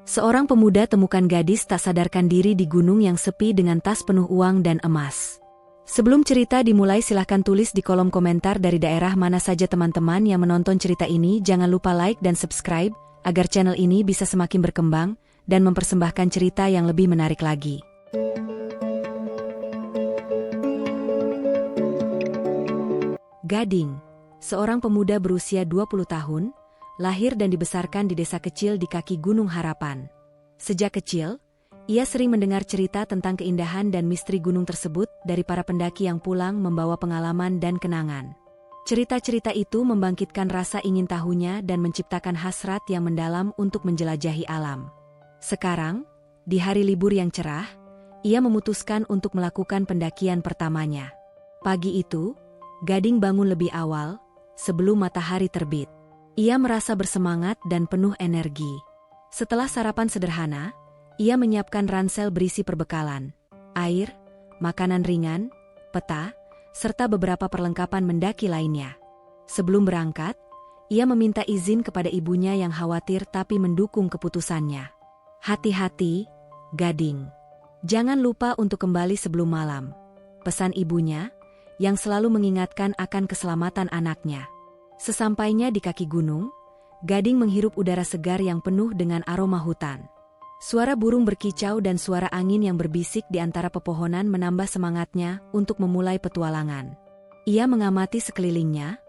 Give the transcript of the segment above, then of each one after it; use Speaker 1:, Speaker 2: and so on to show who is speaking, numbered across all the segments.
Speaker 1: Seorang pemuda temukan gadis tak sadarkan diri di gunung yang sepi dengan tas penuh uang dan emas. Sebelum cerita dimulai, silahkan tulis di kolom komentar dari daerah mana saja teman-teman yang menonton cerita ini. Jangan lupa like dan subscribe, agar channel ini bisa semakin berkembang dan mempersembahkan cerita yang lebih menarik lagi. Gading, seorang pemuda berusia 20 tahun, lahir dan dibesarkan di desa kecil di kaki Gunung Harapan. Sejak kecil, ia sering mendengar cerita tentang keindahan dan misteri gunung tersebut dari para pendaki yang pulang membawa pengalaman dan kenangan. Cerita-cerita itu membangkitkan rasa ingin tahunya dan menciptakan hasrat yang mendalam untuk menjelajahi alam. Sekarang, di hari libur yang cerah, ia memutuskan untuk melakukan pendakian pertamanya. Pagi itu, Gading bangun lebih awal, sebelum matahari terbit. Ia merasa bersemangat dan penuh energi. Setelah sarapan sederhana, ia menyiapkan ransel berisi perbekalan, air, makanan ringan, peta, serta beberapa perlengkapan mendaki lainnya. Sebelum berangkat, ia meminta izin kepada ibunya yang khawatir tapi mendukung keputusannya. "Hati-hati, Gading. Jangan lupa untuk kembali sebelum malam," pesan ibunya, yang selalu mengingatkan akan keselamatan anaknya. Sesampainya di kaki gunung, Gading menghirup udara segar yang penuh dengan aroma hutan. Suara burung berkicau dan suara angin yang berbisik di antara pepohonan menambah semangatnya untuk memulai petualangan. Ia mengamati sekelilingnya,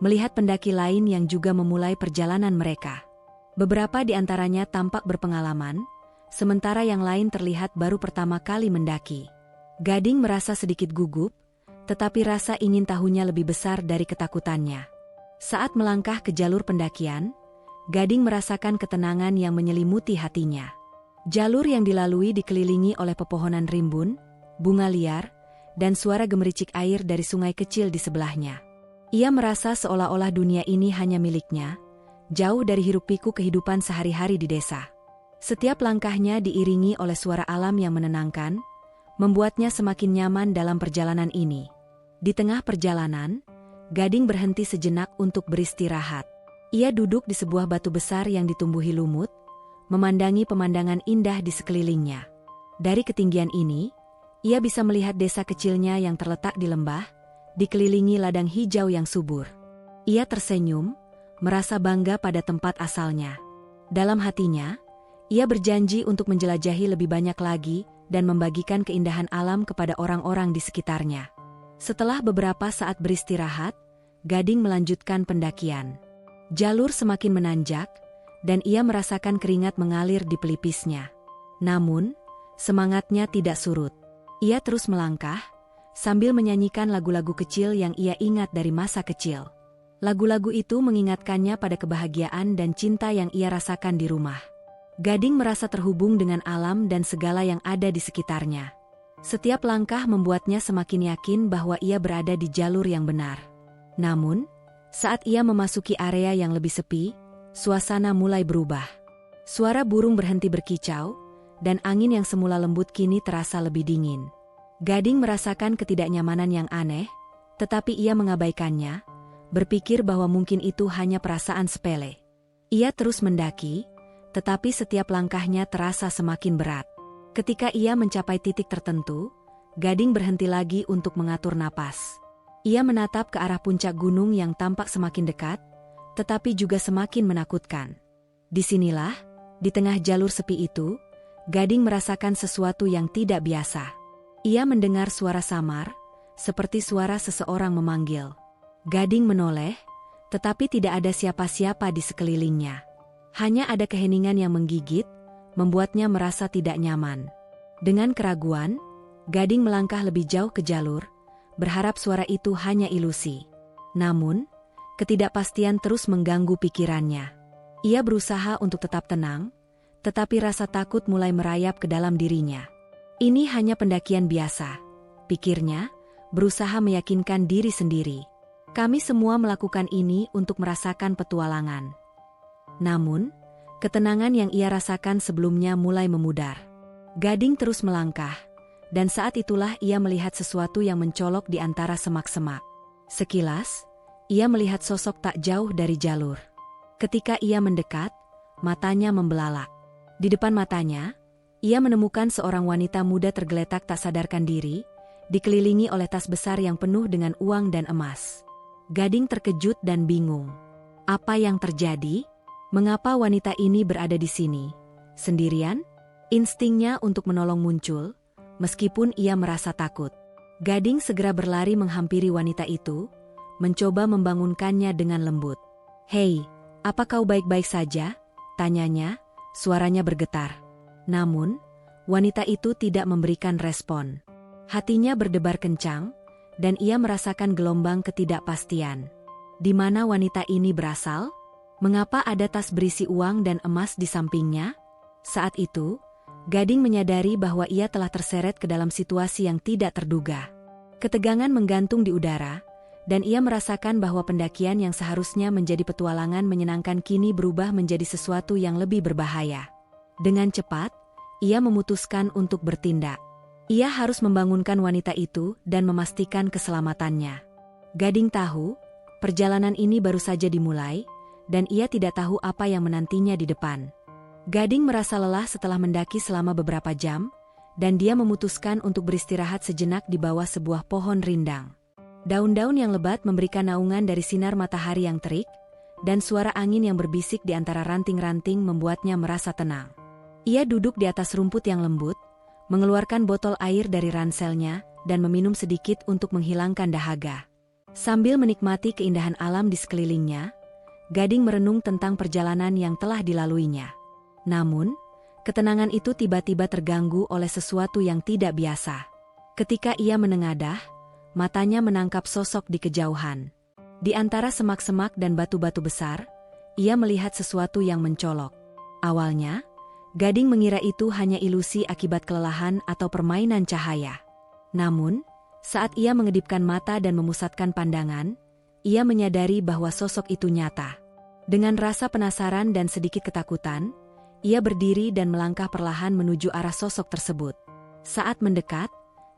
Speaker 1: melihat pendaki lain yang juga memulai perjalanan mereka. Beberapa di antaranya tampak berpengalaman, sementara yang lain terlihat baru pertama kali mendaki. Gading merasa sedikit gugup, tetapi rasa ingin tahunya lebih besar dari ketakutannya. Saat melangkah ke jalur pendakian, Gading merasakan ketenangan yang menyelimuti hatinya. Jalur yang dilalui dikelilingi oleh pepohonan rimbun, bunga liar, dan suara gemericik air dari sungai kecil di sebelahnya. Ia merasa seolah-olah dunia ini hanya miliknya, jauh dari hiruk-pikuk kehidupan sehari-hari di desa. Setiap langkahnya diiringi oleh suara alam yang menenangkan, membuatnya semakin nyaman dalam perjalanan ini. Di tengah perjalanan, Gading berhenti sejenak untuk beristirahat. Ia duduk di sebuah batu besar yang ditumbuhi lumut, memandangi pemandangan indah di sekelilingnya. Dari ketinggian ini, ia bisa melihat desa kecilnya yang terletak di lembah, dikelilingi ladang hijau yang subur. Ia tersenyum, merasa bangga pada tempat asalnya. Dalam hatinya, ia berjanji untuk menjelajahi lebih banyak lagi dan membagikan keindahan alam kepada orang-orang di sekitarnya. Setelah beberapa saat beristirahat, Gading melanjutkan pendakian. Jalur semakin menanjak, dan ia merasakan keringat mengalir di pelipisnya. Namun, semangatnya tidak surut. Ia terus melangkah, sambil menyanyikan lagu-lagu kecil yang ia ingat dari masa kecil. Lagu-lagu itu mengingatkannya pada kebahagiaan dan cinta yang ia rasakan di rumah. Gading merasa terhubung dengan alam dan segala yang ada di sekitarnya. Setiap langkah membuatnya semakin yakin bahwa ia berada di jalur yang benar. Namun, saat ia memasuki area yang lebih sepi, suasana mulai berubah. Suara burung berhenti berkicau, dan angin yang semula lembut kini terasa lebih dingin. Gading merasakan ketidaknyamanan yang aneh, tetapi ia mengabaikannya, berpikir bahwa mungkin itu hanya perasaan sepele. Ia terus mendaki, tetapi setiap langkahnya terasa semakin berat. Ketika ia mencapai titik tertentu, Gading berhenti lagi untuk mengatur napas. Ia menatap ke arah puncak gunung yang tampak semakin dekat, tetapi juga semakin menakutkan. Disinilah, di tengah jalur sepi itu, Gading merasakan sesuatu yang tidak biasa. Ia mendengar suara samar, seperti suara seseorang memanggil. Gading menoleh, tetapi tidak ada siapa-siapa di sekelilingnya. Hanya ada keheningan yang menggigit, membuatnya merasa tidak nyaman. Dengan keraguan, Gading melangkah lebih jauh ke jalur, berharap suara itu hanya ilusi. Namun, ketidakpastian terus mengganggu pikirannya. Ia berusaha untuk tetap tenang, tetapi rasa takut mulai merayap ke dalam dirinya. Ini hanya pendakian biasa, pikirnya, berusaha meyakinkan diri sendiri. Kami semua melakukan ini untuk merasakan petualangan. Namun, ketenangan yang ia rasakan sebelumnya mulai memudar. Gading terus melangkah, dan saat itulah ia melihat sesuatu yang mencolok di antara semak-semak. Sekilas, ia melihat sosok tak jauh dari jalur. Ketika ia mendekat, matanya membelalak. Di depan matanya, ia menemukan seorang wanita muda tergeletak tak sadarkan diri, dikelilingi oleh tas besar yang penuh dengan uang dan emas. Gading terkejut dan bingung. Apa yang terjadi? Mengapa wanita ini berada di sini? Sendirian? Instingnya untuk menolong muncul, meskipun ia merasa takut. Gading segera berlari menghampiri wanita itu, mencoba membangunkannya dengan lembut. "Hei, apa kau baik-baik saja?" tanyanya, suaranya bergetar. Namun, wanita itu tidak memberikan respon. Hatinya berdebar kencang, dan ia merasakan gelombang ketidakpastian. Di mana wanita ini berasal? Mengapa ada tas berisi uang dan emas di sampingnya? Saat itu, Gading menyadari bahwa ia telah terseret ke dalam situasi yang tidak terduga. Ketegangan menggantung di udara, dan ia merasakan bahwa pendakian yang seharusnya menjadi petualangan menyenangkan kini berubah menjadi sesuatu yang lebih berbahaya. Dengan cepat, ia memutuskan untuk bertindak. Ia harus membangunkan wanita itu dan memastikan keselamatannya. Gading tahu, perjalanan ini baru saja dimulai, dan ia tidak tahu apa yang menantinya di depan. Gading merasa lelah setelah mendaki selama beberapa jam, dan dia memutuskan untuk beristirahat sejenak di bawah sebuah pohon rindang. Daun-daun yang lebat memberikan naungan dari sinar matahari yang terik, dan suara angin yang berbisik di antara ranting-ranting membuatnya merasa tenang. Ia duduk di atas rumput yang lembut, mengeluarkan botol air dari ranselnya, dan meminum sedikit untuk menghilangkan dahaga. Sambil menikmati keindahan alam di sekelilingnya, Gading merenung tentang perjalanan yang telah dilaluinya. Namun, ketenangan itu tiba-tiba terganggu oleh sesuatu yang tidak biasa. Ketika ia menengadah, matanya menangkap sosok di kejauhan. Di antara semak-semak dan batu-batu besar, ia melihat sesuatu yang mencolok. Awalnya, Gading mengira itu hanya ilusi akibat kelelahan atau permainan cahaya. Namun, saat ia mengedipkan mata dan memusatkan pandangan, ia menyadari bahwa sosok itu nyata. Dengan rasa penasaran dan sedikit ketakutan, ia berdiri dan melangkah perlahan menuju arah sosok tersebut. Saat mendekat,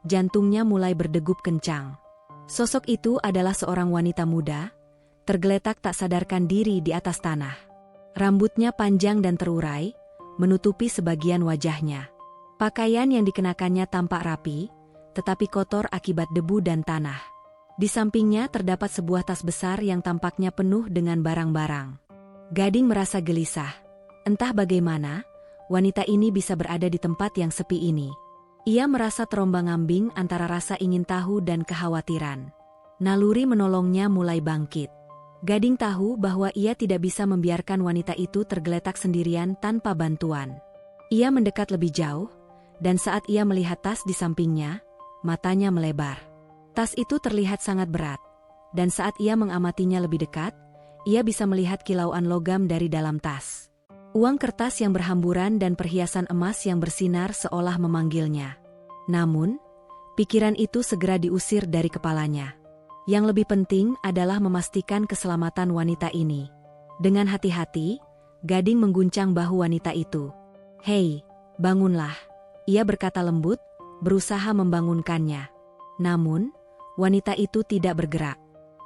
Speaker 1: jantungnya mulai berdegup kencang. Sosok itu adalah seorang wanita muda, tergeletak tak sadarkan diri di atas tanah. Rambutnya panjang dan terurai, menutupi sebagian wajahnya. Pakaian yang dikenakannya tampak rapi, tetapi kotor akibat debu dan tanah. Di sampingnya terdapat sebuah tas besar yang tampaknya penuh dengan barang-barang. Gading merasa gelisah. Entah bagaimana, wanita ini bisa berada di tempat yang sepi ini. Ia merasa terombang-ambing antara rasa ingin tahu dan kekhawatiran. Naluri menolongnya mulai bangkit. Gading tahu bahwa ia tidak bisa membiarkan wanita itu tergeletak sendirian tanpa bantuan. Ia mendekat lebih jauh, dan saat ia melihat tas di sampingnya, matanya melebar. Tas itu terlihat sangat berat, dan saat ia mengamatinya lebih dekat, ia bisa melihat kilauan logam dari dalam tas. Uang kertas yang berhamburan dan perhiasan emas yang bersinar seolah memanggilnya. Namun, pikiran itu segera diusir dari kepalanya. Yang lebih penting adalah memastikan keselamatan wanita ini. Dengan hati-hati, Gading mengguncang bahu wanita itu. "Hei, bangunlah," ia berkata lembut, berusaha membangunkannya. Namun, wanita itu tidak bergerak.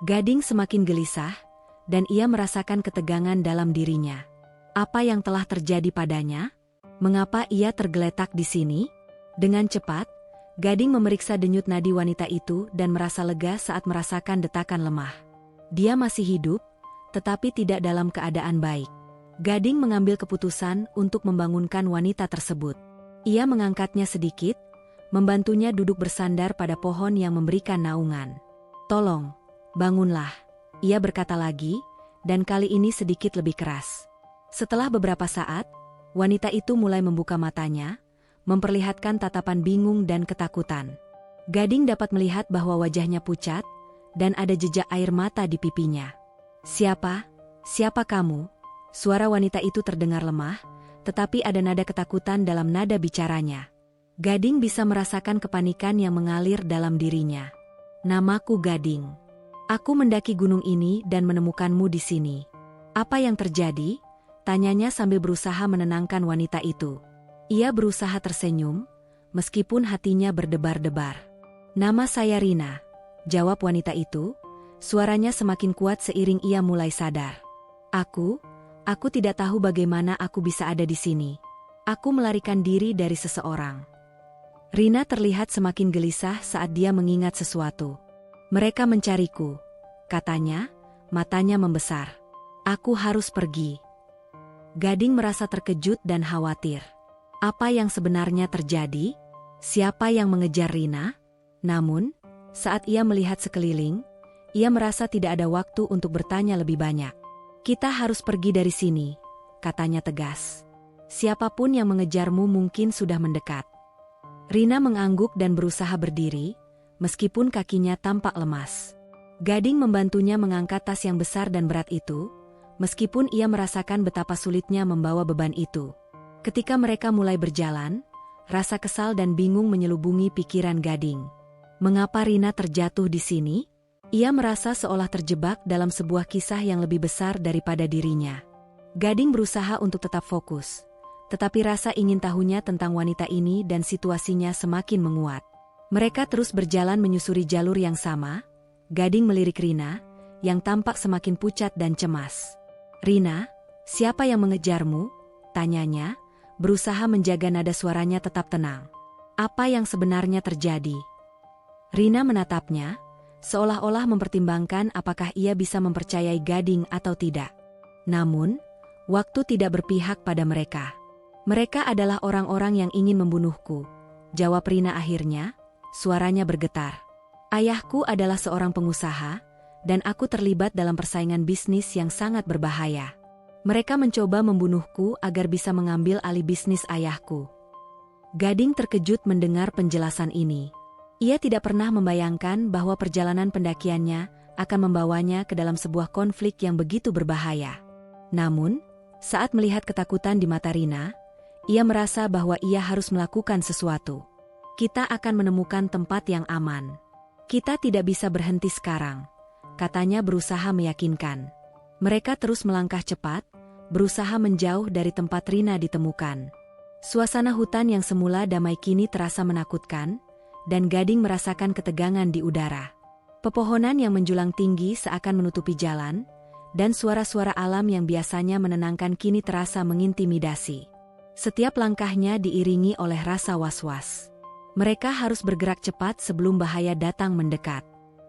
Speaker 1: Gading semakin gelisah, dan ia merasakan ketegangan dalam dirinya. Apa yang telah terjadi padanya? Mengapa ia tergeletak di sini? Dengan cepat, Gading memeriksa denyut nadi wanita itu dan merasa lega saat merasakan detakan lemah. Dia masih hidup, tetapi tidak dalam keadaan baik. Gading mengambil keputusan untuk membangunkan wanita tersebut. Ia mengangkatnya sedikit, membantunya duduk bersandar pada pohon yang memberikan naungan. "Tolong, bangunlah," ia berkata lagi, dan kali ini sedikit lebih keras. Setelah beberapa saat, wanita itu mulai membuka matanya, memperlihatkan tatapan bingung dan ketakutan. Gading dapat melihat bahwa wajahnya pucat, dan ada jejak air mata di pipinya. "Siapa? Siapa kamu?" Suara wanita itu terdengar lemah, tetapi ada nada ketakutan dalam nada bicaranya. Gading bisa merasakan kepanikan yang mengalir dalam dirinya. "Namaku Gading. Aku mendaki gunung ini dan menemukanmu di sini. Apa yang terjadi?" tanyanya sambil berusaha menenangkan wanita itu. Ia berusaha tersenyum, meskipun hatinya berdebar-debar. "Nama saya Rina," jawab wanita itu, suaranya semakin kuat seiring ia mulai sadar. Aku tidak tahu bagaimana aku bisa ada di sini. Aku melarikan diri dari seseorang. Rina terlihat semakin gelisah saat dia mengingat sesuatu. Mereka mencariku, katanya, matanya membesar. Aku harus pergi. Gading merasa terkejut dan khawatir. Apa yang sebenarnya terjadi? Siapa yang mengejar Rina? Namun, saat ia melihat sekeliling, ia merasa tidak ada waktu untuk bertanya lebih banyak. Kita harus pergi dari sini, katanya tegas. Siapapun yang mengejarmu mungkin sudah mendekat. Rina mengangguk dan berusaha berdiri, meskipun kakinya tampak lemas. Gading membantunya mengangkat tas yang besar dan berat itu, meskipun ia merasakan betapa sulitnya membawa beban itu. Ketika mereka mulai berjalan, rasa kesal dan bingung menyelubungi pikiran Gading. Mengapa Rina terjatuh di sini? Ia merasa seolah terjebak dalam sebuah kisah yang lebih besar daripada dirinya. Gading berusaha untuk tetap fokus, tetapi rasa ingin tahunya tentang wanita ini dan situasinya semakin menguat. Mereka terus berjalan menyusuri jalur yang sama. Gading melirik Rina, yang tampak semakin pucat dan cemas. Rina, siapa yang mengejarmu? Tanyanya, berusaha menjaga nada suaranya tetap tenang. Apa yang sebenarnya terjadi? Rina menatapnya, seolah-olah mempertimbangkan apakah ia bisa mempercayai Gading atau tidak. Namun, waktu tidak berpihak pada mereka. Mereka adalah orang-orang yang ingin membunuhku, jawab Rina akhirnya, suaranya bergetar. Ayahku adalah seorang pengusaha, dan aku terlibat dalam persaingan bisnis yang sangat berbahaya. Mereka mencoba membunuhku agar bisa mengambil alih bisnis ayahku. Gading terkejut mendengar penjelasan ini. Ia tidak pernah membayangkan bahwa perjalanan pendakiannya akan membawanya ke dalam sebuah konflik yang begitu berbahaya. Namun, saat melihat ketakutan di mata Rina, ia merasa bahwa ia harus melakukan sesuatu. Kita akan menemukan tempat yang aman. Kita tidak bisa berhenti sekarang, katanya berusaha meyakinkan. Mereka terus melangkah cepat, berusaha menjauh dari tempat Rina ditemukan. Suasana hutan yang semula damai kini terasa menakutkan, dan Gading merasakan ketegangan di udara. Pepohonan yang menjulang tinggi seakan menutupi jalan, dan suara-suara alam yang biasanya menenangkan kini terasa mengintimidasi. Setiap langkahnya diiringi oleh rasa was-was. Mereka harus bergerak cepat sebelum bahaya datang mendekat.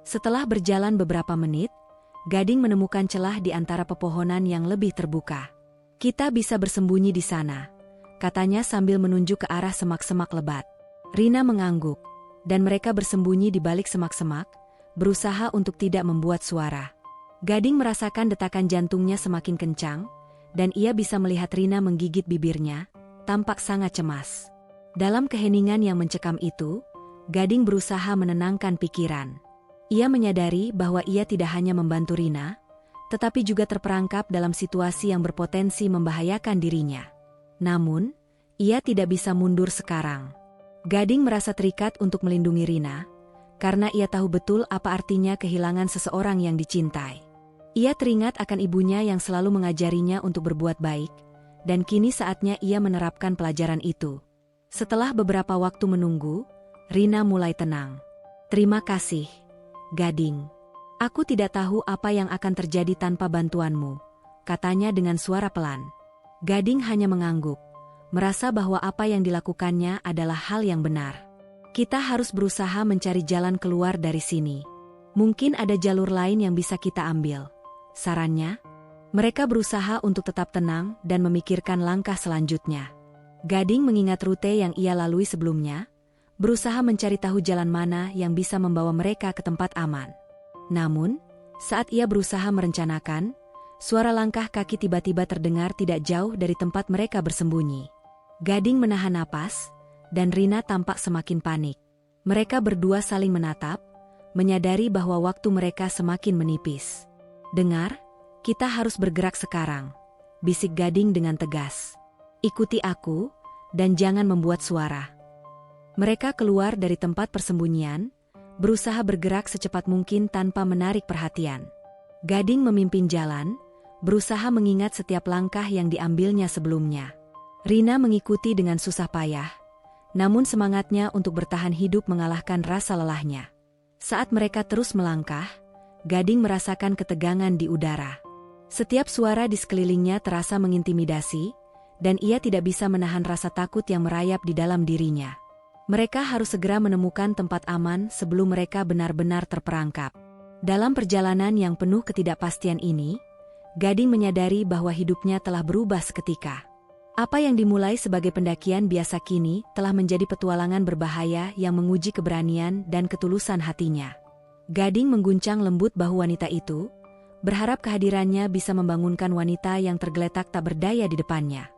Speaker 1: Setelah berjalan beberapa menit, Gading menemukan celah di antara pepohonan yang lebih terbuka. Kita bisa bersembunyi di sana, katanya sambil menunjuk ke arah semak-semak lebat. Rina mengangguk, dan mereka bersembunyi di balik semak-semak, berusaha untuk tidak membuat suara. Gading merasakan detakan jantungnya semakin kencang, dan ia bisa melihat Rina menggigit bibirnya, tampak sangat cemas. Dalam keheningan yang mencekam itu, Gading berusaha menenangkan pikiran. Ia menyadari bahwa ia tidak hanya membantu Rina, tetapi juga terperangkap dalam situasi yang berpotensi membahayakan dirinya. Namun, ia tidak bisa mundur sekarang. Gading merasa terikat untuk melindungi Rina, karena ia tahu betul apa artinya kehilangan seseorang yang dicintai. Ia teringat akan ibunya yang selalu mengajarinya untuk berbuat baik, dan kini saatnya ia menerapkan pelajaran itu. Setelah beberapa waktu menunggu, Rina mulai tenang. Terima kasih, Gading. Aku tidak tahu apa yang akan terjadi tanpa bantuanmu, katanya dengan suara pelan. Gading hanya mengangguk, merasa bahwa apa yang dilakukannya adalah hal yang benar. Kita harus berusaha mencari jalan keluar dari sini. Mungkin ada jalur lain yang bisa kita ambil, sarannya. Mereka berusaha untuk tetap tenang dan memikirkan langkah selanjutnya. Gading mengingat rute yang ia lalui sebelumnya, berusaha mencari tahu jalan mana yang bisa membawa mereka ke tempat aman. Namun, saat ia berusaha merencanakan, suara langkah kaki tiba-tiba terdengar tidak jauh dari tempat mereka bersembunyi. Gading menahan napas, dan Rina tampak semakin panik. Mereka berdua saling menatap, menyadari bahwa waktu mereka semakin menipis. Dengar, kita harus bergerak sekarang, bisik Gading dengan tegas. Ikuti aku, dan jangan membuat suara. Mereka keluar dari tempat persembunyian, berusaha bergerak secepat mungkin tanpa menarik perhatian. Gading memimpin jalan, berusaha mengingat setiap langkah yang diambilnya sebelumnya. Rina mengikuti dengan susah payah, namun semangatnya untuk bertahan hidup mengalahkan rasa lelahnya. Saat mereka terus melangkah, Gading merasakan ketegangan di udara. Setiap suara di sekelilingnya terasa mengintimidasi, dan ia tidak bisa menahan rasa takut yang merayap di dalam dirinya. Mereka harus segera menemukan tempat aman sebelum mereka benar-benar terperangkap. Dalam perjalanan yang penuh ketidakpastian ini, Gading menyadari bahwa hidupnya telah berubah seketika. Apa yang dimulai sebagai pendakian biasa kini telah menjadi petualangan berbahaya yang menguji keberanian dan ketulusan hatinya. Gading mengguncang lembut bahu wanita itu, berharap kehadirannya bisa membangunkan wanita yang tergeletak tak berdaya di depannya.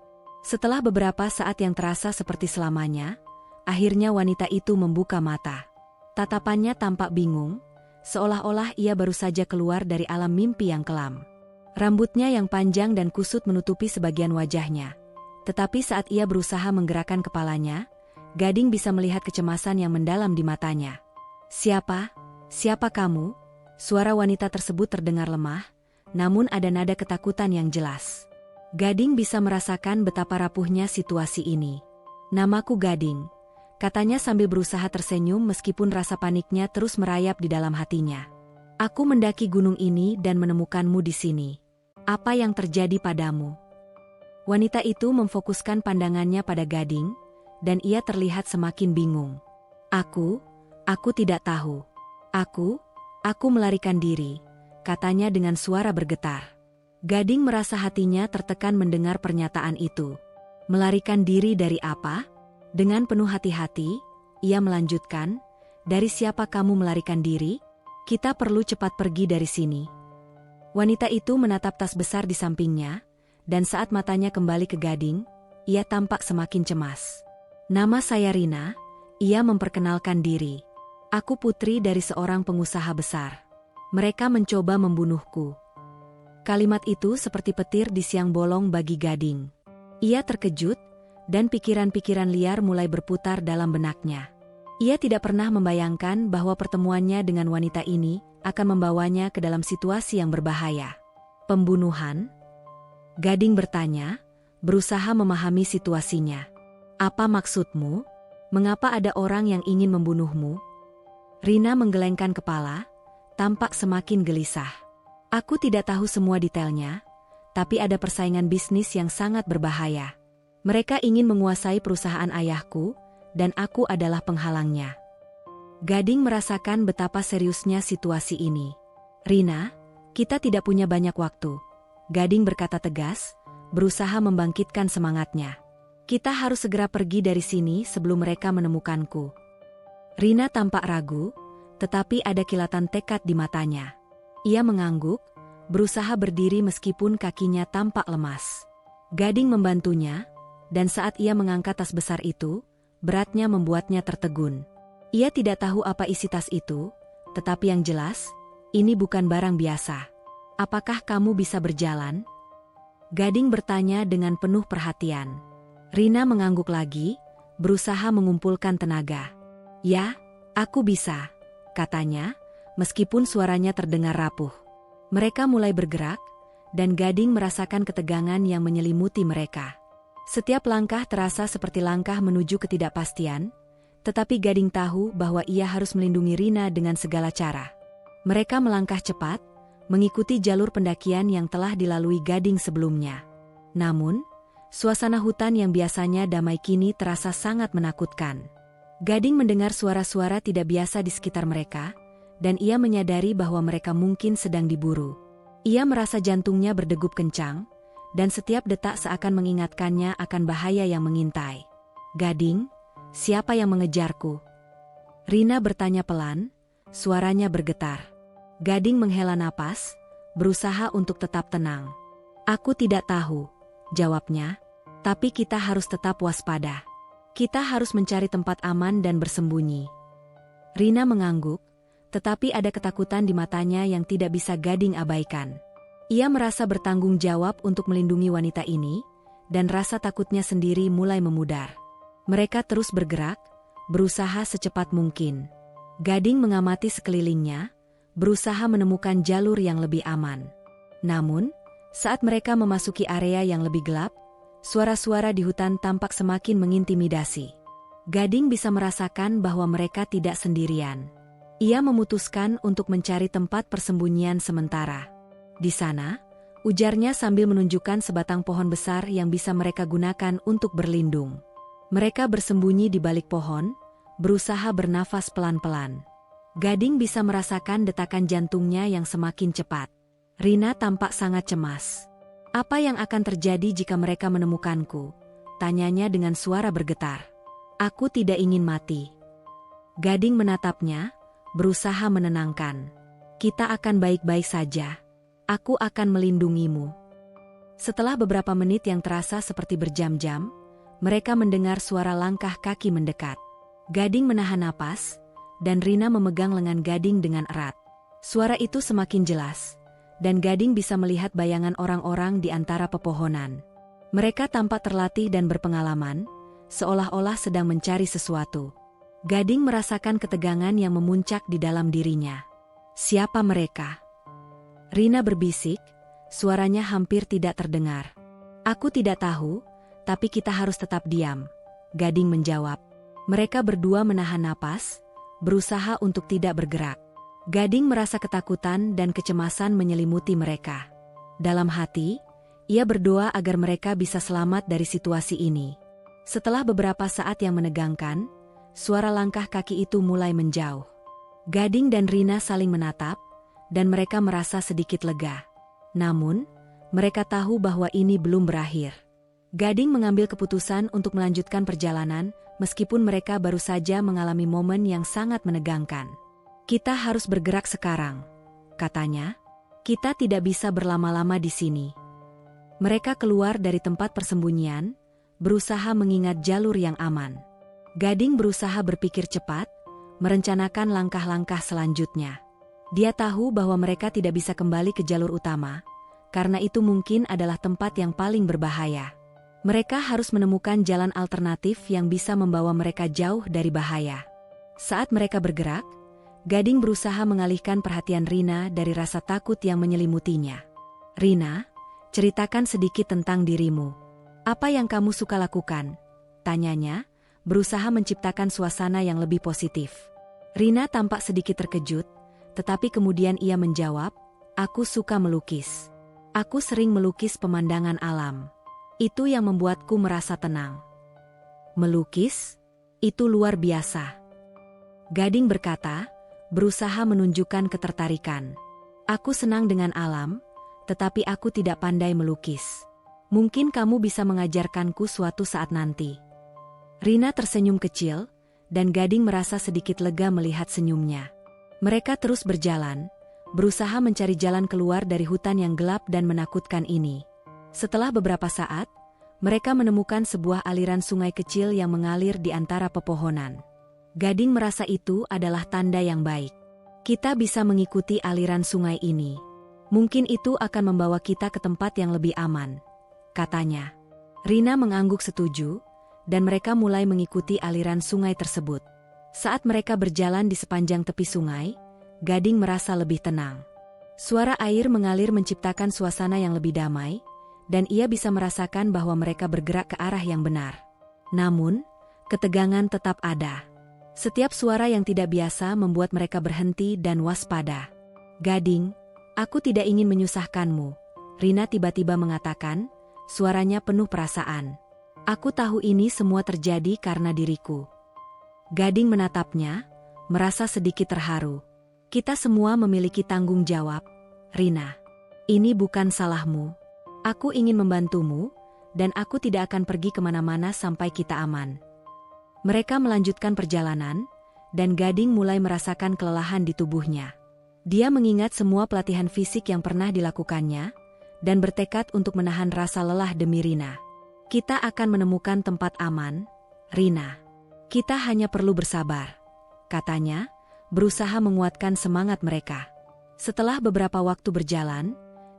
Speaker 1: Setelah beberapa saat yang terasa seperti selamanya, akhirnya wanita itu membuka mata. Tatapannya tampak bingung, seolah-olah ia baru saja keluar dari alam mimpi yang kelam. Rambutnya yang panjang dan kusut menutupi sebagian wajahnya. Tetapi saat ia berusaha menggerakkan kepalanya, Gading bisa melihat kecemasan yang mendalam di matanya. "Siapa? Siapa kamu?" Suara wanita tersebut terdengar lemah, namun ada nada ketakutan yang jelas. Gading bisa merasakan betapa rapuhnya situasi ini. "Namaku Gading," katanya sambil berusaha tersenyum meskipun rasa paniknya terus merayap di dalam hatinya. "Aku mendaki gunung ini dan menemukanmu di sini. Apa yang terjadi padamu?" Wanita itu memfokuskan pandangannya pada Gading, dan ia terlihat semakin bingung. Aku tidak tahu. Aku melarikan diri," katanya dengan suara bergetar. Gading merasa hatinya tertekan mendengar pernyataan itu. Melarikan diri dari apa? Dengan penuh hati-hati, ia melanjutkan, "Dari siapa kamu melarikan diri? Kita perlu cepat pergi dari sini." Wanita itu menatap tas besar di sampingnya, dan saat matanya kembali ke Gading, ia tampak semakin cemas. "Nama saya Rina," ia memperkenalkan diri. "Aku putri dari seorang pengusaha besar. Mereka mencoba membunuhku." Kalimat itu seperti petir di siang bolong bagi Gading. Ia terkejut, dan pikiran-pikiran liar mulai berputar dalam benaknya. Ia tidak pernah membayangkan bahwa pertemuannya dengan wanita ini akan membawanya ke dalam situasi yang berbahaya. "Pembunuhan?" Gading bertanya, berusaha memahami situasinya. "Apa maksudmu? Mengapa ada orang yang ingin membunuhmu?" Rina menggelengkan kepala, tampak semakin gelisah. "Aku tidak tahu semua detailnya, tapi ada persaingan bisnis yang sangat berbahaya. Mereka ingin menguasai perusahaan ayahku, dan aku adalah penghalangnya." Gading merasakan betapa seriusnya situasi ini. "Rina, kita tidak punya banyak waktu," Gading berkata tegas, berusaha membangkitkan semangatnya. "Kita harus segera pergi dari sini sebelum mereka menemukanku." Rina tampak ragu, tetapi ada kilatan tekad di matanya. Ia mengangguk, berusaha berdiri meskipun kakinya tampak lemas. Gading membantunya, dan saat ia mengangkat tas besar itu, beratnya membuatnya tertegun. Ia tidak tahu apa isi tas itu, tetapi yang jelas, ini bukan barang biasa. "Apakah kamu bisa berjalan?" Gading bertanya dengan penuh perhatian. Rina mengangguk lagi, berusaha mengumpulkan tenaga. "Ya, aku bisa," katanya, meskipun suaranya terdengar rapuh. Mereka mulai bergerak, dan Gading merasakan ketegangan yang menyelimuti mereka. Setiap langkah terasa seperti langkah menuju ketidakpastian, tetapi Gading tahu bahwa ia harus melindungi Rina dengan segala cara. Mereka melangkah cepat, mengikuti jalur pendakian yang telah dilalui Gading sebelumnya. Namun, suasana hutan yang biasanya damai kini terasa sangat menakutkan. Gading mendengar suara-suara tidak biasa di sekitar mereka, dan ia menyadari bahwa mereka mungkin sedang diburu. Ia merasa jantungnya berdegup kencang, dan setiap detak seakan mengingatkannya akan bahaya yang mengintai. "Gading, siapa yang mengejarku?" Rina bertanya pelan, suaranya bergetar. Gading menghela napas, berusaha untuk tetap tenang. "Aku tidak tahu," jawabnya, "tapi kita harus tetap waspada. Kita harus mencari tempat aman dan bersembunyi." Rina mengangguk, tetapi ada ketakutan di matanya yang tidak bisa Gading abaikan. Ia merasa bertanggung jawab untuk melindungi wanita ini, dan rasa takutnya sendiri mulai memudar. Mereka terus bergerak, berusaha secepat mungkin. Gading mengamati sekelilingnya, berusaha menemukan jalur yang lebih aman. Namun, saat mereka memasuki area yang lebih gelap, suara-suara di hutan tampak semakin mengintimidasi. Gading bisa merasakan bahwa mereka tidak sendirian. Ia memutuskan untuk mencari tempat persembunyian sementara. Di sana, Ujarnya sambil menunjukkan sebatang pohon besar yang bisa mereka gunakan untuk berlindung. Mereka bersembunyi di balik pohon, berusaha bernafas pelan-pelan. Gading bisa merasakan detakan jantungnya yang semakin cepat. Rina tampak sangat cemas. Apa yang akan terjadi jika mereka menemukanku? Tanyanya dengan suara bergetar. Aku tidak ingin mati. Gading menatapnya, berusaha menenangkan. Kita akan baik-baik saja. Aku akan melindungimu. Setelah beberapa menit yang terasa seperti berjam-jam, mereka mendengar suara langkah kaki mendekat. Gading menahan napas, dan Rina memegang lengan Gading dengan erat. Suara itu semakin jelas, dan Gading bisa melihat bayangan orang-orang di antara pepohonan. Mereka tampak terlatih dan berpengalaman, seolah-olah sedang mencari sesuatu. Gading merasakan ketegangan yang memuncak di dalam dirinya. Siapa mereka? Rina berbisik, suaranya hampir tidak terdengar. Aku tidak tahu, tapi kita harus tetap diam. Gading menjawab. Mereka berdua menahan napas, berusaha untuk tidak bergerak. Gading merasa ketakutan dan kecemasan menyelimuti mereka. Dalam hati, ia berdoa agar mereka bisa selamat dari situasi ini. Setelah beberapa saat yang menegangkan, suara langkah kaki itu mulai menjauh. Gading dan Rina saling menatap, dan mereka merasa sedikit lega. Namun, mereka tahu bahwa ini belum berakhir. Gading mengambil keputusan untuk melanjutkan perjalanan, meskipun mereka baru saja mengalami momen yang sangat menegangkan. Kita harus bergerak sekarang, katanya. Kita tidak bisa berlama-lama di sini. Mereka keluar dari tempat persembunyian, berusaha mengingat jalur yang aman. Gading berusaha berpikir cepat, merencanakan langkah-langkah selanjutnya. Dia tahu bahwa mereka tidak bisa kembali ke jalur utama, karena itu mungkin adalah tempat yang paling berbahaya. Mereka harus menemukan jalan alternatif yang bisa membawa mereka jauh dari bahaya. Saat mereka bergerak, Gading berusaha mengalihkan perhatian Rina dari rasa takut yang menyelimutinya. Rina, ceritakan sedikit tentang dirimu. Apa yang kamu suka lakukan? Tanyanya, berusaha menciptakan suasana yang lebih positif. Rina tampak sedikit terkejut, tetapi kemudian ia menjawab, aku suka melukis. Aku sering melukis pemandangan alam. Itu yang membuatku merasa tenang. Melukis? Itu luar biasa. Gading berkata, berusaha menunjukkan ketertarikan. Aku senang dengan alam, tetapi aku tidak pandai melukis. Mungkin kamu bisa mengajarkanku suatu saat nanti. Rina tersenyum kecil, dan Gading merasa sedikit lega melihat senyumnya. Mereka terus berjalan, berusaha mencari jalan keluar dari hutan yang gelap dan menakutkan ini. Setelah beberapa saat, mereka menemukan sebuah aliran sungai kecil yang mengalir di antara pepohonan. Gading merasa itu adalah tanda yang baik. Kita bisa mengikuti aliran sungai ini. Mungkin itu akan membawa kita ke tempat yang lebih aman, katanya. Rina mengangguk setuju, dan mereka mulai mengikuti aliran sungai tersebut. Saat mereka berjalan di sepanjang tepi sungai, Gading merasa lebih tenang. Suara air mengalir menciptakan suasana yang lebih damai, dan ia bisa merasakan bahwa mereka bergerak ke arah yang benar. Namun, ketegangan tetap ada. Setiap suara yang tidak biasa membuat mereka berhenti dan waspada. Gading, aku tidak ingin menyusahkanmu, Rina tiba-tiba mengatakan, suaranya penuh perasaan. Aku tahu ini semua terjadi karena diriku. Gading menatapnya, merasa sedikit terharu. Kita semua memiliki tanggung jawab, Rina. Ini bukan salahmu. Aku ingin membantumu, dan aku tidak akan pergi kemana-mana sampai kita aman. Mereka melanjutkan perjalanan, dan Gading mulai merasakan kelelahan di tubuhnya. Dia mengingat semua pelatihan fisik yang pernah dilakukannya, dan bertekad untuk menahan rasa lelah demi Rina. Kita akan menemukan tempat aman, Rina. Kita hanya perlu bersabar, katanya, berusaha menguatkan semangat mereka. Setelah beberapa waktu berjalan,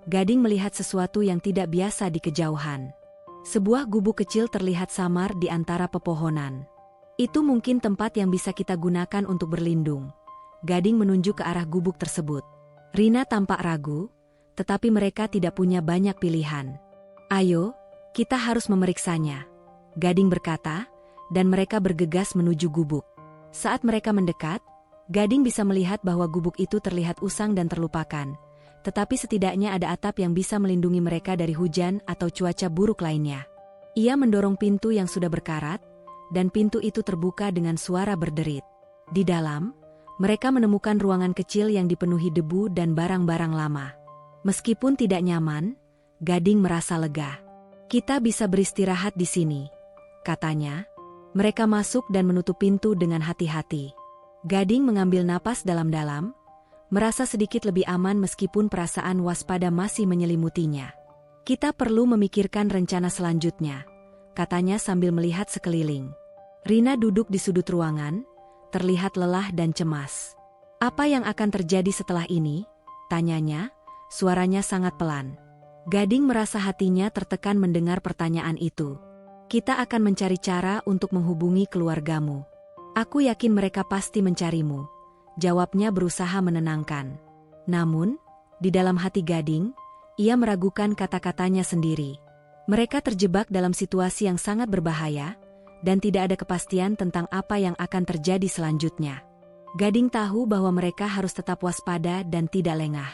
Speaker 1: Gading melihat sesuatu yang tidak biasa di kejauhan. Sebuah gubuk kecil terlihat samar di antara pepohonan. Itu mungkin tempat yang bisa kita gunakan untuk berlindung. Gading menunjuk ke arah gubuk tersebut. Rina tampak ragu, tetapi mereka tidak punya banyak pilihan. Ayo, kita harus memeriksanya, Gading berkata, dan mereka bergegas menuju gubuk. Saat mereka mendekat, Gading bisa melihat bahwa gubuk itu terlihat usang dan terlupakan. tetapi setidaknya ada atap yang bisa melindungi mereka dari hujan atau cuaca buruk lainnya. Ia mendorong pintu yang sudah berkarat, dan pintu itu terbuka dengan suara berderit. Di dalam, mereka menemukan ruangan kecil yang dipenuhi debu dan barang-barang lama. Meskipun tidak nyaman, Gading merasa lega. "Kita bisa beristirahat di sini," katanya. Mereka masuk dan menutup pintu dengan hati-hati. Gading mengambil napas dalam-dalam, merasa sedikit lebih aman meskipun perasaan waspada masih menyelimutinya. "Kita perlu memikirkan rencana selanjutnya," katanya sambil melihat sekeliling. Rina duduk di sudut ruangan, terlihat lelah dan cemas. "Apa yang akan terjadi setelah ini?" tanyanya, suaranya sangat pelan. Gading merasa hatinya tertekan mendengar pertanyaan itu. "Kita akan mencari cara untuk menghubungi keluargamu. Aku yakin mereka pasti mencarimu," jawabnya berusaha menenangkan. Namun, di dalam hati Gading, ia meragukan kata-katanya sendiri. Mereka terjebak dalam situasi yang sangat berbahaya, dan tidak ada kepastian tentang apa yang akan terjadi selanjutnya. Gading tahu bahwa mereka harus tetap waspada dan tidak lengah.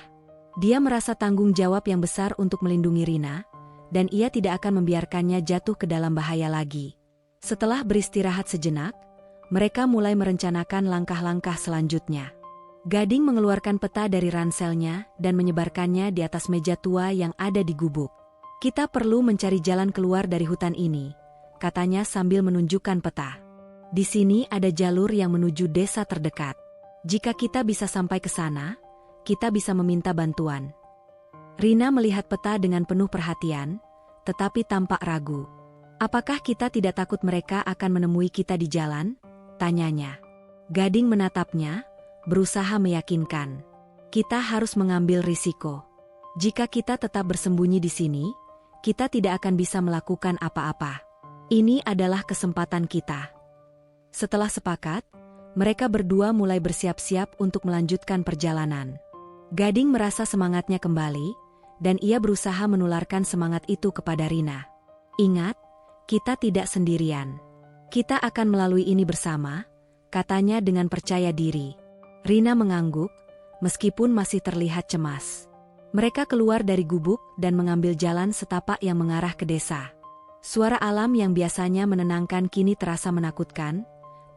Speaker 1: Dia merasa tanggung jawab yang besar untuk melindungi Rina, dan ia tidak akan membiarkannya jatuh ke dalam bahaya lagi. Setelah beristirahat sejenak, mereka mulai merencanakan langkah-langkah selanjutnya. Gading mengeluarkan peta dari ranselnya dan menyebarkannya di atas meja tua yang ada di gubuk. "Kita perlu mencari jalan keluar dari hutan ini," katanya sambil menunjukkan peta. "Di sini ada jalur yang menuju desa terdekat. Jika kita bisa sampai ke sana, kita bisa meminta bantuan." Rina melihat peta dengan penuh perhatian, tetapi tampak ragu. "Apakah kita tidak takut mereka akan menemui kita di jalan?" tanyanya. Gading menatapnya, berusaha meyakinkan. "Kita harus mengambil risiko. Jika kita tetap bersembunyi di sini, kita tidak akan bisa melakukan apa-apa. Ini adalah kesempatan kita." Setelah sepakat, mereka berdua mulai bersiap-siap untuk melanjutkan perjalanan. Gading merasa semangatnya kembali, dan ia berusaha menularkan semangat itu kepada Rina. "Ingat, kita tidak sendirian. Kita akan melalui ini bersama," katanya dengan percaya diri. Rina mengangguk, meskipun masih terlihat cemas. Mereka keluar dari gubuk dan mengambil jalan setapak yang mengarah ke desa. Suara alam yang biasanya menenangkan kini terasa menakutkan,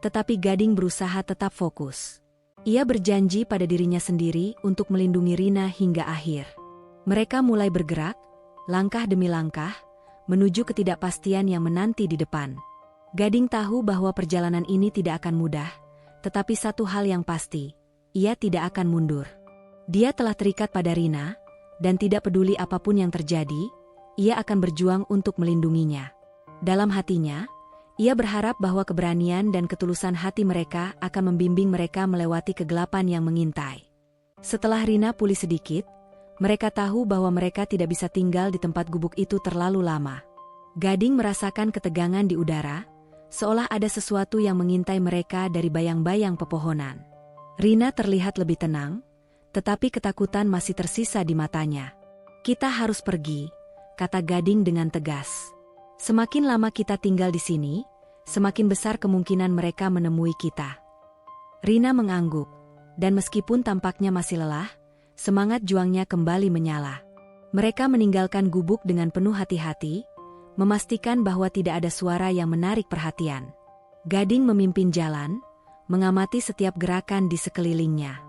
Speaker 1: tetapi Gading berusaha tetap fokus. Ia berjanji pada dirinya sendiri untuk melindungi Rina hingga akhir. Mereka mulai bergerak, langkah demi langkah, menuju ketidakpastian yang menanti di depan. Gading tahu bahwa perjalanan ini tidak akan mudah, tetapi satu hal yang pasti, ia tidak akan mundur. Dia telah terikat pada Rina, dan tidak peduli apapun yang terjadi, ia akan berjuang untuk melindunginya. Dalam hatinya, ia berharap bahwa keberanian dan ketulusan hati mereka akan membimbing mereka melewati kegelapan yang mengintai. Setelah Rina pulih sedikit, mereka tahu bahwa mereka tidak bisa tinggal di tempat gubuk itu terlalu lama. Gading merasakan ketegangan di udara, seolah ada sesuatu yang mengintai mereka dari bayang-bayang pepohonan. Rina terlihat lebih tenang, tetapi ketakutan masih tersisa di matanya. "Kita harus pergi," kata Gading dengan tegas. "Semakin lama kita tinggal di sini, semakin besar kemungkinan mereka menemui kita." Rina mengangguk, dan meskipun tampaknya masih lelah, semangat juangnya kembali menyala. Mereka meninggalkan gubuk dengan penuh hati-hati, memastikan bahwa tidak ada suara yang menarik perhatian. Gading memimpin jalan, mengamati setiap gerakan di sekelilingnya.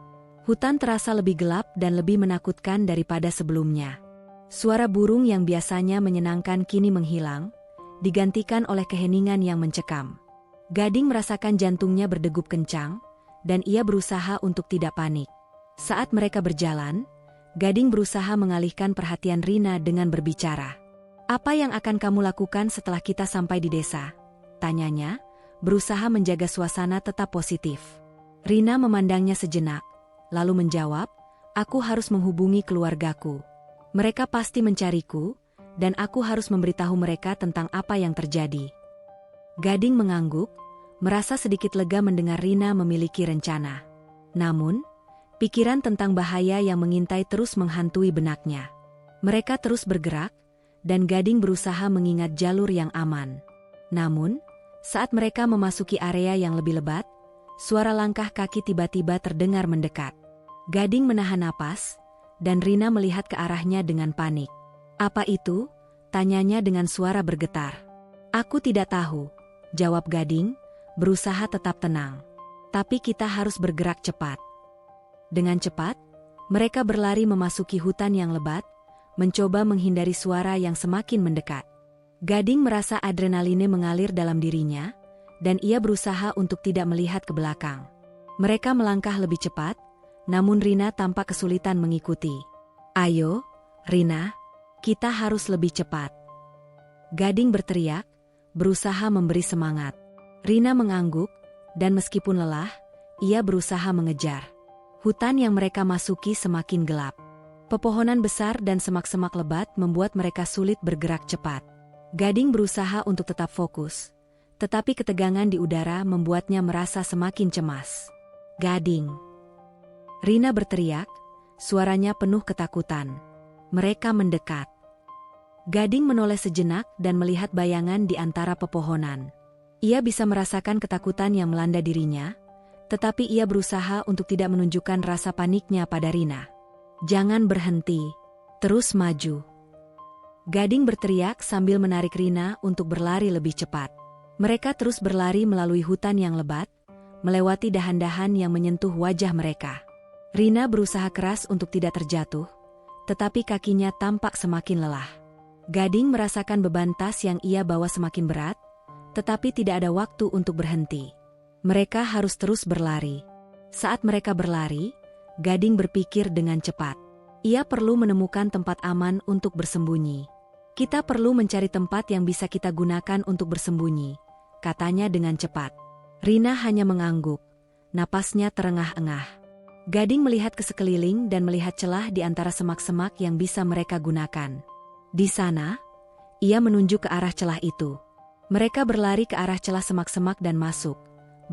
Speaker 1: Hutan terasa lebih gelap dan lebih menakutkan daripada sebelumnya. Suara burung yang biasanya menyenangkan kini menghilang, digantikan oleh keheningan yang mencekam. Gading merasakan jantungnya berdegup kencang, dan ia berusaha untuk tidak panik. Saat mereka berjalan, Gading berusaha mengalihkan perhatian Rina dengan berbicara. "Apa yang akan kamu lakukan setelah kita sampai di desa?" tanyanya, berusaha menjaga suasana tetap positif. Rina memandangnya sejenak, lalu menjawab, "Aku harus menghubungi keluargaku. Mereka pasti mencariku, dan aku harus memberitahu mereka tentang apa yang terjadi." Gading mengangguk, merasa sedikit lega mendengar Rina memiliki rencana. Namun, pikiran tentang bahaya yang mengintai terus menghantui benaknya. Mereka terus bergerak, dan Gading berusaha mengingat jalur yang aman. Namun, saat mereka memasuki area yang lebih lebat, suara langkah kaki tiba-tiba terdengar mendekat. Gading menahan napas, dan Rina melihat ke arahnya dengan panik. "Apa itu?" tanyanya dengan suara bergetar. "Aku tidak tahu," jawab Gading, berusaha tetap tenang. "Tapi kita harus bergerak cepat." Dengan cepat, mereka berlari memasuki hutan yang lebat, mencoba menghindari suara yang semakin mendekat. Gading merasa adrenaline mengalir dalam dirinya, dan ia berusaha untuk tidak melihat ke belakang. Mereka melangkah lebih cepat, namun Rina tampak kesulitan mengikuti. "Ayo, Rina, kita harus lebih cepat," Gading berteriak, berusaha memberi semangat. Rina mengangguk, dan meskipun lelah, ia berusaha mengejar. Hutan yang mereka masuki semakin gelap. Pepohonan besar dan semak-semak lebat membuat mereka sulit bergerak cepat. Gading berusaha untuk tetap fokus, tetapi ketegangan di udara membuatnya merasa semakin cemas. "Gading!" Rina berteriak, suaranya penuh ketakutan. Mereka mendekat. Gading menoleh sejenak dan melihat bayangan di antara pepohonan. Ia bisa merasakan ketakutan yang melanda dirinya, tetapi ia berusaha untuk tidak menunjukkan rasa paniknya pada Rina. "Jangan berhenti, terus maju," Gading berteriak sambil menarik Rina untuk berlari lebih cepat. Mereka terus berlari melalui hutan yang lebat, melewati dahan-dahan yang menyentuh wajah mereka. Rina berusaha keras untuk tidak terjatuh, tetapi kakinya tampak semakin lelah. Gading merasakan beban tas yang ia bawa semakin berat, tetapi tidak ada waktu untuk berhenti. Mereka harus terus berlari. Saat mereka berlari, Gading berpikir dengan cepat. Ia perlu menemukan tempat aman untuk bersembunyi. "Kita perlu mencari tempat yang bisa kita gunakan untuk bersembunyi," katanya dengan cepat. Rina hanya mengangguk, napasnya terengah-engah. Gading melihat ke sekeliling dan melihat celah di antara semak-semak yang bisa mereka gunakan. Di sana, ia menunjuk ke arah celah itu. Mereka berlari ke arah celah semak-semak dan masuk,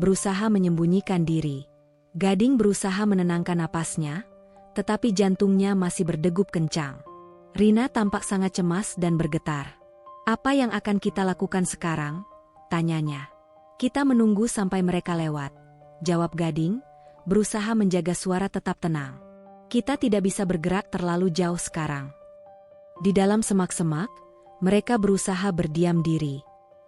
Speaker 1: berusaha menyembunyikan diri. Gading berusaha menenangkan napasnya, tetapi jantungnya masih berdegup kencang. Rina tampak sangat cemas dan bergetar. "Apa yang akan kita lakukan sekarang?" tanyanya. "Kita menunggu sampai mereka lewat," jawab Gading, berusaha menjaga suara tetap tenang. "Kita tidak bisa bergerak terlalu jauh sekarang." Di dalam semak-semak, mereka berusaha berdiam diri.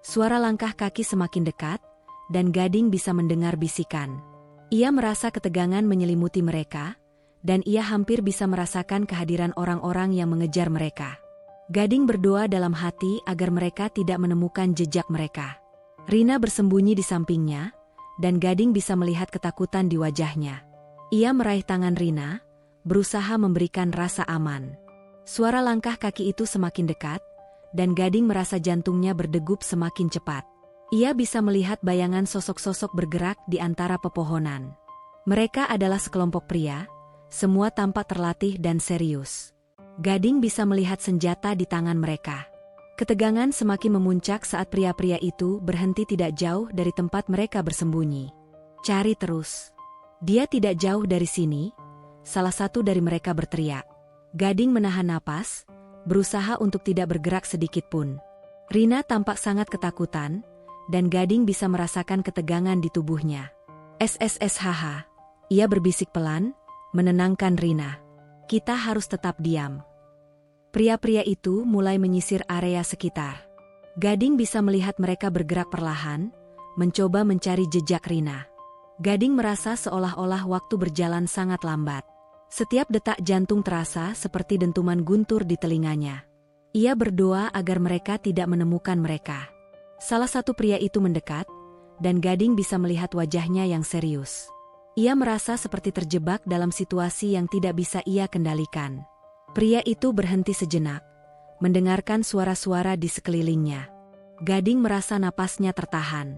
Speaker 1: Suara langkah kaki semakin dekat, dan Gading bisa mendengar bisikan. Ia merasa ketegangan menyelimuti mereka, dan ia hampir bisa merasakan kehadiran orang-orang yang mengejar mereka. Gading berdoa dalam hati agar mereka tidak menemukan jejak mereka. Rina bersembunyi di sampingnya, dan Gading bisa melihat ketakutan di wajahnya. Ia meraih tangan Rina, berusaha memberikan rasa aman. Suara langkah kaki itu semakin dekat, dan Gading merasa jantungnya berdegup semakin cepat. Ia bisa melihat bayangan sosok-sosok bergerak di antara pepohonan. Mereka adalah sekelompok pria, semua tampak terlatih dan serius. Gading bisa melihat senjata di tangan mereka. Ketegangan semakin memuncak saat pria-pria itu berhenti tidak jauh dari tempat mereka bersembunyi. "Cari terus. Dia tidak jauh dari sini," salah satu dari mereka berteriak. Gading menahan napas, berusaha untuk tidak bergerak sedikit pun. Rina tampak sangat ketakutan, dan Gading bisa merasakan ketegangan di tubuhnya. "SSSHH," ia berbisik pelan, menenangkan Rina. "Kita harus tetap diam." Pria-pria itu mulai menyisir area sekitar. Gading bisa melihat mereka bergerak perlahan, mencoba mencari jejak Rina. Gading merasa seolah-olah waktu berjalan sangat lambat. Setiap detak jantung terasa seperti dentuman guntur di telinganya. Ia berdoa agar mereka tidak menemukan mereka. Salah satu pria itu mendekat, dan Gading bisa melihat wajahnya yang serius. Ia merasa seperti terjebak dalam situasi yang tidak bisa ia kendalikan. Pria itu berhenti sejenak, mendengarkan suara-suara di sekelilingnya. Gading merasa napasnya tertahan.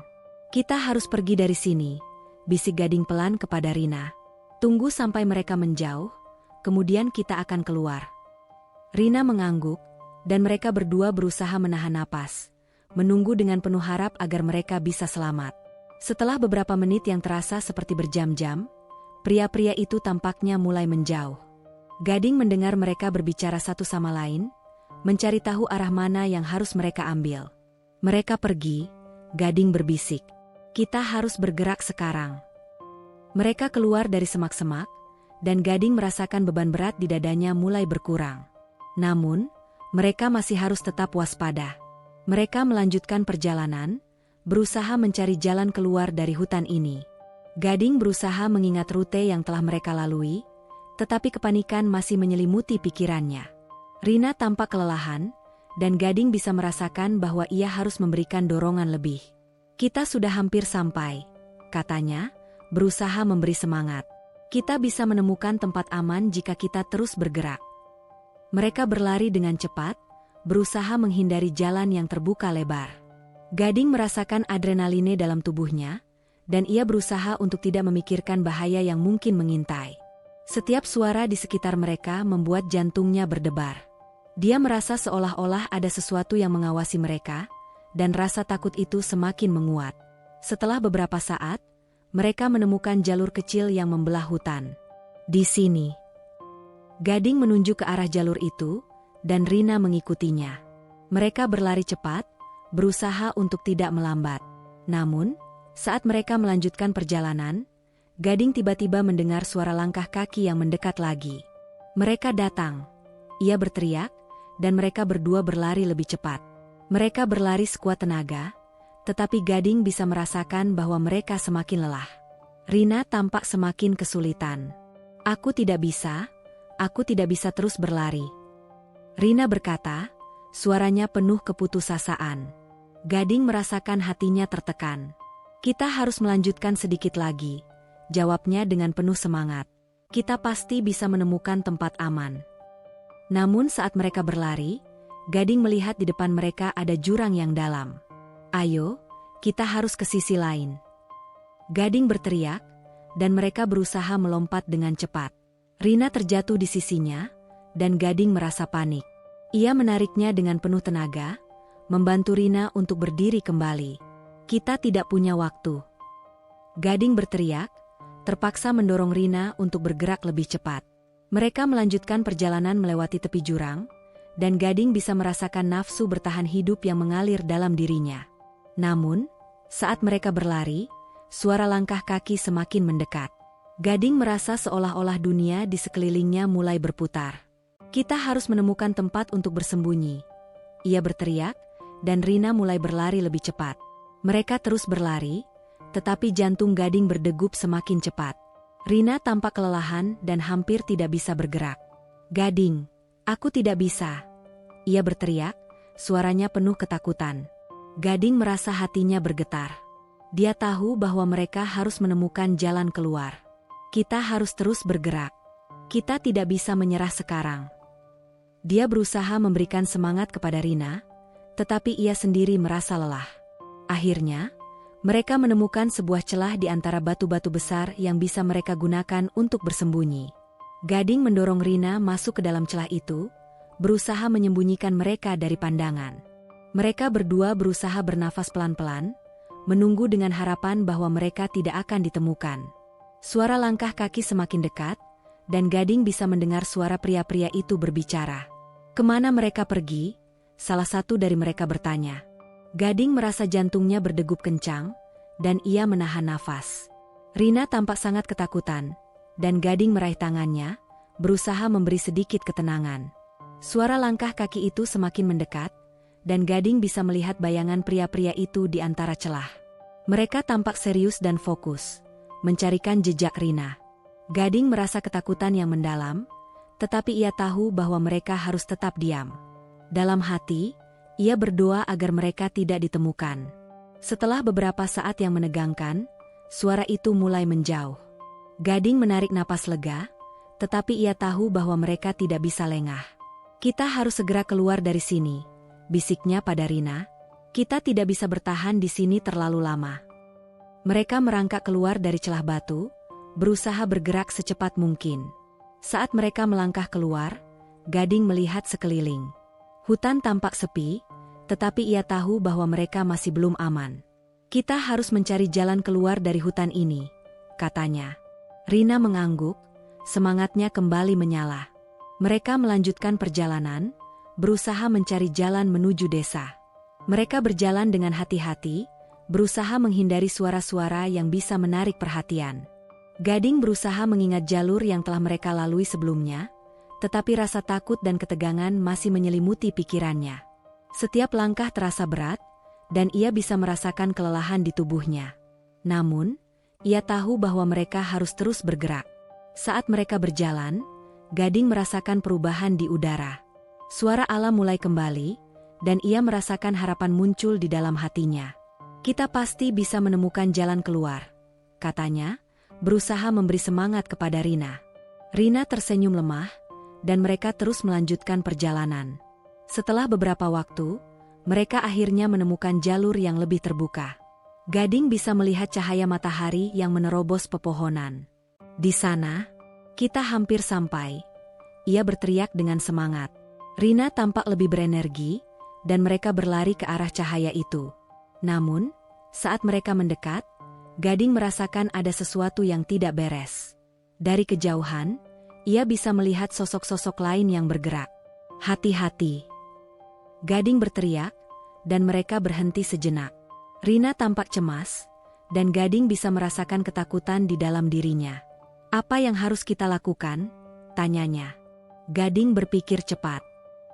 Speaker 1: "Kita harus pergi dari sini," bisik Gading pelan kepada Rina. "Tunggu sampai mereka menjauh, kemudian kita akan keluar." Rina mengangguk, dan mereka berdua berusaha menahan napas, menunggu dengan penuh harap agar mereka bisa selamat. Setelah beberapa menit yang terasa seperti berjam-jam, pria-pria itu tampaknya mulai menjauh. Gading mendengar mereka berbicara satu sama lain, mencari tahu arah mana yang harus mereka ambil. "Mereka pergi," Gading berbisik. "Kita harus bergerak sekarang." Mereka keluar dari semak-semak, dan Gading merasakan beban berat di dadanya mulai berkurang. Namun, mereka masih harus tetap waspada. Mereka melanjutkan perjalanan, berusaha mencari jalan keluar dari hutan ini. Gading berusaha mengingat rute yang telah mereka lalui, tetapi kepanikan masih menyelimuti pikirannya. Rina tampak kelelahan, dan Gading bisa merasakan bahwa ia harus memberikan dorongan lebih. "Kita sudah hampir sampai," katanya, berusaha memberi semangat. "Kita bisa menemukan tempat aman jika kita terus bergerak." Mereka berlari dengan cepat, berusaha menghindari jalan yang terbuka lebar. Gading merasakan adrenaline dalam tubuhnya, dan ia berusaha untuk tidak memikirkan bahaya yang mungkin mengintai. Setiap suara di sekitar mereka membuat jantungnya berdebar. Dia merasa seolah-olah ada sesuatu yang mengawasi mereka, dan rasa takut itu semakin menguat. Setelah beberapa saat, mereka menemukan jalur kecil yang membelah hutan. "Di sini." Gading menunjuk ke arah jalur itu, dan Rina mengikutinya. Mereka berlari cepat, berusaha untuk tidak melambat. Namun, saat mereka melanjutkan perjalanan, Gading tiba-tiba mendengar suara langkah kaki yang mendekat lagi. "Mereka datang!" Ia berteriak, dan mereka berdua berlari lebih cepat. Mereka berlari sekuat tenaga, tetapi Gading bisa merasakan bahwa mereka semakin lelah. Rina tampak semakin kesulitan. Aku tidak bisa terus berlari." Rina berkata, suaranya penuh keputusasaan. Gading merasakan hatinya tertekan. "Kita harus melanjutkan sedikit lagi," jawabnya dengan penuh semangat. "Kita pasti bisa menemukan tempat aman." Namun saat mereka berlari, Gading melihat di depan mereka ada jurang yang dalam. "Ayo, kita harus ke sisi lain." Gading berteriak, dan mereka berusaha melompat dengan cepat. Rina terjatuh di sisinya, dan Gading merasa panik. Ia menariknya dengan penuh tenaga, membantu Rina untuk berdiri kembali. "Kita tidak punya waktu." Gading berteriak, terpaksa mendorong Rina untuk bergerak lebih cepat. Mereka melanjutkan perjalanan melewati tepi jurang, dan Gading bisa merasakan nafsu bertahan hidup yang mengalir dalam dirinya. Namun, saat mereka berlari, suara langkah kaki semakin mendekat. Gading merasa seolah-olah dunia di sekelilingnya mulai berputar. "Kita harus menemukan tempat untuk bersembunyi," ia berteriak, dan Rina mulai berlari lebih cepat. Mereka terus berlari, tetapi jantung Gading berdegup semakin cepat. Rina tampak kelelahan dan hampir tidak bisa bergerak. "Gading, aku tidak bisa," ia berteriak, suaranya penuh ketakutan. Gading merasa hatinya bergetar. Dia tahu bahwa mereka harus menemukan jalan keluar. "Kita harus terus bergerak. Kita tidak bisa menyerah sekarang." Dia berusaha memberikan semangat kepada Rina, tetapi ia sendiri merasa lelah. Akhirnya, mereka menemukan sebuah celah di antara batu-batu besar yang bisa mereka gunakan untuk bersembunyi. Gading mendorong Rina masuk ke dalam celah itu, berusaha menyembunyikan mereka dari pandangan. Mereka berdua berusaha bernafas pelan-pelan, menunggu dengan harapan bahwa mereka tidak akan ditemukan. Suara langkah kaki semakin dekat, dan Gading bisa mendengar suara pria-pria itu berbicara. "Kemana mereka pergi?" salah satu dari mereka bertanya. Gading merasa jantungnya berdegup kencang, dan ia menahan nafas. Rina tampak sangat ketakutan, dan Gading meraih tangannya, berusaha memberi sedikit ketenangan. Suara langkah kaki itu semakin mendekat, dan Gading bisa melihat bayangan pria-pria itu di antara celah. Mereka tampak serius dan fokus, mencarikan jejak Rina. Gading merasa ketakutan yang mendalam, tetapi ia tahu bahwa mereka harus tetap diam. Dalam hati, ia berdoa agar mereka tidak ditemukan. Setelah beberapa saat yang menegangkan, suara itu mulai menjauh. Gading menarik napas lega, tetapi ia tahu bahwa mereka tidak bisa lengah. "Kita harus segera keluar dari sini," bisiknya pada Rina. "Kita tidak bisa bertahan di sini terlalu lama." Mereka merangkak keluar dari celah batu, berusaha bergerak secepat mungkin. Saat mereka melangkah keluar, Gading melihat sekeliling. Hutan tampak sepi, tetapi ia tahu bahwa mereka masih belum aman. "Kita harus mencari jalan keluar dari hutan ini," katanya. Rina mengangguk, semangatnya kembali menyala. Mereka melanjutkan perjalanan, berusaha mencari jalan menuju desa. Mereka berjalan dengan hati-hati, berusaha menghindari suara-suara yang bisa menarik perhatian. Gading berusaha mengingat jalur yang telah mereka lalui sebelumnya, tetapi rasa takut dan ketegangan masih menyelimuti pikirannya. Setiap langkah terasa berat, dan ia bisa merasakan kelelahan di tubuhnya. Namun, ia tahu bahwa mereka harus terus bergerak. Saat mereka berjalan, Gading merasakan perubahan di udara. Suara alam mulai kembali, dan ia merasakan harapan muncul di dalam hatinya. "Kita pasti bisa menemukan jalan keluar," katanya, berusaha memberi semangat kepada Rina. Rina tersenyum lemah, dan mereka terus melanjutkan perjalanan. Setelah beberapa waktu, mereka akhirnya menemukan jalur yang lebih terbuka. Gading bisa melihat cahaya matahari yang menerobos pepohonan. "Di sana, kita hampir sampai," ia berteriak dengan semangat. Rina tampak lebih berenergi, dan mereka berlari ke arah cahaya itu. Namun, saat mereka mendekat, Gading merasakan ada sesuatu yang tidak beres. Dari kejauhan, ia bisa melihat sosok-sosok lain yang bergerak. "Hati-hati!" Gading berteriak, dan mereka berhenti sejenak. Rina tampak cemas, dan Gading bisa merasakan ketakutan di dalam dirinya. "Apa yang harus kita lakukan?" tanyanya. Gading berpikir cepat.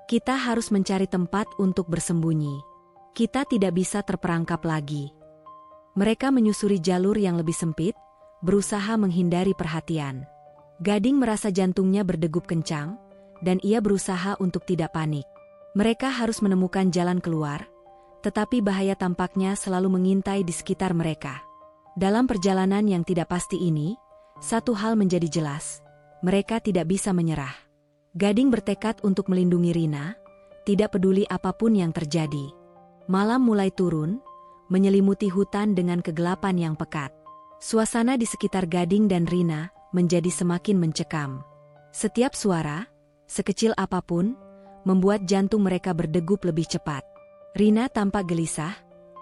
Speaker 1: "Kita harus mencari tempat untuk bersembunyi. Kita tidak bisa terperangkap lagi." Mereka menyusuri jalur yang lebih sempit, berusaha menghindari perhatian. Gading merasa jantungnya berdegup kencang, dan ia berusaha untuk tidak panik. Mereka harus menemukan jalan keluar, tetapi bahaya tampaknya selalu mengintai di sekitar mereka. Dalam perjalanan yang tidak pasti ini, satu hal menjadi jelas, mereka tidak bisa menyerah. Gading bertekad untuk melindungi Rina, tidak peduli apapun yang terjadi. Malam mulai turun, menyelimuti hutan dengan kegelapan yang pekat. Suasana di sekitar Gading dan Rina menjadi semakin mencekam. Setiap suara, sekecil apapun, membuat jantung mereka berdegup lebih cepat. Rina tampak gelisah,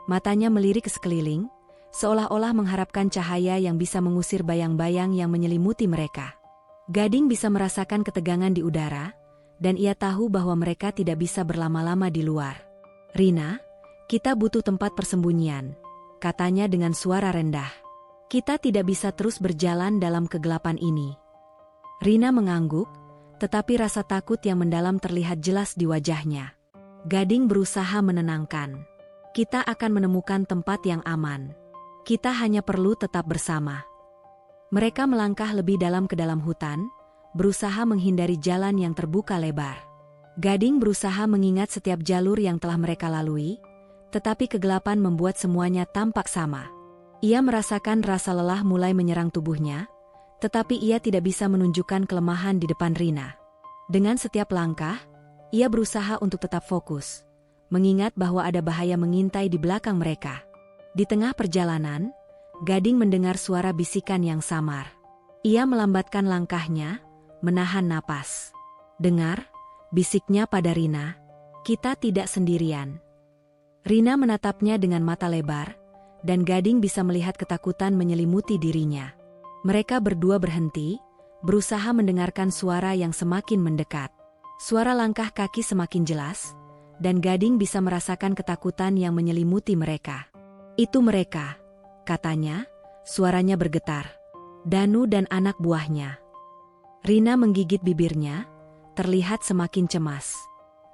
Speaker 1: matanya melirik ke sekeliling, seolah-olah mengharapkan cahaya yang bisa mengusir bayang-bayang yang menyelimuti mereka. Gading bisa merasakan ketegangan di udara, dan ia tahu bahwa mereka tidak bisa berlama-lama di luar. "Rina, kita butuh tempat persembunyian," katanya dengan suara rendah. "Kita tidak bisa terus berjalan dalam kegelapan ini." Rina mengangguk, tetapi rasa takut yang mendalam terlihat jelas di wajahnya. Gading berusaha menenangkan. "Kita akan menemukan tempat yang aman. Kita hanya perlu tetap bersama." Mereka melangkah lebih dalam ke dalam hutan, berusaha menghindari jalan yang terbuka lebar. Gading berusaha mengingat setiap jalur yang telah mereka lalui, tetapi kegelapan membuat semuanya tampak sama. Ia merasakan rasa lelah mulai menyerang tubuhnya, tetapi ia tidak bisa menunjukkan kelemahan di depan Rina. Dengan setiap langkah, ia berusaha untuk tetap fokus, mengingat bahwa ada bahaya mengintai di belakang mereka. Di tengah perjalanan, Gading mendengar suara bisikan yang samar. Ia melambatkan langkahnya, menahan napas. "Dengar," bisiknya pada Rina, "kita tidak sendirian." Rina menatapnya dengan mata lebar, dan Gading bisa melihat ketakutan menyelimuti dirinya. Mereka berdua berhenti, berusaha mendengarkan suara yang semakin mendekat. Suara langkah kaki semakin jelas, dan Gading bisa merasakan ketakutan yang menyelimuti mereka. "Itu mereka," katanya, suaranya bergetar. "Danu dan anak buahnya." Rina menggigit bibirnya, terlihat semakin cemas.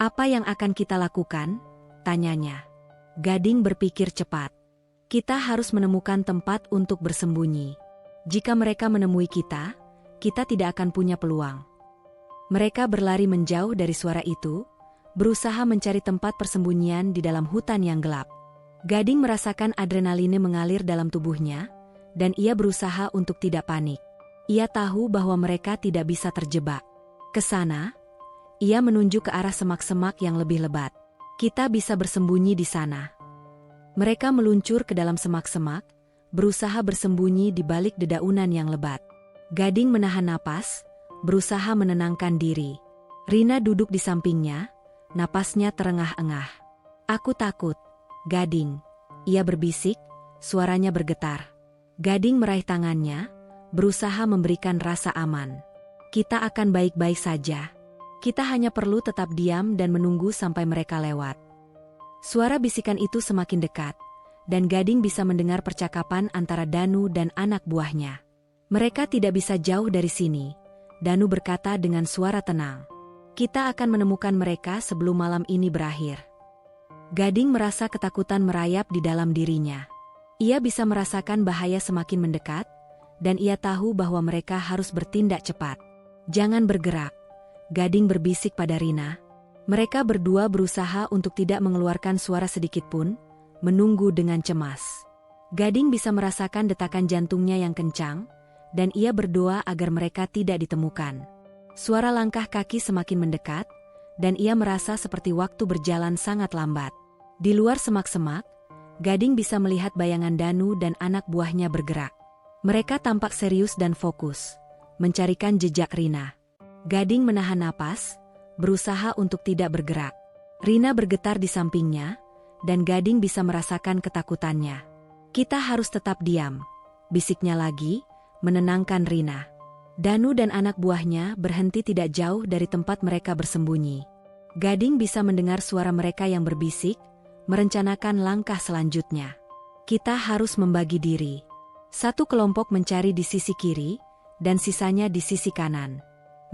Speaker 1: "Apa yang akan kita lakukan?" tanyanya. Gading berpikir cepat. "Kita harus menemukan tempat untuk bersembunyi. Jika mereka menemui kita tidak akan punya peluang." Mereka berlari menjauh dari suara itu, berusaha mencari tempat persembunyian di dalam hutan yang gelap. Gading merasakan adrenaline mengalir dalam tubuhnya, dan ia berusaha untuk tidak panik. Ia tahu bahwa mereka tidak bisa terjebak. Ke sana, ia menunjuk ke arah semak-semak yang lebih lebat. "Kita bisa bersembunyi di sana." Mereka meluncur ke dalam semak-semak, berusaha bersembunyi di balik dedaunan yang lebat. Gading menahan napas, berusaha menenangkan diri. Rina duduk di sampingnya, napasnya terengah-engah. "Aku takut, Gading," ia berbisik, suaranya bergetar. Gading meraih tangannya, berusaha memberikan rasa aman. "Kita akan baik-baik saja. Kita hanya perlu tetap diam dan menunggu sampai mereka lewat." Suara bisikan itu semakin dekat, dan Gading bisa mendengar percakapan antara Danu dan anak buahnya. Mereka tidak bisa jauh dari sini, Danu berkata dengan suara tenang. Kita akan menemukan mereka sebelum malam ini berakhir. Gading merasa ketakutan merayap di dalam dirinya. Ia bisa merasakan bahaya semakin mendekat, dan ia tahu bahwa mereka harus bertindak cepat. Jangan bergerak, Gading berbisik pada Rina. Mereka berdua berusaha untuk tidak mengeluarkan suara sedikit pun, menunggu dengan cemas. Gading bisa merasakan detakan jantungnya yang kencang, dan ia berdoa agar mereka tidak ditemukan. Suara langkah kaki semakin mendekat, dan ia merasa seperti waktu berjalan sangat lambat. Di luar semak-semak, Gading bisa melihat bayangan Danu dan anak buahnya bergerak. Mereka tampak serius dan fokus, mencarikan jejak Rina. Gading menahan napas, berusaha untuk tidak bergerak. Rina bergetar di sampingnya, dan Gading bisa merasakan ketakutannya. Kita harus tetap diam, bisiknya lagi, menenangkan Rina. Danu dan anak buahnya berhenti tidak jauh dari tempat mereka bersembunyi. Gading bisa mendengar suara mereka yang berbisik, merencanakan langkah selanjutnya. Kita harus membagi diri. Satu kelompok mencari di sisi kiri, dan sisanya di sisi kanan.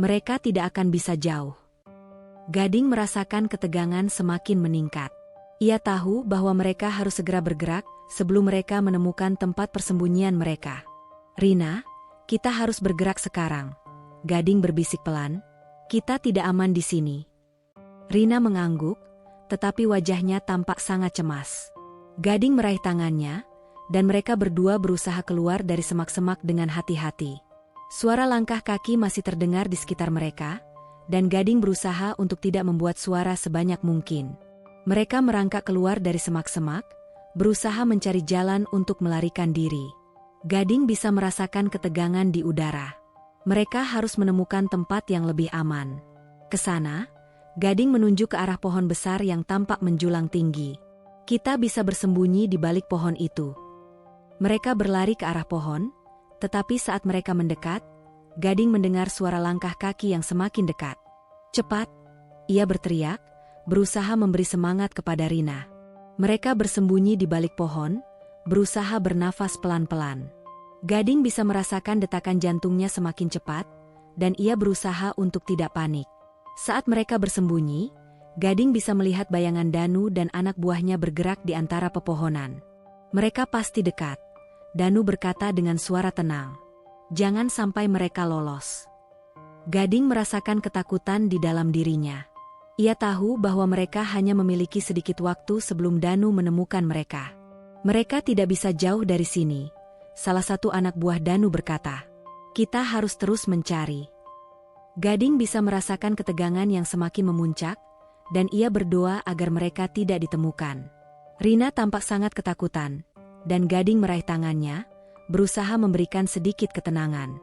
Speaker 1: Mereka tidak akan bisa jauh. Gading merasakan ketegangan semakin meningkat. Ia tahu bahwa mereka harus segera bergerak sebelum mereka menemukan tempat persembunyian mereka. Rina, kita harus bergerak sekarang. Gading berbisik pelan. Kita tidak aman di sini. Rina mengangguk, tetapi wajahnya tampak sangat cemas. Gading meraih tangannya, dan mereka berdua berusaha keluar dari semak-semak dengan hati-hati. Suara langkah kaki masih terdengar di sekitar mereka, dan Gading berusaha untuk tidak membuat suara sebanyak mungkin. Mereka merangkak keluar dari semak-semak, berusaha mencari jalan untuk melarikan diri. Gading bisa merasakan ketegangan di udara. Mereka harus menemukan tempat yang lebih aman. Ke sana, Gading menunjuk ke arah pohon besar yang tampak menjulang tinggi. Kita bisa bersembunyi di balik pohon itu. Mereka berlari ke arah pohon, tetapi saat mereka mendekat, Gading mendengar suara langkah kaki yang semakin dekat. Cepat, ia berteriak, berusaha memberi semangat kepada Rina. Mereka bersembunyi di balik pohon, berusaha bernafas pelan-pelan. Gading bisa merasakan detakan jantungnya semakin cepat, dan ia berusaha untuk tidak panik. Saat mereka bersembunyi, Gading bisa melihat bayangan Danu dan anak buahnya bergerak di antara pepohonan. Mereka pasti dekat. Danu berkata dengan suara tenang. Jangan sampai mereka lolos. Gading merasakan ketakutan di dalam dirinya. Ia tahu bahwa mereka hanya memiliki sedikit waktu sebelum Danu menemukan mereka. Mereka tidak bisa jauh dari sini. Salah satu anak buah Danu berkata. Kita harus terus mencari. Gading bisa merasakan ketegangan yang semakin memuncak, dan ia berdoa agar mereka tidak ditemukan. Rina tampak sangat ketakutan, dan Gading meraih tangannya, berusaha memberikan sedikit ketenangan.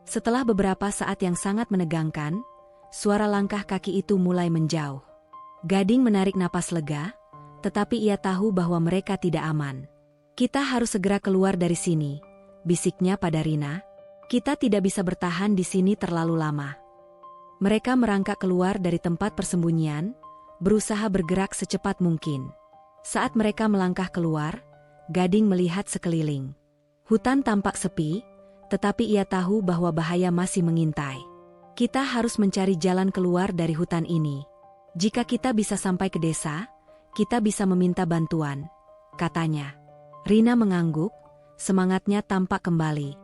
Speaker 1: Setelah beberapa saat yang sangat menegangkan, suara langkah kaki itu mulai menjauh. Gading menarik napas lega, tetapi ia tahu bahwa mereka tidak aman. Kita harus segera keluar dari sini, bisiknya pada Rina. Kita tidak bisa bertahan di sini terlalu lama. Mereka merangkak keluar dari tempat persembunyian, berusaha bergerak secepat mungkin. Saat mereka melangkah keluar, Gading melihat sekeliling. Hutan tampak sepi, tetapi ia tahu bahwa bahaya masih mengintai. Kita harus mencari jalan keluar dari hutan ini. Jika kita bisa sampai ke desa, kita bisa meminta bantuan, katanya. Rina mengangguk, semangatnya tampak kembali.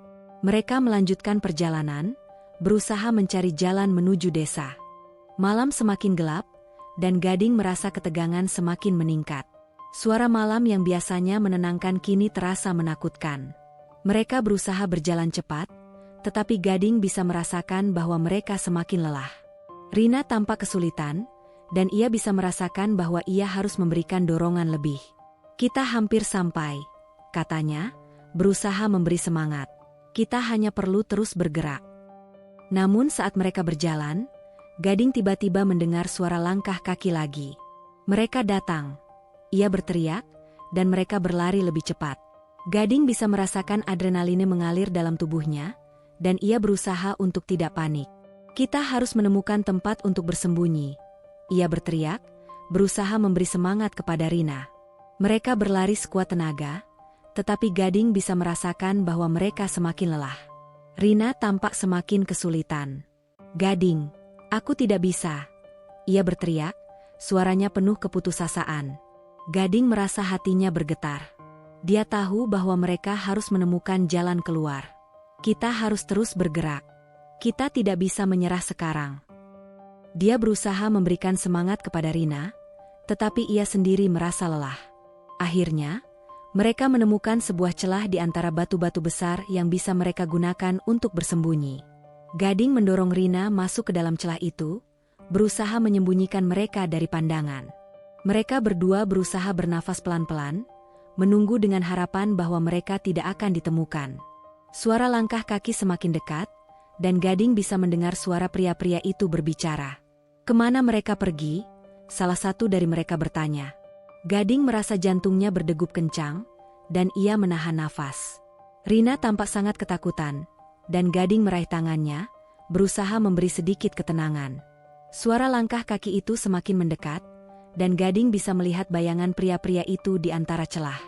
Speaker 1: Mereka melanjutkan perjalanan, berusaha mencari jalan menuju desa. Malam semakin gelap, dan Gading merasa ketegangan semakin meningkat. Suara malam yang biasanya menenangkan kini terasa menakutkan. Mereka berusaha berjalan cepat, tetapi Gading bisa merasakan bahwa mereka semakin lelah. Rina tampak kesulitan, dan ia bisa merasakan bahwa ia harus memberikan dorongan lebih. Kita hampir sampai, katanya, berusaha memberi semangat. Kita hanya perlu terus bergerak. Namun saat mereka berjalan, Gading tiba-tiba mendengar suara langkah kaki lagi. Mereka datang. Ia berteriak, dan mereka berlari lebih cepat. Gading bisa merasakan adrenaline mengalir dalam tubuhnya, dan ia berusaha untuk tidak panik. Kita harus menemukan tempat untuk bersembunyi. Ia berteriak, berusaha memberi semangat kepada Rina. Mereka berlari sekuat tenaga, tetapi Gading bisa merasakan bahwa mereka semakin lelah. Rina tampak semakin kesulitan. "Gading, aku tidak bisa," ia berteriak, suaranya penuh keputusasaan. Gading merasa hatinya bergetar. Dia tahu bahwa mereka harus menemukan jalan keluar. "Kita harus terus bergerak. Kita tidak bisa menyerah sekarang." Dia berusaha memberikan semangat kepada Rina, tetapi ia sendiri merasa lelah. Akhirnya, mereka menemukan sebuah celah di antara batu-batu besar yang bisa mereka gunakan untuk bersembunyi. Gading mendorong Rina masuk ke dalam celah itu, berusaha menyembunyikan mereka dari pandangan. Mereka berdua berusaha bernafas pelan-pelan, menunggu dengan harapan bahwa mereka tidak akan ditemukan. Suara langkah kaki semakin dekat, dan Gading bisa mendengar suara pria-pria itu berbicara. "Kemana mereka pergi?" salah satu dari mereka bertanya. Gading merasa jantungnya berdegup kencang, dan ia menahan nafas. Rina tampak sangat ketakutan, dan Gading meraih tangannya, berusaha memberi sedikit ketenangan. Suara langkah kaki itu semakin mendekat, dan Gading bisa melihat bayangan pria-pria itu di antara celah.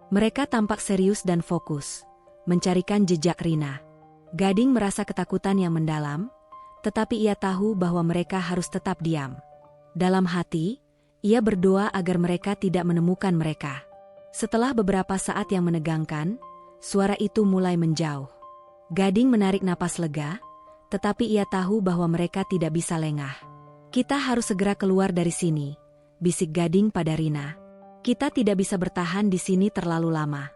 Speaker 1: Mereka tampak serius dan fokus, mencarikan jejak Rina. Gading merasa ketakutan yang mendalam, tetapi ia tahu bahwa mereka harus tetap diam. Dalam hati, ia berdoa agar mereka tidak menemukan mereka. Setelah beberapa saat yang menegangkan, suara itu mulai menjauh. Gading menarik napas lega, tetapi ia tahu bahwa mereka tidak bisa lengah. "Kita harus segera keluar dari sini," bisik Gading pada Rina. "Kita tidak bisa bertahan di sini terlalu lama."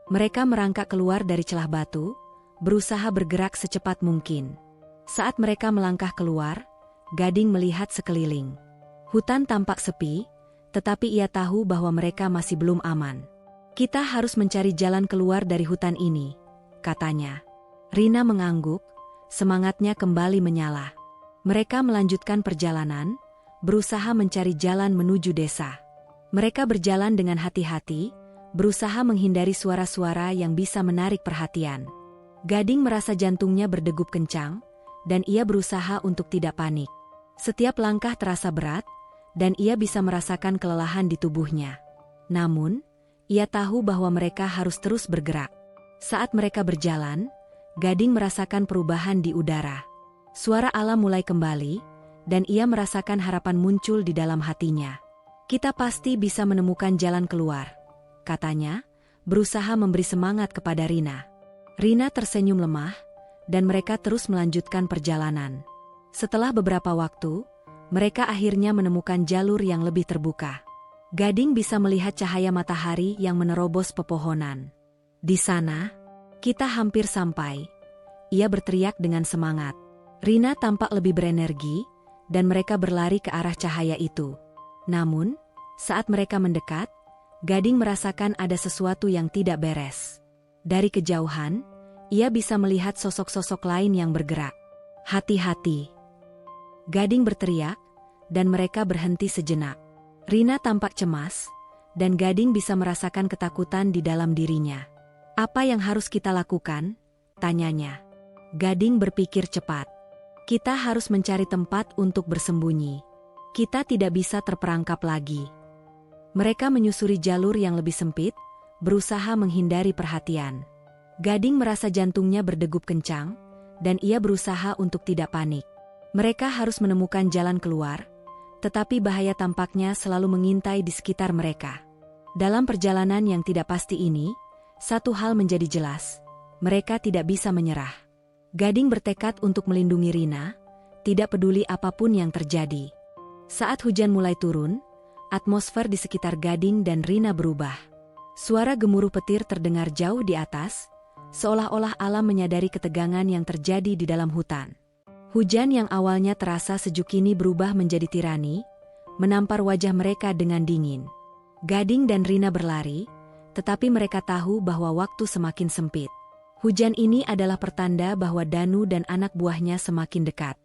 Speaker 1: Mereka merangkak keluar dari celah batu, berusaha bergerak secepat mungkin. Saat mereka melangkah keluar, Gading melihat sekeliling. Hutan tampak sepi, tetapi ia tahu bahwa mereka masih belum aman. "Kita harus mencari jalan keluar dari hutan ini," katanya. Rina mengangguk, semangatnya kembali menyala. Mereka melanjutkan perjalanan, berusaha mencari jalan menuju desa. Mereka berjalan dengan hati-hati, berusaha menghindari suara-suara yang bisa menarik perhatian. Gading merasa jantungnya berdegup kencang, dan ia berusaha untuk tidak panik. Setiap langkah terasa berat, dan ia bisa merasakan kelelahan di tubuhnya. Namun, ia tahu bahwa mereka harus terus bergerak. Saat mereka berjalan, Gading merasakan perubahan di udara. Suara alam mulai kembali, dan ia merasakan harapan muncul di dalam hatinya. "Kita pasti bisa menemukan jalan keluar," katanya, berusaha memberi semangat kepada Rina. Rina tersenyum lemah, dan mereka terus melanjutkan perjalanan. Setelah beberapa waktu, mereka akhirnya menemukan jalur yang lebih terbuka. Gading bisa melihat cahaya matahari yang menerobos pepohonan. "Di sana, kita hampir sampai," ia berteriak dengan semangat. Rina tampak lebih berenergi, dan mereka berlari ke arah cahaya itu. Namun, saat mereka mendekat, Gading merasakan ada sesuatu yang tidak beres. Dari kejauhan, ia bisa melihat sosok-sosok lain yang bergerak. "Hati-hati!" Gading berteriak, dan mereka berhenti sejenak. Rina tampak cemas, dan Gading bisa merasakan ketakutan di dalam dirinya. "Apa yang harus kita lakukan?" tanyanya. Gading berpikir cepat. "Kita harus mencari tempat untuk bersembunyi. Kita tidak bisa terperangkap lagi." Mereka menyusuri jalur yang lebih sempit, berusaha menghindari perhatian. Gading merasa jantungnya berdegup kencang, dan ia berusaha untuk tidak panik. Mereka harus menemukan jalan keluar, tetapi bahaya tampaknya selalu mengintai di sekitar mereka. Dalam perjalanan yang tidak pasti ini, satu hal menjadi jelas, mereka tidak bisa menyerah. Gading bertekad untuk melindungi Rina, tidak peduli apapun yang terjadi. Saat hujan mulai turun, atmosfer di sekitar Gading dan Rina berubah. Suara gemuruh petir terdengar jauh di atas, seolah-olah alam menyadari ketegangan yang terjadi di dalam hutan. Hujan yang awalnya terasa sejuk kini berubah menjadi tirani, menampar wajah mereka dengan dingin. Gading dan Rina berlari, tetapi mereka tahu bahwa waktu semakin sempit. Hujan ini adalah pertanda bahwa Danu dan anak buahnya semakin dekat.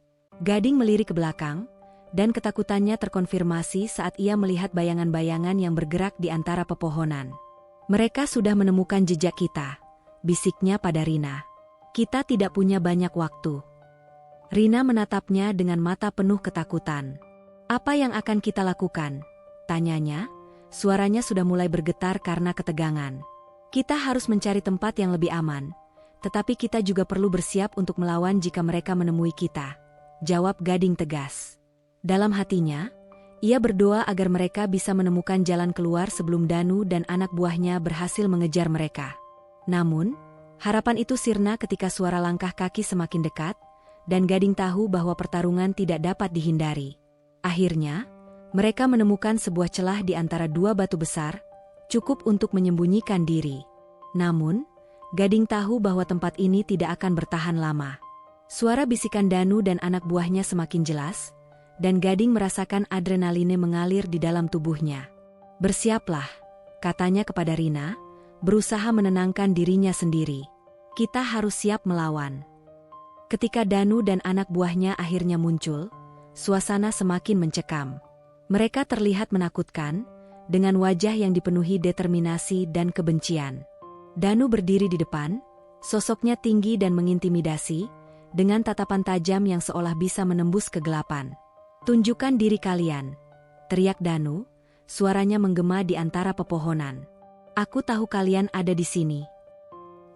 Speaker 1: Gading melirik ke belakang, dan ketakutannya terkonfirmasi saat ia melihat bayangan-bayangan yang bergerak di antara pepohonan. "Mereka sudah menemukan jejak kita," bisiknya pada Rina. "Kita tidak punya banyak waktu." Rina menatapnya dengan mata penuh ketakutan. "Apa yang akan kita lakukan?" tanyanya, suaranya sudah mulai bergetar karena ketegangan. "Kita harus mencari tempat yang lebih aman, Tetapi kita juga perlu bersiap untuk melawan jika mereka menemui kita, jawab Gading tegas. Dalam hatinya, ia berdoa agar mereka bisa menemukan jalan keluar sebelum Danu dan anak buahnya berhasil mengejar mereka. Namun, harapan itu sirna ketika suara langkah kaki semakin dekat, dan Gading tahu bahwa pertarungan tidak dapat dihindari. Akhirnya, mereka menemukan sebuah celah di antara dua batu besar, cukup untuk menyembunyikan diri. Namun, Gading tahu bahwa tempat ini tidak akan bertahan lama. Suara bisikan Danu dan anak buahnya semakin jelas, dan Gading merasakan adrenaline mengalir di dalam tubuhnya. Bersiaplah, katanya kepada Rina, berusaha menenangkan dirinya sendiri. Kita harus siap melawan. Ketika Danu dan anak buahnya akhirnya muncul, suasana semakin mencekam. Mereka terlihat menakutkan, dengan wajah yang dipenuhi determinasi dan kebencian. Danu berdiri di depan, sosoknya tinggi dan mengintimidasi, dengan tatapan tajam yang seolah bisa menembus kegelapan. Tunjukkan diri kalian, teriak Danu, suaranya menggema di antara pepohonan. Aku tahu kalian ada di sini.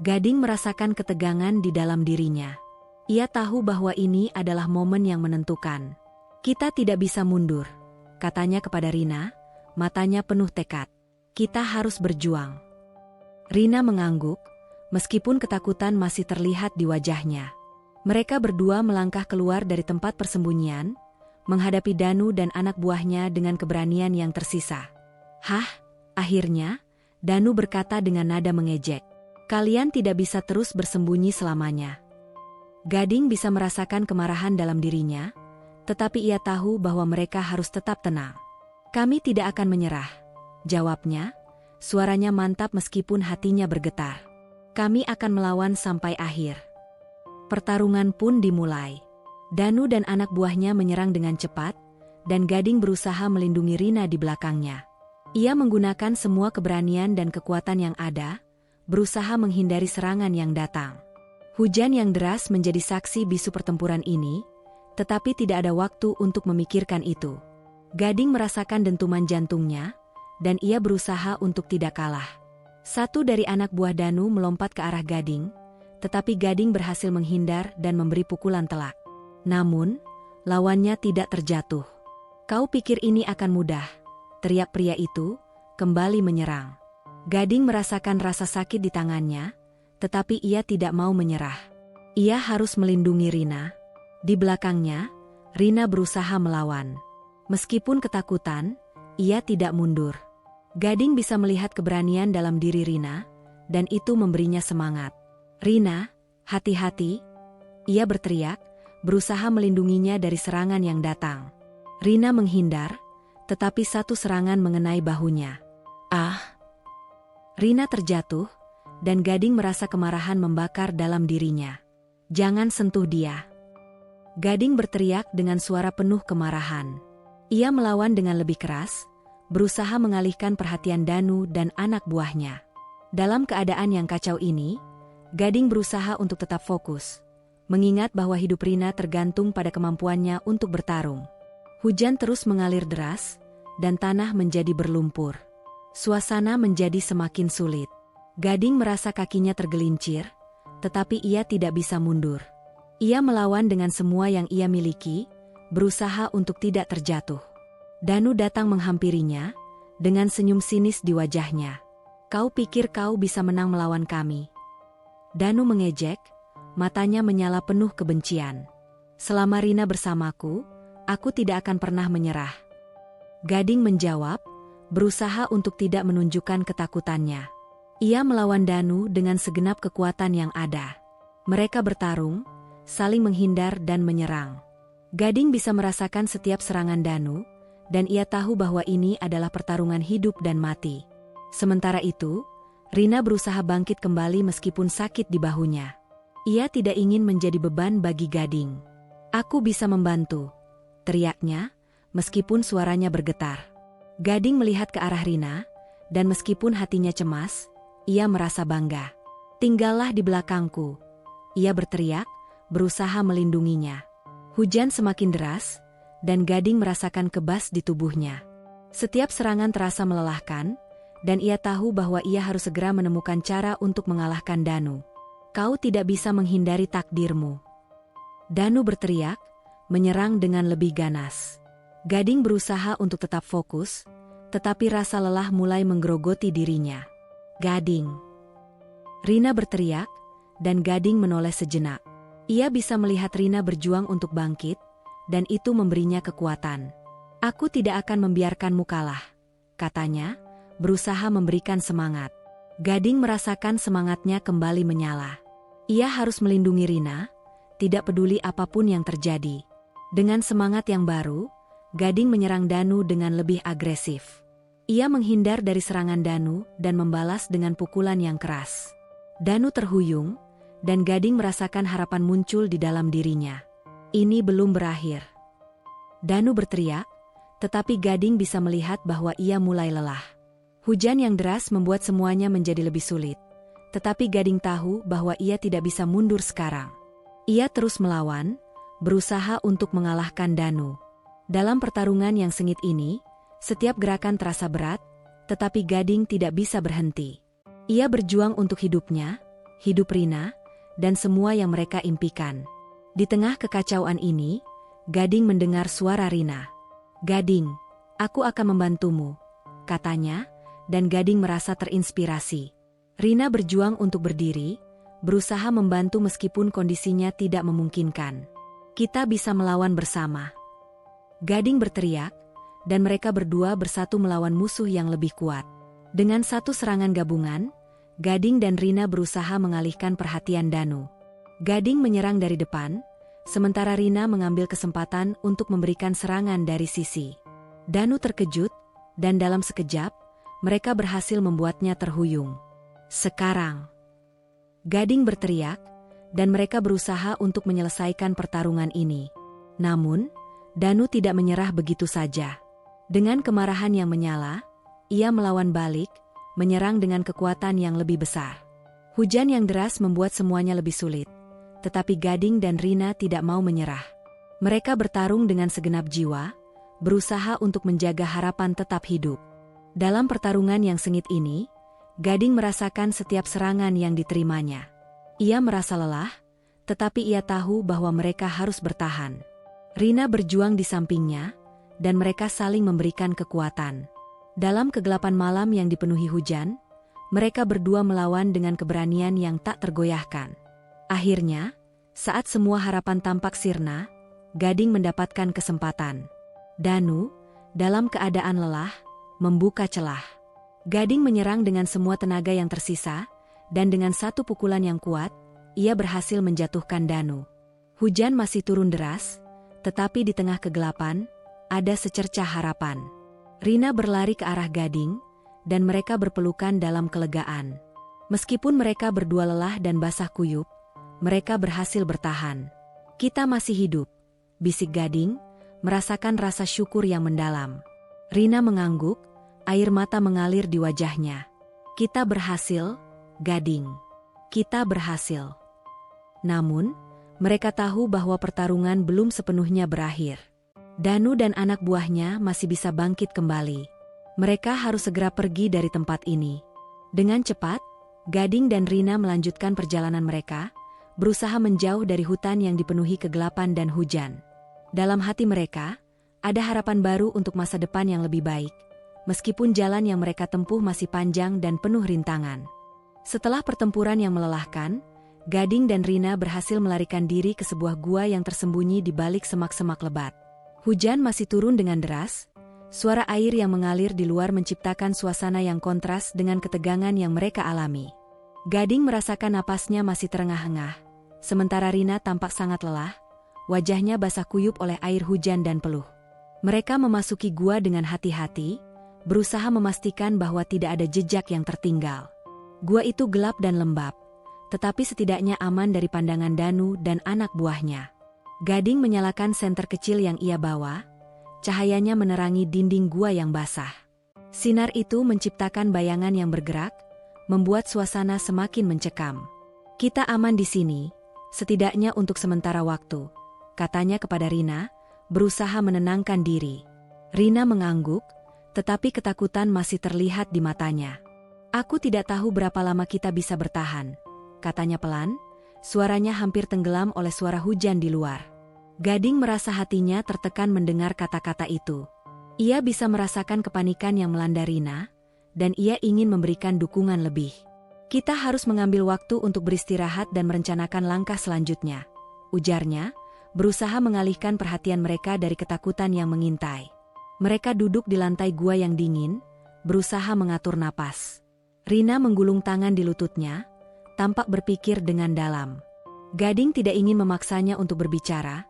Speaker 1: Gading merasakan ketegangan di dalam dirinya. Ia tahu bahwa ini adalah momen yang menentukan. Kita tidak bisa mundur, katanya kepada Rina, matanya penuh tekad. Kita harus berjuang. Rina mengangguk, meskipun ketakutan masih terlihat di wajahnya. Mereka berdua melangkah keluar dari tempat persembunyian, menghadapi Danu dan anak buahnya dengan keberanian yang tersisa. Hah? Akhirnya, Danu berkata dengan nada mengejek. Kalian tidak bisa terus bersembunyi selamanya. Gading bisa merasakan kemarahan dalam dirinya, tetapi ia tahu bahwa mereka harus tetap tenang. Kami tidak akan menyerah, jawabnya, suaranya mantap meskipun hatinya bergetar. Kami akan melawan sampai akhir. Pertarungan pun dimulai. Danu dan anak buahnya menyerang dengan cepat, dan Gading berusaha melindungi Rina di belakangnya. Ia menggunakan semua keberanian dan kekuatan yang ada, berusaha menghindari serangan yang datang. Hujan yang deras menjadi saksi bisu pertempuran ini, tetapi tidak ada waktu untuk memikirkan itu. Gading merasakan dentuman jantungnya, dan ia berusaha untuk tidak kalah. Satu dari anak buah Danu melompat ke arah Gading, tetapi Gading berhasil menghindar dan memberi pukulan telak. Namun, lawannya tidak terjatuh. Kau pikir ini akan mudah, teriak pria itu, kembali menyerang. Gading merasakan rasa sakit di tangannya, tetapi ia tidak mau menyerah. Ia harus melindungi Rina. Di belakangnya, Rina berusaha melawan. Meskipun ketakutan, ia tidak mundur. Gading bisa melihat keberanian dalam diri Rina, dan itu memberinya semangat. Rina, hati-hati, ia berteriak, berusaha melindunginya dari serangan yang datang. Rina menghindar, tetapi satu serangan mengenai bahunya. Ah! Rina terjatuh, dan Gading merasa kemarahan membakar dalam dirinya. Jangan sentuh dia. Gading berteriak dengan suara penuh kemarahan. Ia melawan dengan lebih keras, berusaha mengalihkan perhatian Danu dan anak buahnya. Dalam keadaan yang kacau ini, Gading berusaha untuk tetap fokus, mengingat bahwa hidup Rina tergantung pada kemampuannya untuk bertarung. Hujan terus mengalir deras, dan tanah menjadi berlumpur. Suasana menjadi semakin sulit. Gading merasa kakinya tergelincir, tetapi ia tidak bisa mundur. Ia melawan dengan semua yang ia miliki, berusaha untuk tidak terjatuh. Danu datang menghampirinya, dengan senyum sinis di wajahnya. Kau pikir kau bisa menang melawan kami? Danu mengejek, matanya menyala penuh kebencian. Selama Rina bersamaku, aku tidak akan pernah menyerah. Gading menjawab, berusaha untuk tidak menunjukkan ketakutannya. Ia melawan Danu dengan segenap kekuatan yang ada. Mereka bertarung, saling menghindar dan menyerang. Gading bisa merasakan setiap serangan Danu, dan ia tahu bahwa ini adalah pertarungan hidup dan mati. Sementara itu, Rina berusaha bangkit kembali meskipun sakit di bahunya. Ia tidak ingin menjadi beban bagi Gading. Aku bisa membantu, teriaknya, meskipun suaranya bergetar. Gading melihat ke arah Rina, dan meskipun hatinya cemas, ia merasa bangga. Tinggallah di belakangku, ia berteriak, berusaha melindunginya. Hujan semakin deras, dan Gading merasakan kebas di tubuhnya. Setiap serangan terasa melelahkan, dan ia tahu bahwa ia harus segera menemukan cara untuk mengalahkan Danu. Kau tidak bisa menghindari takdirmu. Danu berteriak, menyerang dengan lebih ganas. Gading berusaha untuk tetap fokus, tetapi rasa lelah mulai menggerogoti dirinya. Gading. Rina berteriak, dan Gading menoleh sejenak. Ia bisa melihat Rina berjuang untuk bangkit, dan itu memberinya kekuatan. Aku tidak akan membiarkanmu kalah, katanya, berusaha memberikan semangat. Gading merasakan semangatnya kembali menyala. Ia harus melindungi Rina, tidak peduli apapun yang terjadi. Dengan semangat yang baru, Gading menyerang Danu dengan lebih agresif. Ia menghindar dari serangan Danu dan membalas dengan pukulan yang keras. Danu terhuyung, dan Gading merasakan harapan muncul di dalam dirinya. Ini belum berakhir. Danu berteriak, tetapi Gading bisa melihat bahwa ia mulai lelah. Hujan yang deras membuat semuanya menjadi lebih sulit. Tetapi Gading tahu bahwa ia tidak bisa mundur sekarang. Ia terus melawan, berusaha untuk mengalahkan Danu. Dalam pertarungan yang sengit ini, setiap gerakan terasa berat, tetapi Gading tidak bisa berhenti. Ia berjuang untuk hidupnya, hidup Rina, dan semua yang mereka impikan. Di tengah kekacauan ini, Gading mendengar suara Rina. "Gading, aku akan membantumu," katanya, dan Gading merasa terinspirasi. Rina berjuang untuk berdiri, berusaha membantu meskipun kondisinya tidak memungkinkan. "Kita bisa melawan bersama," Gading berteriak, dan mereka berdua bersatu melawan musuh yang lebih kuat. Dengan satu serangan gabungan, Gading dan Rina berusaha mengalihkan perhatian Danu. Gading menyerang dari depan, sementara Rina mengambil kesempatan untuk memberikan serangan dari sisi. Danu terkejut, dan dalam sekejap, mereka berhasil membuatnya terhuyung. "Sekarang," Gading berteriak, dan mereka berusaha untuk menyelesaikan pertarungan ini. Namun, Danu tidak menyerah begitu saja. Dengan kemarahan yang menyala, ia melawan balik, menyerang dengan kekuatan yang lebih besar. Hujan yang deras membuat semuanya lebih sulit, tetapi Gading dan Rina tidak mau menyerah. Mereka bertarung dengan segenap jiwa, berusaha untuk menjaga harapan tetap hidup. Dalam pertarungan yang sengit ini, Gading merasakan setiap serangan yang diterimanya. Ia merasa lelah, tetapi ia tahu bahwa mereka harus bertahan. Rina berjuang di sampingnya, dan mereka saling memberikan kekuatan. Dalam kegelapan malam yang dipenuhi hujan, mereka berdua melawan dengan keberanian yang tak tergoyahkan. Akhirnya, saat semua harapan tampak sirna, Gading mendapatkan kesempatan. Danu, dalam keadaan lelah, membuka celah. Gading menyerang dengan semua tenaga yang tersisa, dan dengan satu pukulan yang kuat, ia berhasil menjatuhkan Danu. Hujan masih turun deras, tetapi di tengah kegelapan, ada secercah harapan. Rina berlari ke arah Gading, dan mereka berpelukan dalam kelegaan. Meskipun mereka berdua lelah dan basah kuyup, mereka berhasil bertahan. "Kita masih hidup," bisik Gading, merasakan rasa syukur yang mendalam. Rina mengangguk, air mata mengalir di wajahnya. "Kita berhasil, Gading. Kita berhasil." Namun, mereka tahu bahwa pertarungan belum sepenuhnya berakhir. Danu dan anak buahnya masih bisa bangkit kembali. Mereka harus segera pergi dari tempat ini. Dengan cepat, Gading dan Rina melanjutkan perjalanan mereka, berusaha menjauh dari hutan yang dipenuhi kegelapan dan hujan. Dalam hati mereka, ada harapan baru untuk masa depan yang lebih baik, meskipun jalan yang mereka tempuh masih panjang dan penuh rintangan. Setelah pertempuran yang melelahkan, Gading dan Rina berhasil melarikan diri ke sebuah gua yang tersembunyi di balik semak-semak lebat. Hujan masih turun dengan deras, suara air yang mengalir di luar menciptakan suasana yang kontras dengan ketegangan yang mereka alami. Gading merasakan napasnya masih terengah-engah, sementara Rina tampak sangat lelah, wajahnya basah kuyup oleh air hujan dan peluh. Mereka memasuki gua dengan hati-hati, berusaha memastikan bahwa tidak ada jejak yang tertinggal. Gua itu gelap dan lembab, tetapi setidaknya aman dari pandangan Danu dan anak buahnya. Gading menyalakan senter kecil yang ia bawa, cahayanya menerangi dinding gua yang basah. Sinar itu menciptakan bayangan yang bergerak, membuat suasana semakin mencekam. "Kita aman di sini, setidaknya untuk sementara waktu," katanya kepada Rina, berusaha menenangkan diri. Rina mengangguk, tetapi ketakutan masih terlihat di matanya. "Aku tidak tahu berapa lama kita bisa bertahan," katanya pelan, suaranya hampir tenggelam oleh suara hujan di luar. Gading merasa hatinya tertekan mendengar kata-kata itu. Ia bisa merasakan kepanikan yang melanda Rina, dan ia ingin memberikan dukungan lebih. Kita harus mengambil waktu untuk beristirahat dan merencanakan langkah selanjutnya, ujarnya, berusaha mengalihkan perhatian mereka dari ketakutan yang mengintai. Mereka duduk di lantai gua yang dingin, berusaha mengatur napas. Rina menggulung tangan di lututnya, tampak berpikir dengan dalam. Gading tidak ingin memaksanya untuk berbicara,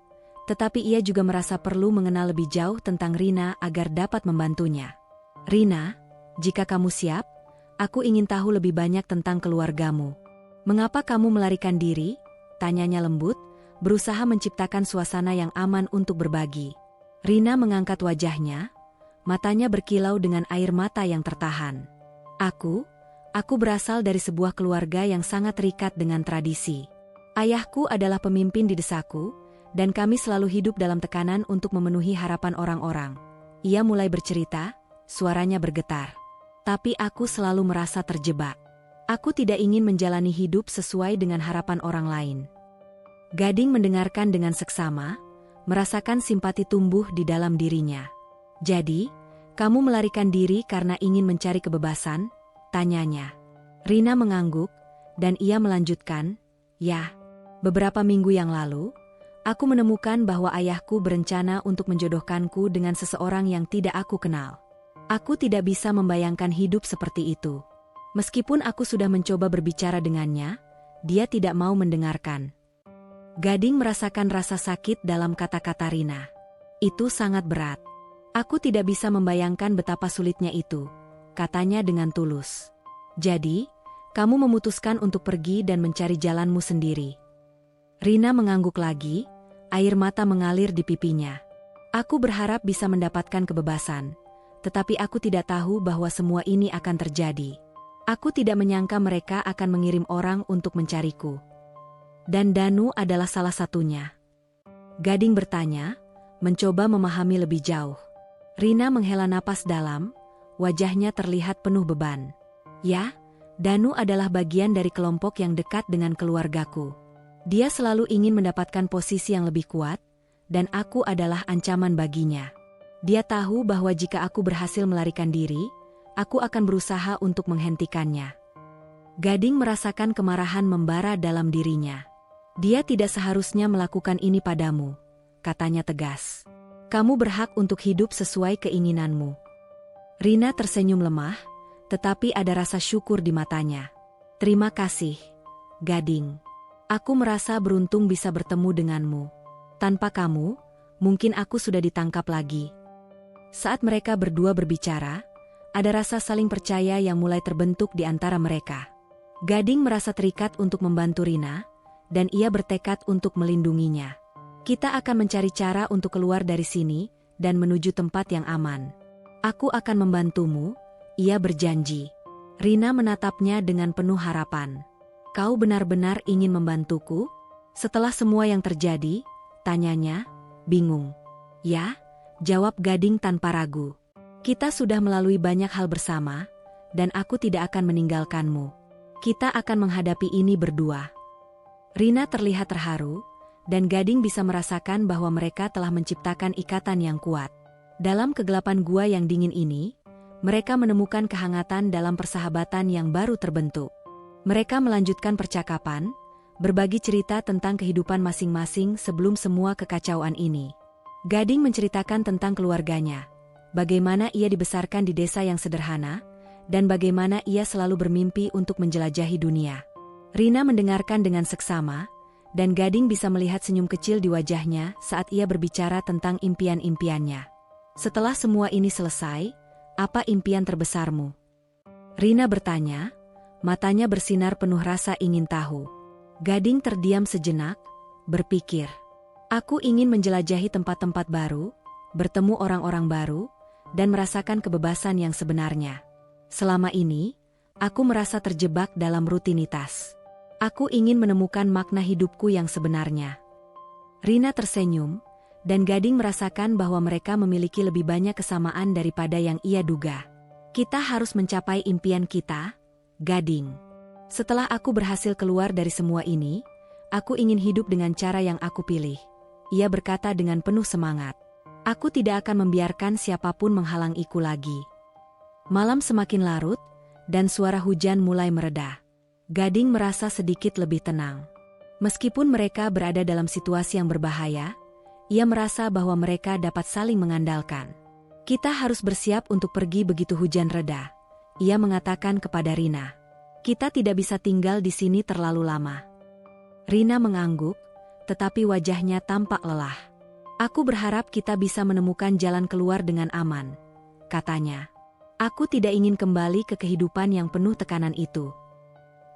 Speaker 1: tetapi ia juga merasa perlu mengenal lebih jauh tentang Rina agar dapat membantunya. Rina, jika kamu siap, aku ingin tahu lebih banyak tentang keluargamu. Mengapa kamu melarikan diri? Tanyanya lembut, berusaha menciptakan suasana yang aman untuk berbagi. Rina mengangkat wajahnya, matanya berkilau dengan air mata yang tertahan. Aku berasal dari sebuah keluarga yang sangat terikat dengan tradisi. Ayahku adalah pemimpin di desaku, dan kami selalu hidup dalam tekanan untuk memenuhi harapan orang-orang. Ia mulai bercerita, suaranya bergetar. Tapi aku selalu merasa terjebak. Aku tidak ingin menjalani hidup sesuai dengan harapan orang lain. Gading mendengarkan dengan seksama, merasakan simpati tumbuh di dalam dirinya. Jadi, kamu melarikan diri karena ingin mencari kebebasan? Tanyanya. Rina mengangguk, dan ia melanjutkan, ya, beberapa minggu yang lalu, aku menemukan bahwa ayahku berencana untuk menjodohkanku dengan seseorang yang tidak aku kenal. Aku tidak bisa membayangkan hidup seperti itu. Meskipun aku sudah mencoba berbicara dengannya, dia tidak mau mendengarkan. Gading merasakan rasa sakit dalam kata-kata Rina. Itu sangat berat. Aku tidak bisa membayangkan betapa sulitnya itu, katanya dengan tulus. Jadi, kamu memutuskan untuk pergi dan mencari jalanmu sendiri. Rina mengangguk lagi, air mata mengalir di pipinya. Aku berharap bisa mendapatkan kebebasan, tetapi aku tidak tahu bahwa semua ini akan terjadi. Aku tidak menyangka mereka akan mengirim orang untuk mencariku. Dan Danu adalah salah satunya. Gading bertanya, mencoba memahami lebih jauh. Rina menghela napas dalam, wajahnya terlihat penuh beban. Ya, Danu adalah bagian dari kelompok yang dekat dengan keluargaku. Dia selalu ingin mendapatkan posisi yang lebih kuat, dan aku adalah ancaman baginya. Dia tahu bahwa jika aku berhasil melarikan diri, aku akan berusaha untuk menghentikannya. Gading merasakan kemarahan membara dalam dirinya. Dia tidak seharusnya melakukan ini padamu, katanya tegas. Kamu berhak untuk hidup sesuai keinginanmu. Rina tersenyum lemah, tetapi ada rasa syukur di matanya. Terima kasih, Gading. Aku merasa beruntung bisa bertemu denganmu. Tanpa kamu, mungkin aku sudah ditangkap lagi. Saat mereka berdua berbicara, ada rasa saling percaya yang mulai terbentuk di antara mereka. Gading merasa terikat untuk membantu Rina, dan ia bertekad untuk melindunginya. Kita akan mencari cara untuk keluar dari sini dan menuju tempat yang aman. Aku akan membantumu, ia berjanji. Rina menatapnya dengan penuh harapan. Kau benar-benar ingin membantuku? Setelah semua yang terjadi, tanyanya, bingung. Ya, jawab Gading tanpa ragu. Kita sudah melalui banyak hal bersama, dan aku tidak akan meninggalkanmu. Kita akan menghadapi ini berdua. Rina terlihat terharu, dan Gading bisa merasakan bahwa mereka telah menciptakan ikatan yang kuat. Dalam kegelapan gua yang dingin ini, mereka menemukan kehangatan dalam persahabatan yang baru terbentuk. Mereka melanjutkan percakapan, berbagi cerita tentang kehidupan masing-masing sebelum semua kekacauan ini. Gading menceritakan tentang keluarganya, bagaimana ia dibesarkan di desa yang sederhana, dan bagaimana ia selalu bermimpi untuk menjelajahi dunia. Rina mendengarkan dengan seksama, dan Gading bisa melihat senyum kecil di wajahnya saat ia berbicara tentang impian-impiannya. Setelah semua ini selesai, apa impian terbesarmu? Rina bertanya, matanya bersinar penuh rasa ingin tahu. Gading terdiam sejenak, berpikir. Aku ingin menjelajahi tempat-tempat baru, bertemu orang-orang baru, dan merasakan kebebasan yang sebenarnya. Selama ini, aku merasa terjebak dalam rutinitas. Aku ingin menemukan makna hidupku yang sebenarnya. Rina tersenyum, dan Gading merasakan bahwa mereka memiliki lebih banyak kesamaan daripada yang ia duga. Kita harus mencapai impian kita, Gading. Setelah aku berhasil keluar dari semua ini, aku ingin hidup dengan cara yang aku pilih. Ia berkata dengan penuh semangat. Aku tidak akan membiarkan siapapun menghalangiku lagi. Malam semakin larut, dan suara hujan mulai mereda. Gading merasa sedikit lebih tenang. Meskipun mereka berada dalam situasi yang berbahaya, ia merasa bahwa mereka dapat saling mengandalkan. Kita harus bersiap untuk pergi begitu hujan reda, ia mengatakan kepada Rina. Kita tidak bisa tinggal di sini terlalu lama. Rina mengangguk, tetapi wajahnya tampak lelah. Aku berharap kita bisa menemukan jalan keluar dengan aman, katanya. Aku tidak ingin kembali ke kehidupan yang penuh tekanan itu.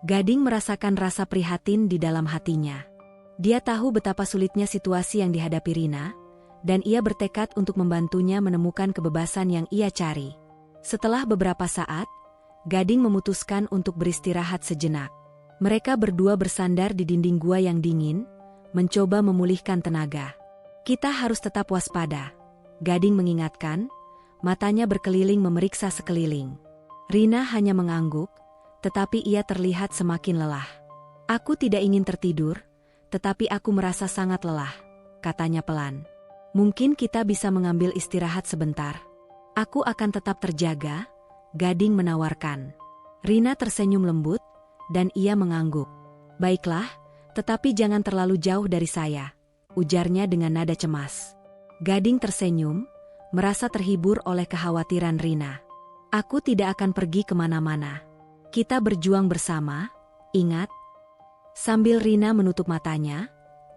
Speaker 1: Gading merasakan rasa prihatin di dalam hatinya. Dia tahu betapa sulitnya situasi yang dihadapi Rina, dan ia bertekad untuk membantunya menemukan kebebasan yang ia cari. Setelah beberapa saat, Gading memutuskan untuk beristirahat sejenak. Mereka berdua bersandar di dinding gua yang dingin, mencoba memulihkan tenaga. Kita harus tetap waspada, Gading mengingatkan, matanya berkeliling memeriksa sekeliling. Rina hanya mengangguk, tetapi ia terlihat semakin lelah. Aku tidak ingin tertidur, tetapi aku merasa sangat lelah, katanya pelan. Mungkin kita bisa mengambil istirahat sebentar. Aku akan tetap terjaga, Gading menawarkan. Rina tersenyum lembut, dan ia mengangguk. Baiklah, tetapi jangan terlalu jauh dari saya, ujarnya dengan nada cemas. Gading tersenyum, merasa terhibur oleh kekhawatiran Rina. Aku tidak akan pergi kemana-mana. Kita berjuang bersama, ingat? Sambil Rina menutup matanya,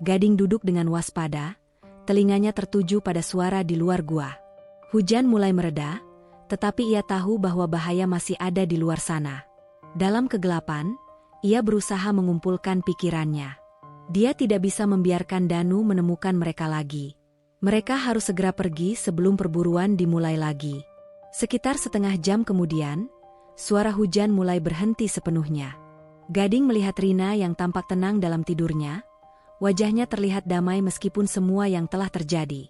Speaker 1: Gading duduk dengan waspada, telinganya tertuju pada suara di luar gua. Hujan mulai mereda, tetapi ia tahu bahwa bahaya masih ada di luar sana. Dalam kegelapan, ia berusaha mengumpulkan pikirannya. Dia tidak bisa membiarkan Danu menemukan mereka lagi. Mereka harus segera pergi sebelum perburuan dimulai lagi. Sekitar setengah jam kemudian, suara hujan mulai berhenti sepenuhnya. Gading melihat Rina yang tampak tenang dalam tidurnya. Wajahnya terlihat damai meskipun semua yang telah terjadi.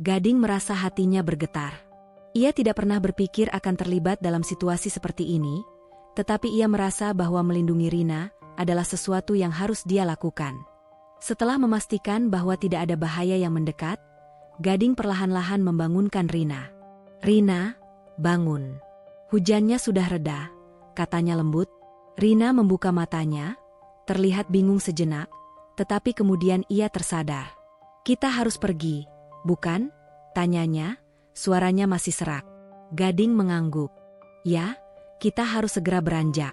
Speaker 1: Gading merasa hatinya bergetar. Ia tidak pernah berpikir akan terlibat dalam situasi seperti ini, tetapi ia merasa bahwa melindungi Rina adalah sesuatu yang harus dia lakukan. Setelah memastikan bahwa tidak ada bahaya yang mendekat, Gading perlahan-lahan membangunkan Rina. Rina, bangun. Hujannya sudah reda, katanya lembut. Rina membuka matanya, terlihat bingung sejenak, tetapi kemudian ia tersadar. Kita harus pergi, bukan? Tanyanya, suaranya masih serak. Gading mengangguk. Ya, kita harus segera beranjak.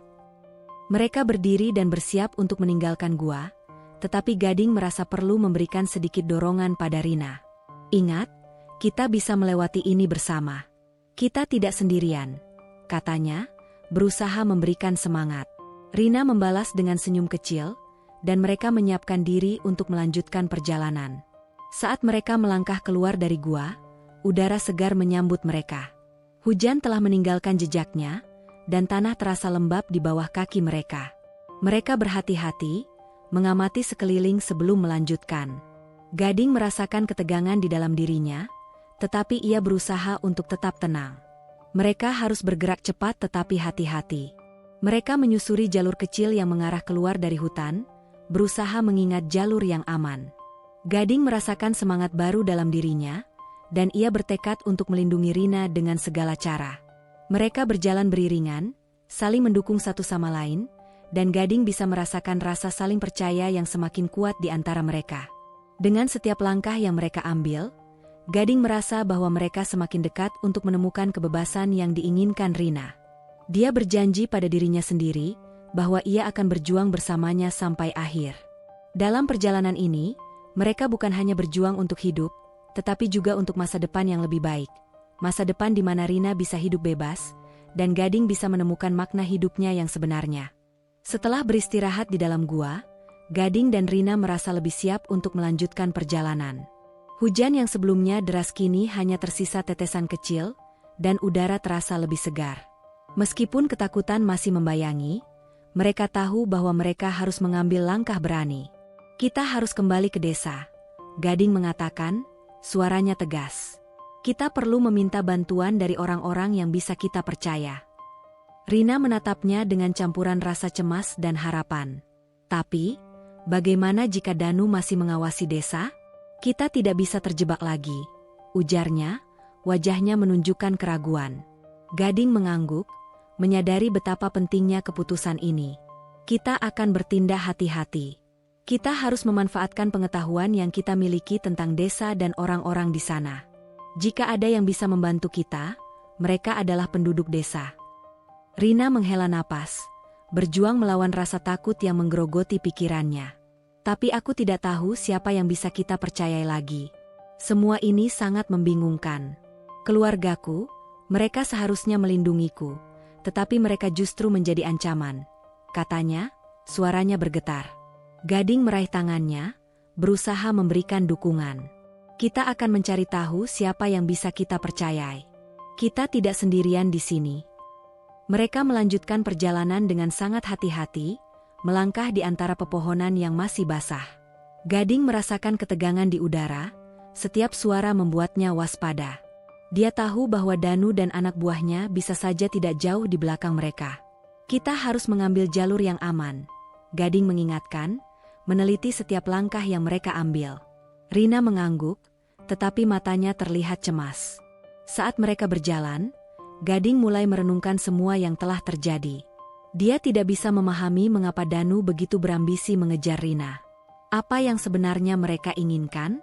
Speaker 1: Mereka berdiri dan bersiap untuk meninggalkan gua, tetapi Gading merasa perlu memberikan sedikit dorongan pada Rina. Ingat, kita bisa melewati ini bersama. Kita tidak sendirian, katanya, berusaha memberikan semangat. Rina membalas dengan senyum kecil, dan mereka menyiapkan diri untuk melanjutkan perjalanan. Saat mereka melangkah keluar dari gua, udara segar menyambut mereka. Hujan telah meninggalkan jejaknya, dan tanah terasa lembab di bawah kaki mereka. Mereka berhati-hati, mengamati sekeliling sebelum melanjutkan. Gading merasakan ketegangan di dalam dirinya, tetapi ia berusaha untuk tetap tenang. Mereka harus bergerak cepat tetapi hati-hati. Mereka menyusuri jalur kecil yang mengarah keluar dari hutan, berusaha mengingat jalur yang aman. Gading merasakan semangat baru dalam dirinya, dan ia bertekad untuk melindungi Rina dengan segala cara. Mereka berjalan beriringan, saling mendukung satu sama lain, dan Gading bisa merasakan rasa saling percaya yang semakin kuat di antara mereka. Dengan setiap langkah yang mereka ambil, Gading merasa bahwa mereka semakin dekat untuk menemukan kebebasan yang diinginkan Rina. Dia berjanji pada dirinya sendiri bahwa ia akan berjuang bersamanya sampai akhir. Dalam perjalanan ini, mereka bukan hanya berjuang untuk hidup, tetapi juga untuk masa depan yang lebih baik. Masa depan di mana Rina bisa hidup bebas, dan Gading bisa menemukan makna hidupnya yang sebenarnya. Setelah beristirahat di dalam gua, Gading dan Rina merasa lebih siap untuk melanjutkan perjalanan. Hujan yang sebelumnya deras kini hanya tersisa tetesan kecil, dan udara terasa lebih segar. Meskipun ketakutan masih membayangi, mereka tahu bahwa mereka harus mengambil langkah berani. Kita harus kembali ke desa, Gading mengatakan, suaranya tegas. Kita perlu meminta bantuan dari orang-orang yang bisa kita percaya. Rina menatapnya dengan campuran rasa cemas dan harapan. Tapi, bagaimana jika Danu masih mengawasi desa? Kita tidak bisa terjebak lagi, ujarnya, wajahnya menunjukkan keraguan. Gading mengangguk, menyadari betapa pentingnya keputusan ini. Kita akan bertindak hati-hati. Kita harus memanfaatkan pengetahuan yang kita miliki tentang desa dan orang-orang di sana. Jika ada yang bisa membantu kita, mereka adalah penduduk desa. Rina menghela napas, berjuang melawan rasa takut yang menggerogoti pikirannya. Tapi aku tidak tahu siapa yang bisa kita percayai lagi. Semua ini sangat membingungkan. Keluargaku, mereka seharusnya melindungiku, tetapi mereka justru menjadi ancaman, katanya, suaranya bergetar. Gading meraih tangannya, berusaha memberikan dukungan. Kita akan mencari tahu siapa yang bisa kita percayai. Kita tidak sendirian di sini. Mereka melanjutkan perjalanan dengan sangat hati-hati, melangkah di antara pepohonan yang masih basah. Gading merasakan ketegangan di udara, setiap suara membuatnya waspada. Dia tahu bahwa Danu dan anak buahnya bisa saja tidak jauh di belakang mereka. Kita harus mengambil jalur yang aman, Gading mengingatkan, meneliti setiap langkah yang mereka ambil. Rina mengangguk, tetapi matanya terlihat cemas. Saat mereka berjalan, Gading mulai merenungkan semua yang telah terjadi. Dia tidak bisa memahami mengapa Danu begitu berambisi mengejar Rina. Apa yang sebenarnya mereka inginkan?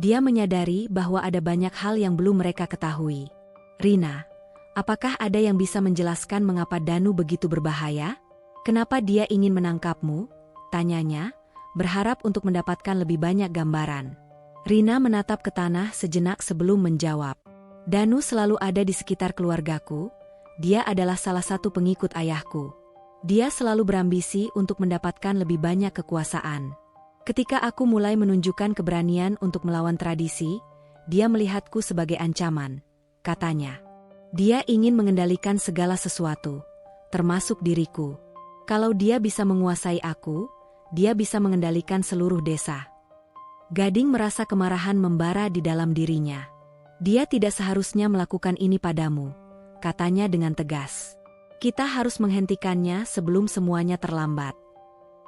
Speaker 1: Dia menyadari bahwa ada banyak hal yang belum mereka ketahui. Rina, apakah ada yang bisa menjelaskan mengapa Danu begitu berbahaya? Kenapa dia ingin menangkapmu? Tanyanya, berharap untuk mendapatkan lebih banyak gambaran. Rina menatap ke tanah sejenak sebelum menjawab. Danu selalu ada di sekitar keluargaku, dia adalah salah satu pengikut ayahku. Dia selalu berambisi untuk mendapatkan lebih banyak kekuasaan. Ketika aku mulai menunjukkan keberanian untuk melawan tradisi, dia melihatku sebagai ancaman, katanya. Dia ingin mengendalikan segala sesuatu, termasuk diriku. Kalau dia bisa menguasai aku, dia bisa mengendalikan seluruh desa. Gading merasa kemarahan membara di dalam dirinya. Dia tidak seharusnya melakukan ini padamu, katanya dengan tegas. Kita harus menghentikannya sebelum semuanya terlambat.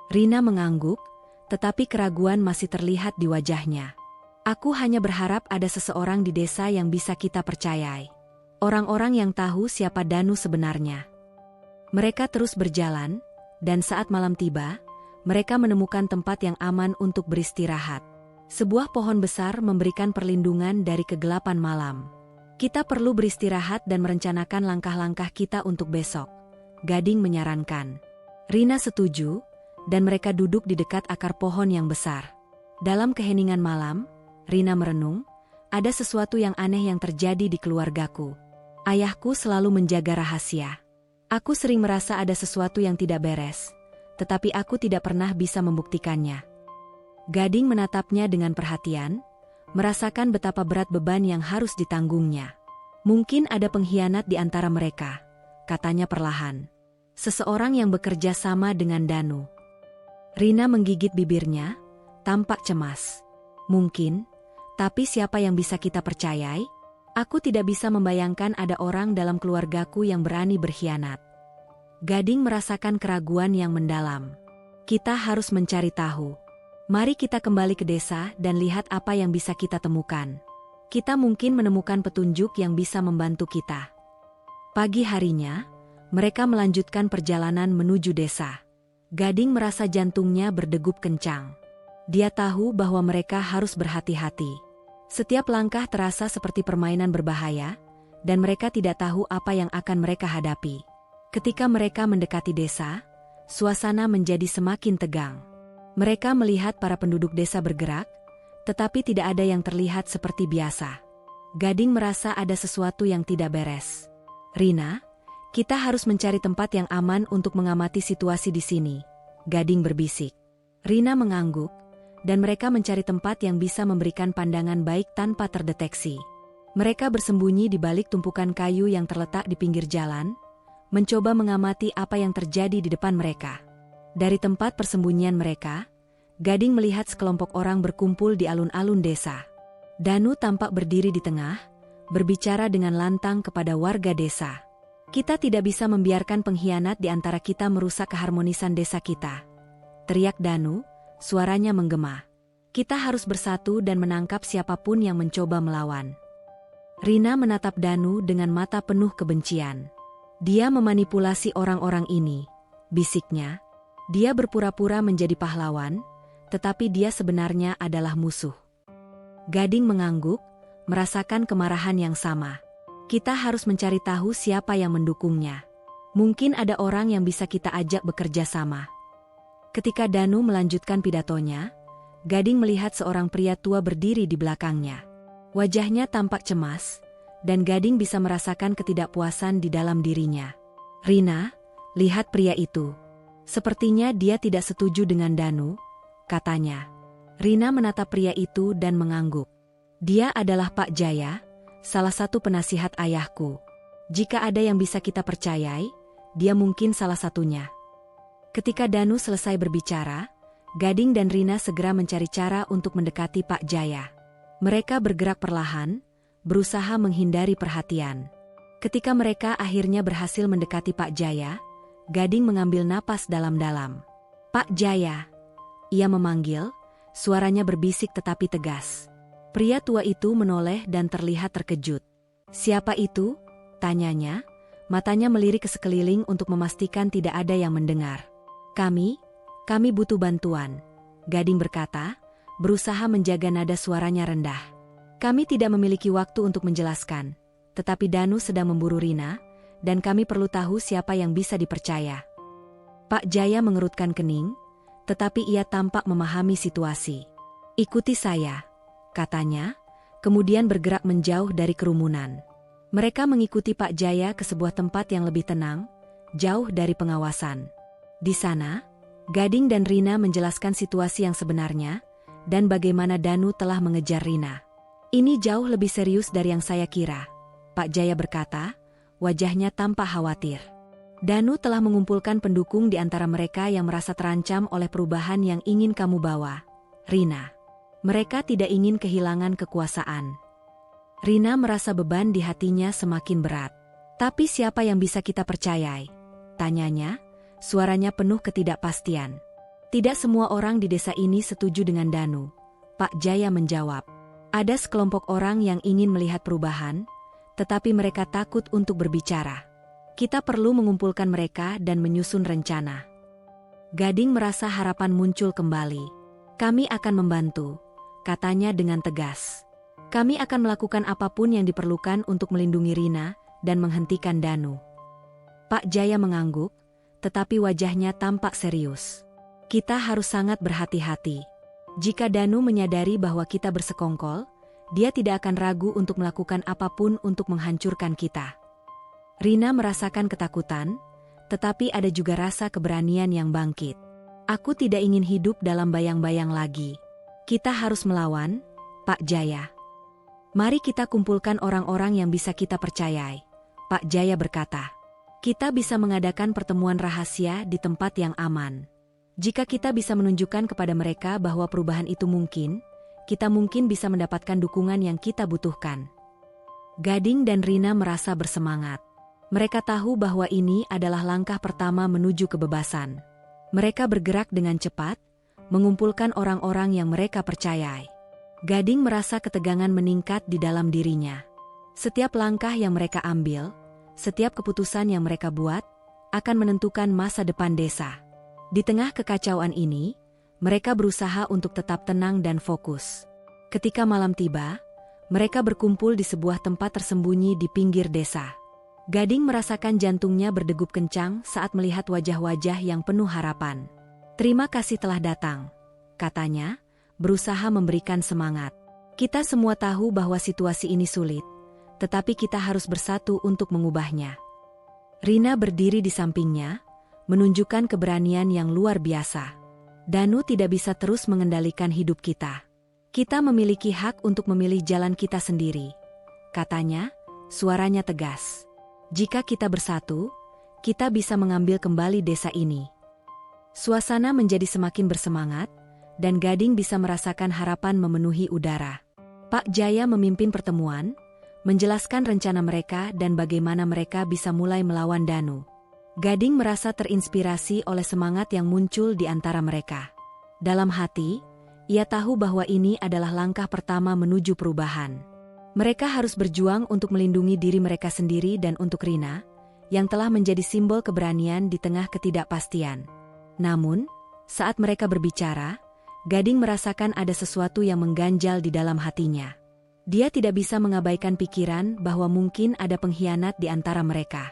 Speaker 1: Rina mengangguk, tetapi keraguan masih terlihat di wajahnya. Aku hanya berharap ada seseorang di desa yang bisa kita percayai. Orang-orang yang tahu siapa Danu sebenarnya. Mereka terus berjalan, dan saat malam tiba, mereka menemukan tempat yang aman untuk beristirahat. Sebuah pohon besar memberikan perlindungan dari kegelapan malam. Kita perlu beristirahat dan merencanakan langkah-langkah kita untuk besok, Gading menyarankan. Rina setuju, dan mereka duduk di dekat akar pohon yang besar. Dalam keheningan malam, Rina merenung, ada sesuatu yang aneh yang terjadi di keluargaku. Ayahku selalu menjaga rahasia. Aku sering merasa ada sesuatu yang tidak beres, tetapi aku tidak pernah bisa membuktikannya. Gading menatapnya dengan perhatian, merasakan betapa berat beban yang harus ditanggungnya. Mungkin ada pengkhianat di antara mereka, katanya perlahan. Seseorang yang bekerja sama dengan Danu. Rina menggigit bibirnya, tampak cemas. Mungkin, tapi siapa yang bisa kita percayai? Aku tidak bisa membayangkan ada orang dalam keluargaku yang berani berkhianat. Gading merasakan keraguan yang mendalam. Kita harus mencari tahu. Mari kita kembali ke desa dan lihat apa yang bisa kita temukan. Kita mungkin menemukan petunjuk yang bisa membantu kita. Pagi harinya, mereka melanjutkan perjalanan menuju desa. Gading merasa jantungnya berdegup kencang. Dia tahu bahwa mereka harus berhati-hati. Setiap langkah terasa seperti permainan berbahaya, dan mereka tidak tahu apa yang akan mereka hadapi. Ketika mereka mendekati desa, suasana menjadi semakin tegang. Mereka melihat para penduduk desa bergerak, tetapi tidak ada yang terlihat seperti biasa. Gading merasa ada sesuatu yang tidak beres. Rina, kita harus mencari tempat yang aman untuk mengamati situasi di sini, Gading berbisik. Rina mengangguk, dan mereka mencari tempat yang bisa memberikan pandangan baik tanpa terdeteksi. Mereka bersembunyi di balik tumpukan kayu yang terletak di pinggir jalan, mencoba mengamati apa yang terjadi di depan mereka. Dari tempat persembunyian mereka, Gading melihat sekelompok orang berkumpul di alun-alun desa. Danu tampak berdiri di tengah, berbicara dengan lantang kepada warga desa. Kita tidak bisa membiarkan pengkhianat di antara kita merusak keharmonisan desa kita. Teriak Danu, suaranya menggema. Kita harus bersatu dan menangkap siapapun yang mencoba melawan. Rina menatap Danu dengan mata penuh kebencian. Dia memanipulasi orang-orang ini, bisiknya. Dia berpura-pura menjadi pahlawan, tetapi dia sebenarnya adalah musuh. Gading mengangguk, merasakan kemarahan yang sama. Kita harus mencari tahu siapa yang mendukungnya. Mungkin ada orang yang bisa kita ajak bekerja sama. Ketika Danu melanjutkan pidatonya, Gading melihat seorang pria tua berdiri di belakangnya. Wajahnya tampak cemas, dan Gading bisa merasakan ketidakpuasan di dalam dirinya. Rina, lihat pria itu. Sepertinya dia tidak setuju dengan Danu, katanya. Rina menatap pria itu dan mengangguk. Dia adalah Pak Jaya, salah satu penasihat ayahku. Jika ada yang bisa kita percayai, dia mungkin salah satunya. Ketika Danu selesai berbicara, Gading dan Rina segera mencari cara untuk mendekati Pak Jaya. Mereka bergerak perlahan, berusaha menghindari perhatian. Ketika mereka akhirnya berhasil mendekati Pak Jaya, Gading mengambil napas dalam-dalam. Pak Jaya, ia memanggil, suaranya berbisik tetapi tegas. Pria tua itu menoleh dan terlihat terkejut. Siapa itu? Tanyanya, matanya melirik ke sekeliling untuk memastikan tidak ada yang mendengar. Kami butuh bantuan, Gading berkata, berusaha menjaga nada suaranya rendah. Kami tidak memiliki waktu untuk menjelaskan, tetapi Danu sedang memburu Rina, dan kami perlu tahu siapa yang bisa dipercaya. Pak Jaya mengerutkan kening, tetapi ia tampak memahami situasi. Ikuti saya, katanya, kemudian bergerak menjauh dari kerumunan. Mereka mengikuti Pak Jaya ke sebuah tempat yang lebih tenang, jauh dari pengawasan. Di sana, Gading dan Rina menjelaskan situasi yang sebenarnya, dan bagaimana Danu telah mengejar Rina. Ini jauh lebih serius dari yang saya kira, Pak Jaya berkata, wajahnya tampak khawatir. Danu telah mengumpulkan pendukung di antara mereka yang merasa terancam oleh perubahan yang ingin kamu bawa, Rina. Mereka tidak ingin kehilangan kekuasaan. Rina merasa beban di hatinya semakin berat. Tapi siapa yang bisa kita percayai? Tanyanya, suaranya penuh ketidakpastian. Tidak semua orang di desa ini setuju dengan Danu, Pak Jaya menjawab. Ada sekelompok orang yang ingin melihat perubahan, tetapi mereka takut untuk berbicara. Kita perlu mengumpulkan mereka dan menyusun rencana. Gading merasa harapan muncul kembali. Kami akan membantu, katanya dengan tegas. Kami akan melakukan apapun yang diperlukan untuk melindungi Rina dan menghentikan Danu. Pak Jaya mengangguk, tetapi wajahnya tampak serius. Kita harus sangat berhati-hati. Jika Danu menyadari bahwa kita bersekongkol, dia tidak akan ragu untuk melakukan apapun untuk menghancurkan kita. Rina merasakan ketakutan, tetapi ada juga rasa keberanian yang bangkit. Aku tidak ingin hidup dalam bayang-bayang lagi. Kita harus melawan, Pak Jaya. Mari kita kumpulkan orang-orang yang bisa kita percayai, Pak Jaya berkata. Kita bisa mengadakan pertemuan rahasia di tempat yang aman. Jika kita bisa menunjukkan kepada mereka bahwa perubahan itu mungkin, kita mungkin bisa mendapatkan dukungan yang kita butuhkan. Gading dan Rina merasa bersemangat. Mereka tahu bahwa ini adalah langkah pertama menuju kebebasan. Mereka bergerak dengan cepat, mengumpulkan orang-orang yang mereka percayai. Gading merasa ketegangan meningkat di dalam dirinya. Setiap langkah yang mereka ambil, setiap keputusan yang mereka buat, akan menentukan masa depan desa. Di tengah kekacauan ini, mereka berusaha untuk tetap tenang dan fokus. Ketika malam tiba, mereka berkumpul di sebuah tempat tersembunyi di pinggir desa. Gading merasakan jantungnya berdegup kencang saat melihat wajah-wajah yang penuh harapan. Terima kasih telah datang, katanya, berusaha memberikan semangat. Kita semua tahu bahwa situasi ini sulit, tetapi kita harus bersatu untuk mengubahnya. Rina berdiri di sampingnya, menunjukkan keberanian yang luar biasa. Danu tidak bisa terus mengendalikan hidup kita. Kita memiliki hak untuk memilih jalan kita sendiri, katanya, suaranya tegas. Jika kita bersatu, kita bisa mengambil kembali desa ini. Suasana menjadi semakin bersemangat, dan Gading bisa merasakan harapan memenuhi udara. Pak Jaya memimpin pertemuan, menjelaskan rencana mereka dan bagaimana mereka bisa mulai melawan Danu. Gading merasa terinspirasi oleh semangat yang muncul di antara mereka. Dalam hati, ia tahu bahwa ini adalah langkah pertama menuju perubahan. Mereka harus berjuang untuk melindungi diri mereka sendiri dan untuk Rina, yang telah menjadi simbol keberanian di tengah ketidakpastian. Namun, saat mereka berbicara, Gading merasakan ada sesuatu yang mengganjal di dalam hatinya. Dia tidak bisa mengabaikan pikiran bahwa mungkin ada pengkhianat di antara mereka.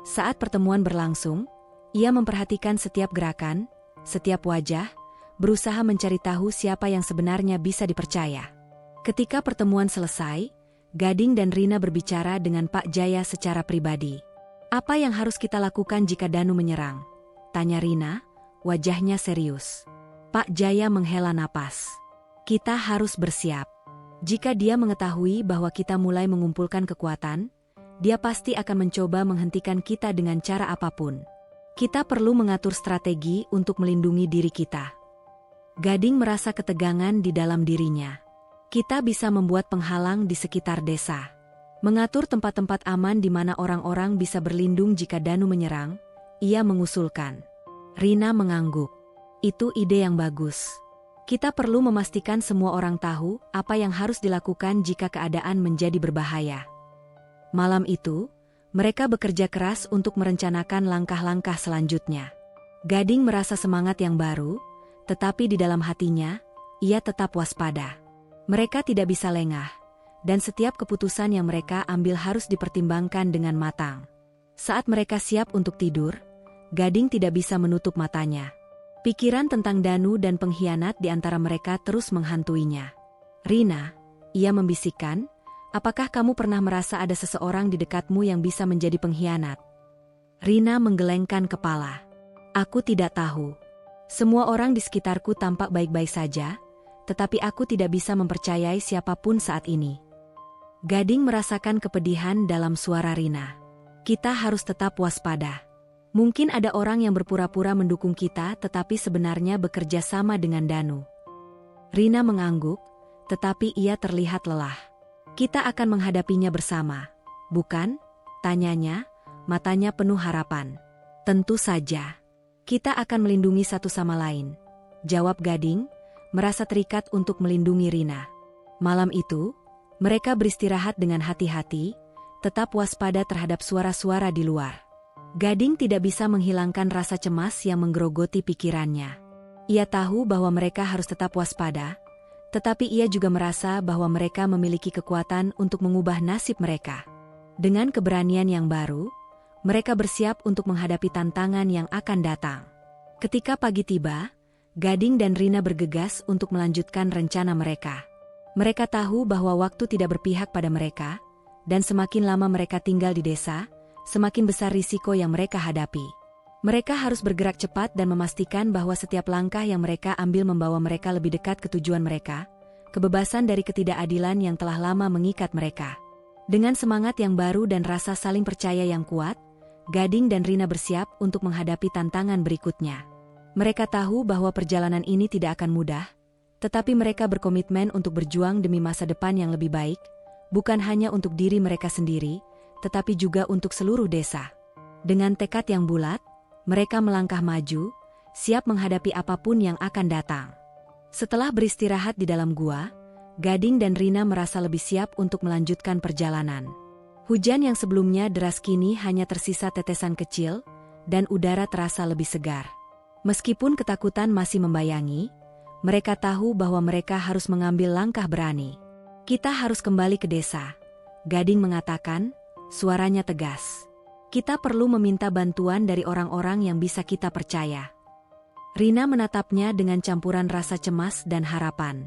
Speaker 1: Saat pertemuan berlangsung, ia memperhatikan setiap gerakan, setiap wajah, berusaha mencari tahu siapa yang sebenarnya bisa dipercaya. Ketika pertemuan selesai, Gading dan Rina berbicara dengan Pak Jaya secara pribadi. "Apa yang harus kita lakukan jika Danu menyerang?" tanya Rina, wajahnya serius. Pak Jaya menghela napas. "Kita harus bersiap. Jika dia mengetahui bahwa kita mulai mengumpulkan kekuatan, dia pasti akan mencoba menghentikan kita dengan cara apapun. Kita perlu mengatur strategi untuk melindungi diri kita." Gading merasa ketegangan di dalam dirinya. Kita bisa membuat penghalang di sekitar desa. Mengatur tempat-tempat aman di mana orang-orang bisa berlindung jika Danu menyerang, ia mengusulkan. Rina mengangguk. "Itu ide yang bagus. Kita perlu memastikan semua orang tahu apa yang harus dilakukan jika keadaan menjadi berbahaya." Malam itu, mereka bekerja keras untuk merencanakan langkah-langkah selanjutnya. Gading merasa semangat yang baru, tetapi di dalam hatinya, ia tetap waspada. Mereka tidak bisa lengah, dan setiap keputusan yang mereka ambil harus dipertimbangkan dengan matang. Saat mereka siap untuk tidur, Gading tidak bisa menutup matanya. Pikiran tentang Danu dan pengkhianat di antara mereka terus menghantuinya. "Rina," ia membisikkan, "apakah kamu pernah merasa ada seseorang di dekatmu yang bisa menjadi pengkhianat?" Rina menggelengkan kepala. "Aku tidak tahu. Semua orang di sekitarku tampak baik-baik saja, tetapi aku tidak bisa mempercayai siapapun saat ini." Gading merasakan kepedihan dalam suara Rina. "Kita harus tetap waspada. Mungkin ada orang yang berpura-pura mendukung kita tetapi sebenarnya bekerja sama dengan Danu." Rina mengangguk, tetapi ia terlihat lelah. "Kita akan menghadapinya bersama, bukan?" tanyanya, matanya penuh harapan. "Tentu saja. Kita akan melindungi satu sama lain," jawab Gading, merasa terikat untuk melindungi Rina. Malam itu, mereka beristirahat dengan hati-hati, tetap waspada terhadap suara-suara di luar. Gading tidak bisa menghilangkan rasa cemas yang menggerogoti pikirannya. Ia tahu bahwa mereka harus tetap waspada, tetapi ia juga merasa bahwa mereka memiliki kekuatan untuk mengubah nasib mereka. Dengan keberanian yang baru, mereka bersiap untuk menghadapi tantangan yang akan datang. Ketika pagi tiba, Gading dan Rina bergegas untuk melanjutkan rencana mereka. Mereka tahu bahwa waktu tidak berpihak pada mereka, dan semakin lama mereka tinggal di desa, semakin besar risiko yang mereka hadapi. Mereka harus bergerak cepat dan memastikan bahwa setiap langkah yang mereka ambil membawa mereka lebih dekat ke tujuan mereka, kebebasan dari ketidakadilan yang telah lama mengikat mereka. Dengan semangat yang baru dan rasa saling percaya yang kuat, Gading dan Rina bersiap untuk menghadapi tantangan berikutnya. Mereka tahu bahwa perjalanan ini tidak akan mudah, tetapi mereka berkomitmen untuk berjuang demi masa depan yang lebih baik, bukan hanya untuk diri mereka sendiri, tetapi juga untuk seluruh desa. Dengan tekad yang bulat, mereka melangkah maju, siap menghadapi apapun yang akan datang. Setelah beristirahat di dalam gua, Gading dan Rina merasa lebih siap untuk melanjutkan perjalanan. Hujan yang sebelumnya deras kini hanya tersisa tetesan kecil, dan udara terasa lebih segar. Meskipun ketakutan masih membayangi, mereka tahu bahwa mereka harus mengambil langkah berani. "Kita harus kembali ke desa," Gading mengatakan, suaranya tegas. "Kita perlu meminta bantuan dari orang-orang yang bisa kita percaya." Rina menatapnya dengan campuran rasa cemas dan harapan.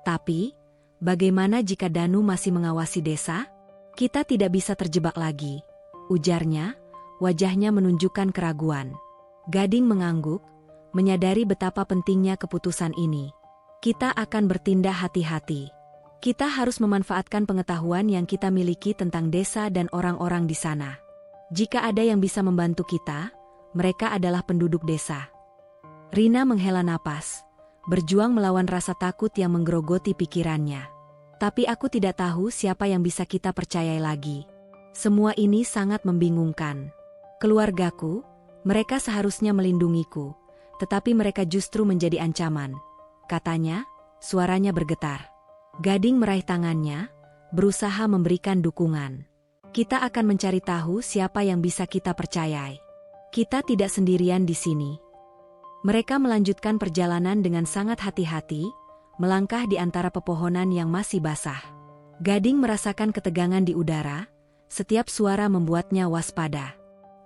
Speaker 1: "Tapi, bagaimana jika Danu masih mengawasi desa? Kita tidak bisa terjebak lagi," ujarnya, wajahnya menunjukkan keraguan. Gading mengangguk, menyadari betapa pentingnya keputusan ini. "Kita akan bertindak hati-hati. Kita harus memanfaatkan pengetahuan yang kita miliki tentang desa dan orang-orang di sana. Jika ada yang bisa membantu kita, mereka adalah penduduk desa." Rina menghela napas, berjuang melawan rasa takut yang menggerogoti pikirannya. Tapi aku tidak tahu siapa yang bisa kita percayai lagi. Semua ini sangat membingungkan. Keluargaku, mereka seharusnya melindungiku, tetapi mereka justru menjadi ancaman. Katanya, suaranya bergetar. Gading meraih tangannya, berusaha memberikan dukungan. Kita akan mencari tahu siapa yang bisa kita percayai. Kita tidak sendirian di sini. Mereka melanjutkan perjalanan dengan sangat hati-hati, melangkah di antara pepohonan yang masih basah. Gading merasakan ketegangan di udara, setiap suara membuatnya waspada.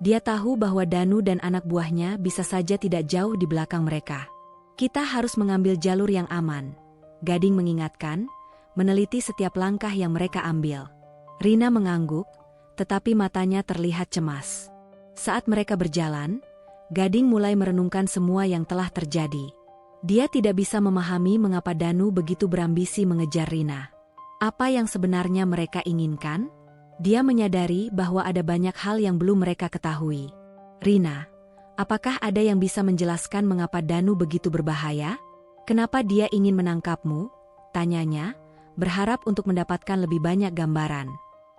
Speaker 1: Dia tahu bahwa Danu dan anak buahnya bisa saja tidak jauh di belakang mereka. Kita harus mengambil jalur yang aman, Gading mengingatkan, meneliti setiap langkah yang mereka ambil. Rina mengangguk, tetapi matanya terlihat cemas. Saat mereka berjalan, Gading mulai merenungkan semua yang telah terjadi. Dia tidak bisa memahami mengapa Danu begitu berambisi mengejar Rina. Apa yang sebenarnya mereka inginkan? Dia menyadari bahwa ada banyak hal yang belum mereka ketahui. Rina, apakah ada yang bisa menjelaskan mengapa Danu begitu berbahaya? Kenapa dia ingin menangkapmu? Tanyanya, berharap untuk mendapatkan lebih banyak gambaran.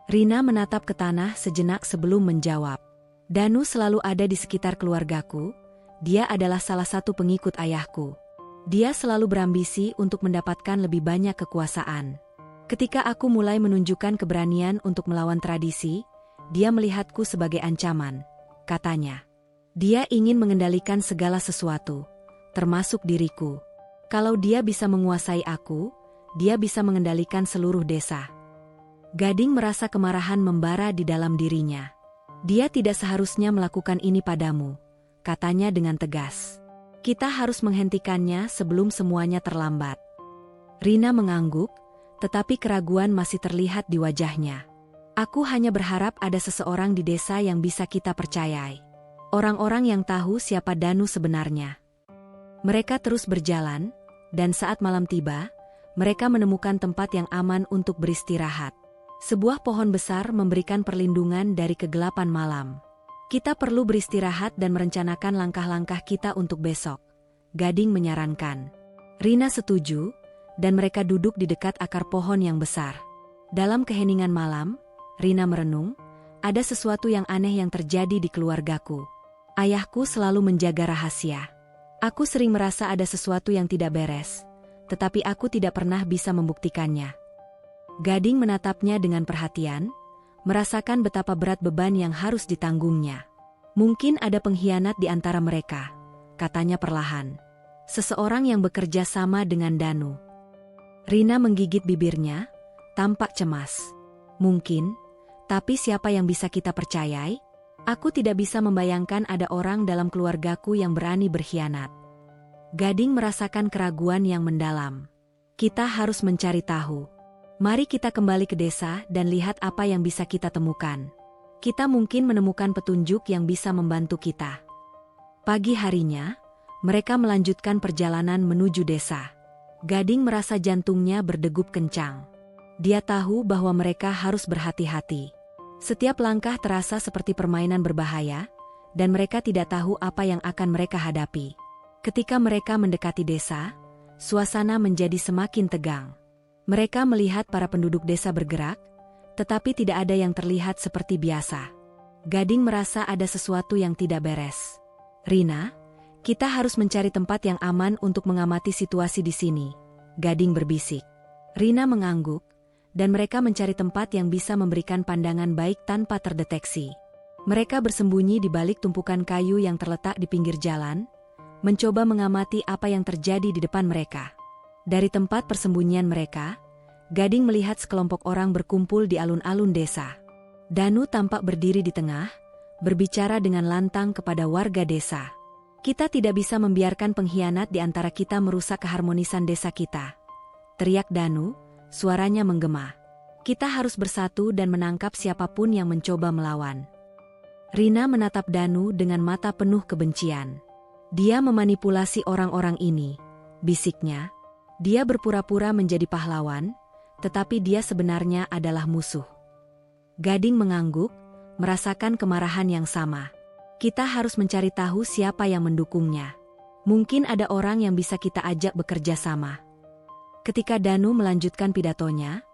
Speaker 1: Rina menatap ke tanah sejenak sebelum menjawab. Danu selalu ada di sekitar keluargaku. Dia adalah salah satu pengikut ayahku. Dia selalu berambisi untuk mendapatkan lebih banyak kekuasaan. Ketika aku mulai menunjukkan keberanian untuk melawan tradisi, dia melihatku sebagai ancaman, katanya. Dia ingin mengendalikan segala sesuatu, termasuk diriku. Kalau dia bisa menguasai aku, dia bisa mengendalikan seluruh desa. Gading merasa kemarahan membara di dalam dirinya. Dia tidak seharusnya melakukan ini padamu, katanya dengan tegas. Kita harus menghentikannya sebelum semuanya terlambat. Rina mengangguk, tetapi keraguan masih terlihat di wajahnya. Aku hanya berharap ada seseorang di desa yang bisa kita percayai. Orang-orang yang tahu siapa Danu sebenarnya. Mereka terus berjalan, dan saat malam tiba, mereka menemukan tempat yang aman untuk beristirahat. Sebuah pohon besar memberikan perlindungan dari kegelapan malam. Kita perlu beristirahat dan merencanakan langkah-langkah kita untuk besok, Gading menyarankan. Rina setuju, dan mereka duduk di dekat akar pohon yang besar. Dalam keheningan malam, Rina merenung, ada sesuatu yang aneh yang terjadi di keluargaku. Ayahku selalu menjaga rahasia. Aku sering merasa ada sesuatu yang tidak beres, tetapi aku tidak pernah bisa membuktikannya. Gading menatapnya dengan perhatian, merasakan betapa berat beban yang harus ditanggungnya. Mungkin ada pengkhianat di antara mereka, katanya perlahan. Seseorang yang bekerja sama dengan Danu. Rina menggigit bibirnya, tampak cemas. Mungkin, tapi siapa yang bisa kita percayai? Aku tidak bisa membayangkan ada orang dalam keluargaku yang berani berkhianat. Gading merasakan keraguan yang mendalam. Kita harus mencari tahu. Mari kita kembali ke desa dan lihat apa yang bisa kita temukan. Kita mungkin menemukan petunjuk yang bisa membantu kita. Pagi harinya, mereka melanjutkan perjalanan menuju desa. Gading merasa jantungnya berdegup kencang. Dia tahu bahwa mereka harus berhati-hati. Setiap langkah terasa seperti permainan berbahaya, dan mereka tidak tahu apa yang akan mereka hadapi. Ketika mereka mendekati desa, suasana menjadi semakin tegang. Mereka melihat para penduduk desa bergerak, tetapi tidak ada yang terlihat seperti biasa. Gading merasa ada sesuatu yang tidak beres. Rina, kita harus mencari tempat yang aman untuk mengamati situasi di sini, Gading berbisik. Rina mengangguk, dan mereka mencari tempat yang bisa memberikan pandangan baik tanpa terdeteksi. Mereka bersembunyi di balik tumpukan kayu yang terletak di pinggir jalan, mencoba mengamati apa yang terjadi di depan mereka. Dari tempat persembunyian mereka, Gading melihat sekelompok orang berkumpul di alun-alun desa. Danu tampak berdiri di tengah, berbicara dengan lantang kepada warga desa. Kita tidak bisa membiarkan pengkhianat di antara kita merusak keharmonisan desa kita. Teriak Danu, suaranya menggema. Kita harus bersatu dan menangkap siapapun yang mencoba melawan. Rina menatap Danu dengan mata penuh kebencian. Dia memanipulasi orang-orang ini, bisiknya. Dia berpura-pura menjadi pahlawan, tetapi dia sebenarnya adalah musuh. Gading mengangguk, merasakan kemarahan yang sama. Kita harus mencari tahu siapa yang mendukungnya. Mungkin ada orang yang bisa kita ajak bekerja sama. Ketika Danu melanjutkan pidatonya,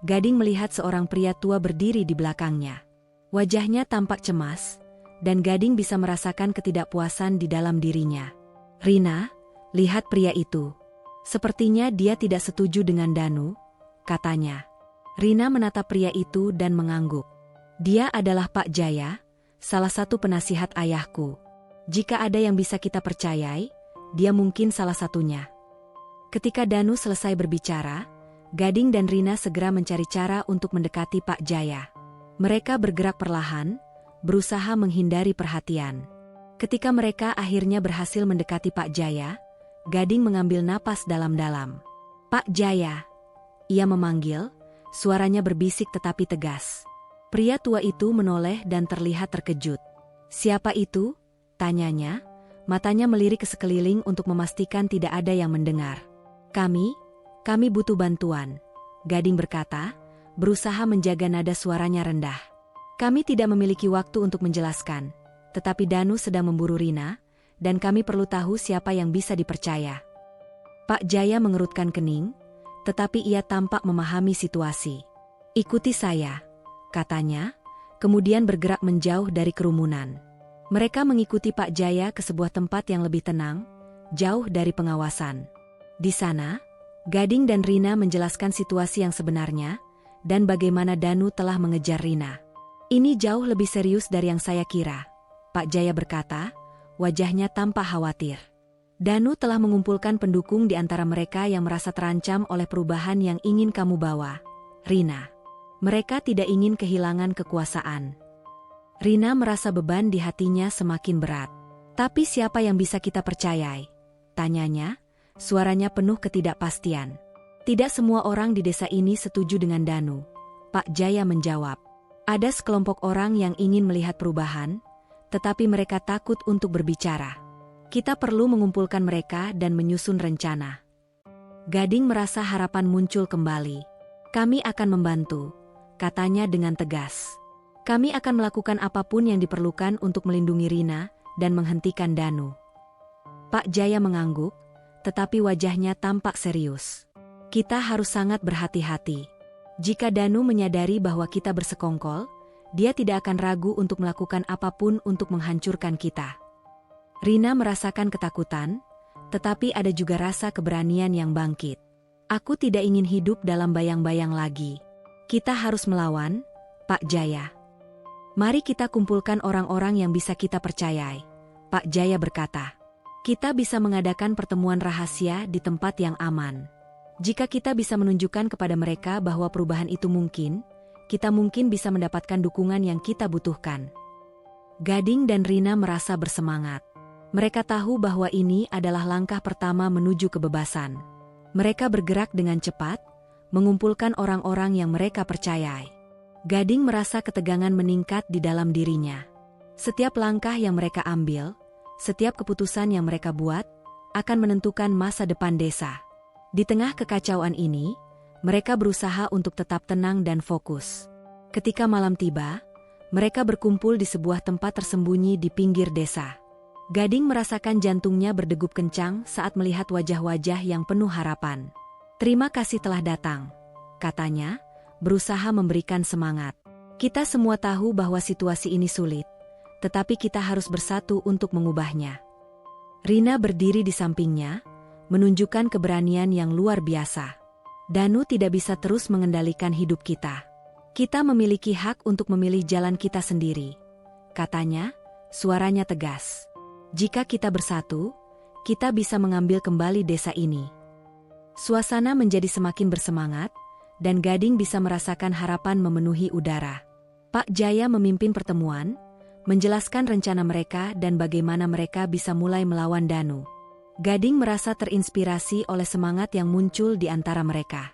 Speaker 1: Gading melihat seorang pria tua berdiri di belakangnya. Wajahnya tampak cemas, dan Gading bisa merasakan ketidakpuasan di dalam dirinya. "Rina, lihat pria itu. Sepertinya dia tidak setuju dengan Danu," katanya. Rina menatap pria itu dan mengangguk. "Dia adalah Pak Jaya, salah satu penasihat ayahku. Jika ada yang bisa kita percayai, dia mungkin salah satunya." Ketika Danu selesai berbicara, Gading dan Rina segera mencari cara untuk mendekati Pak Jaya. Mereka bergerak perlahan, berusaha menghindari perhatian. Ketika mereka akhirnya berhasil mendekati Pak Jaya, Gading mengambil napas dalam-dalam. "Pak Jaya," ia memanggil, suaranya berbisik tetapi tegas. Pria tua itu menoleh dan terlihat terkejut. "Siapa itu?" tanyanya, matanya melirik ke sekeliling untuk memastikan tidak ada yang mendengar. Kami butuh bantuan," Gading berkata, berusaha menjaga nada suaranya rendah. "Kami tidak memiliki waktu untuk menjelaskan, tetapi Danu sedang memburu Rina, dan kami perlu tahu siapa yang bisa dipercaya." Pak Jaya mengerutkan kening, tetapi ia tampak memahami situasi. "Ikuti saya," katanya, kemudian bergerak menjauh dari kerumunan. Mereka mengikuti Pak Jaya ke sebuah tempat yang lebih tenang, jauh dari pengawasan. Di sana, Gading dan Rina menjelaskan situasi yang sebenarnya, dan bagaimana Danu telah mengejar Rina. "Ini jauh lebih serius dari yang saya kira," Pak Jaya berkata, wajahnya tampak khawatir. "Danu telah mengumpulkan pendukung di antara mereka yang merasa terancam oleh perubahan yang ingin kamu bawa, Rina. Mereka tidak ingin kehilangan kekuasaan." Rina merasa beban di hatinya semakin berat. "Tapi siapa yang bisa kita percayai?" tanyanya, suaranya penuh ketidakpastian. "Tidak semua orang di desa ini setuju dengan Danu," Pak Jaya menjawab. "Ada sekelompok orang yang ingin melihat perubahan, tetapi mereka takut untuk berbicara. Kita perlu mengumpulkan mereka dan menyusun rencana." Gading merasa harapan muncul kembali. "Kami akan membantu," katanya dengan tegas. "Kami akan melakukan apapun yang diperlukan untuk melindungi Rina dan menghentikan Danu." Pak Jaya mengangguk, tetapi wajahnya tampak serius. "Kita harus sangat berhati-hati. Jika Danu menyadari bahwa kita bersekongkol, dia tidak akan ragu untuk melakukan apapun untuk menghancurkan kita." Rina merasakan ketakutan, tetapi ada juga rasa keberanian yang bangkit. "Aku tidak ingin hidup dalam bayang-bayang lagi. Kita harus melawan, Pak Jaya. Mari kita kumpulkan orang-orang yang bisa kita percayai," Pak Jaya berkata. "Kita bisa mengadakan pertemuan rahasia di tempat yang aman. Jika kita bisa menunjukkan kepada mereka bahwa perubahan itu mungkin, kita mungkin bisa mendapatkan dukungan yang kita butuhkan." Gading dan Rina merasa bersemangat. Mereka tahu bahwa ini adalah langkah pertama menuju kebebasan. Mereka bergerak dengan cepat, mengumpulkan orang-orang yang mereka percayai. Gading merasa ketegangan meningkat di dalam dirinya. Setiap langkah yang mereka ambil, setiap keputusan yang mereka buat, akan menentukan masa depan desa. Di tengah kekacauan ini, mereka berusaha untuk tetap tenang dan fokus. Ketika malam tiba, mereka berkumpul di sebuah tempat tersembunyi di pinggir desa. Gading merasakan jantungnya berdegup kencang saat melihat wajah-wajah yang penuh harapan. "Terima kasih telah datang," katanya, berusaha memberikan semangat. "Kita semua tahu bahwa situasi ini sulit, tetapi kita harus bersatu untuk mengubahnya." Rina berdiri di sampingnya, menunjukkan keberanian yang luar biasa. "Danu tidak bisa terus mengendalikan hidup kita. Kita memiliki hak untuk memilih jalan kita sendiri," katanya, suaranya tegas. "Jika kita bersatu, kita bisa mengambil kembali desa ini." Suasana menjadi semakin bersemangat, dan Gading bisa merasakan harapan memenuhi udara. Pak Jaya memimpin pertemuan, menjelaskan rencana mereka dan bagaimana mereka bisa mulai melawan Danu. Gading merasa terinspirasi oleh semangat yang muncul di antara mereka.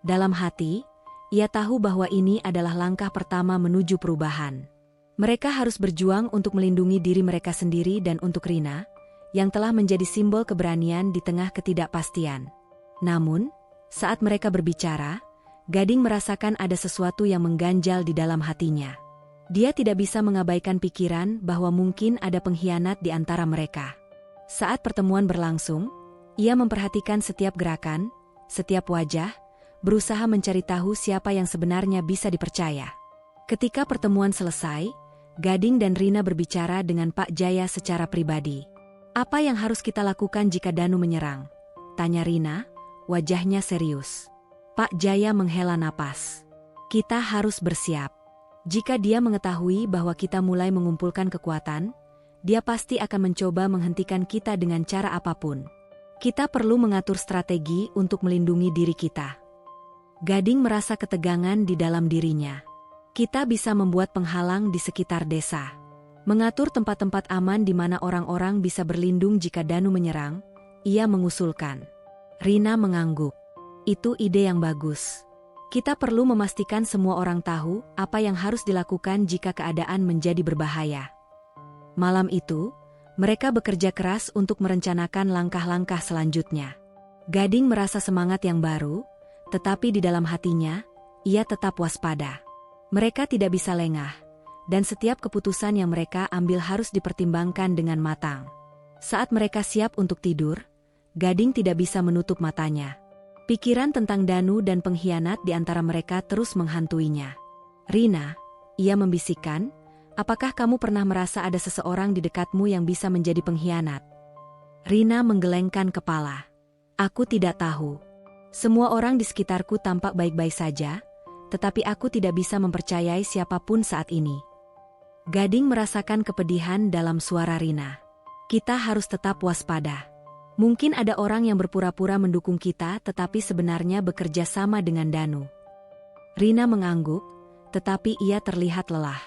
Speaker 1: Dalam hati, ia tahu bahwa ini adalah langkah pertama menuju perubahan. Mereka harus berjuang untuk melindungi diri mereka sendiri dan untuk Rina, yang telah menjadi simbol keberanian di tengah ketidakpastian. Namun, saat mereka berbicara, Gading merasakan ada sesuatu yang mengganjal di dalam hatinya. Dia tidak bisa mengabaikan pikiran bahwa mungkin ada pengkhianat di antara mereka. Saat pertemuan berlangsung, ia memperhatikan setiap gerakan, setiap wajah, berusaha mencari tahu siapa yang sebenarnya bisa dipercaya. Ketika pertemuan selesai, Gading dan Rina berbicara dengan Pak Jaya secara pribadi. "Apa yang harus kita lakukan jika Danu menyerang?" tanya Rina, wajahnya serius. Pak Jaya menghela napas. "Kita harus bersiap. Jika dia mengetahui bahwa kita mulai mengumpulkan kekuatan, dia pasti akan mencoba menghentikan kita dengan cara apapun. Kita perlu mengatur strategi untuk melindungi diri kita." Gading merasa ketegangan di dalam dirinya. Kita bisa membuat penghalang di sekitar desa. Mengatur tempat-tempat aman di mana orang-orang bisa berlindung jika Danu menyerang, ia mengusulkan. Rina mengangguk. "Itu ide yang bagus. Kita perlu memastikan semua orang tahu apa yang harus dilakukan jika keadaan menjadi berbahaya." Malam itu, mereka bekerja keras untuk merencanakan langkah-langkah selanjutnya. Gading merasa semangat yang baru, tetapi di dalam hatinya, ia tetap waspada. Mereka tidak bisa lengah, dan setiap keputusan yang mereka ambil harus dipertimbangkan dengan matang. Saat mereka siap untuk tidur, Gading tidak bisa menutup matanya. Pikiran tentang Danu dan pengkhianat di antara mereka terus menghantuinya. "Rina," ia membisikkan, "apakah kamu pernah merasa ada seseorang di dekatmu yang bisa menjadi pengkhianat?" Rina menggelengkan kepala. "Aku tidak tahu. Semua orang di sekitarku tampak baik-baik saja, tetapi aku tidak bisa mempercayai siapapun saat ini." Gading merasakan kepedihan dalam suara Rina. "Kita harus tetap waspada. Mungkin ada orang yang berpura-pura mendukung kita tetapi sebenarnya bekerja sama dengan Danu." Rina mengangguk, tetapi ia terlihat lelah.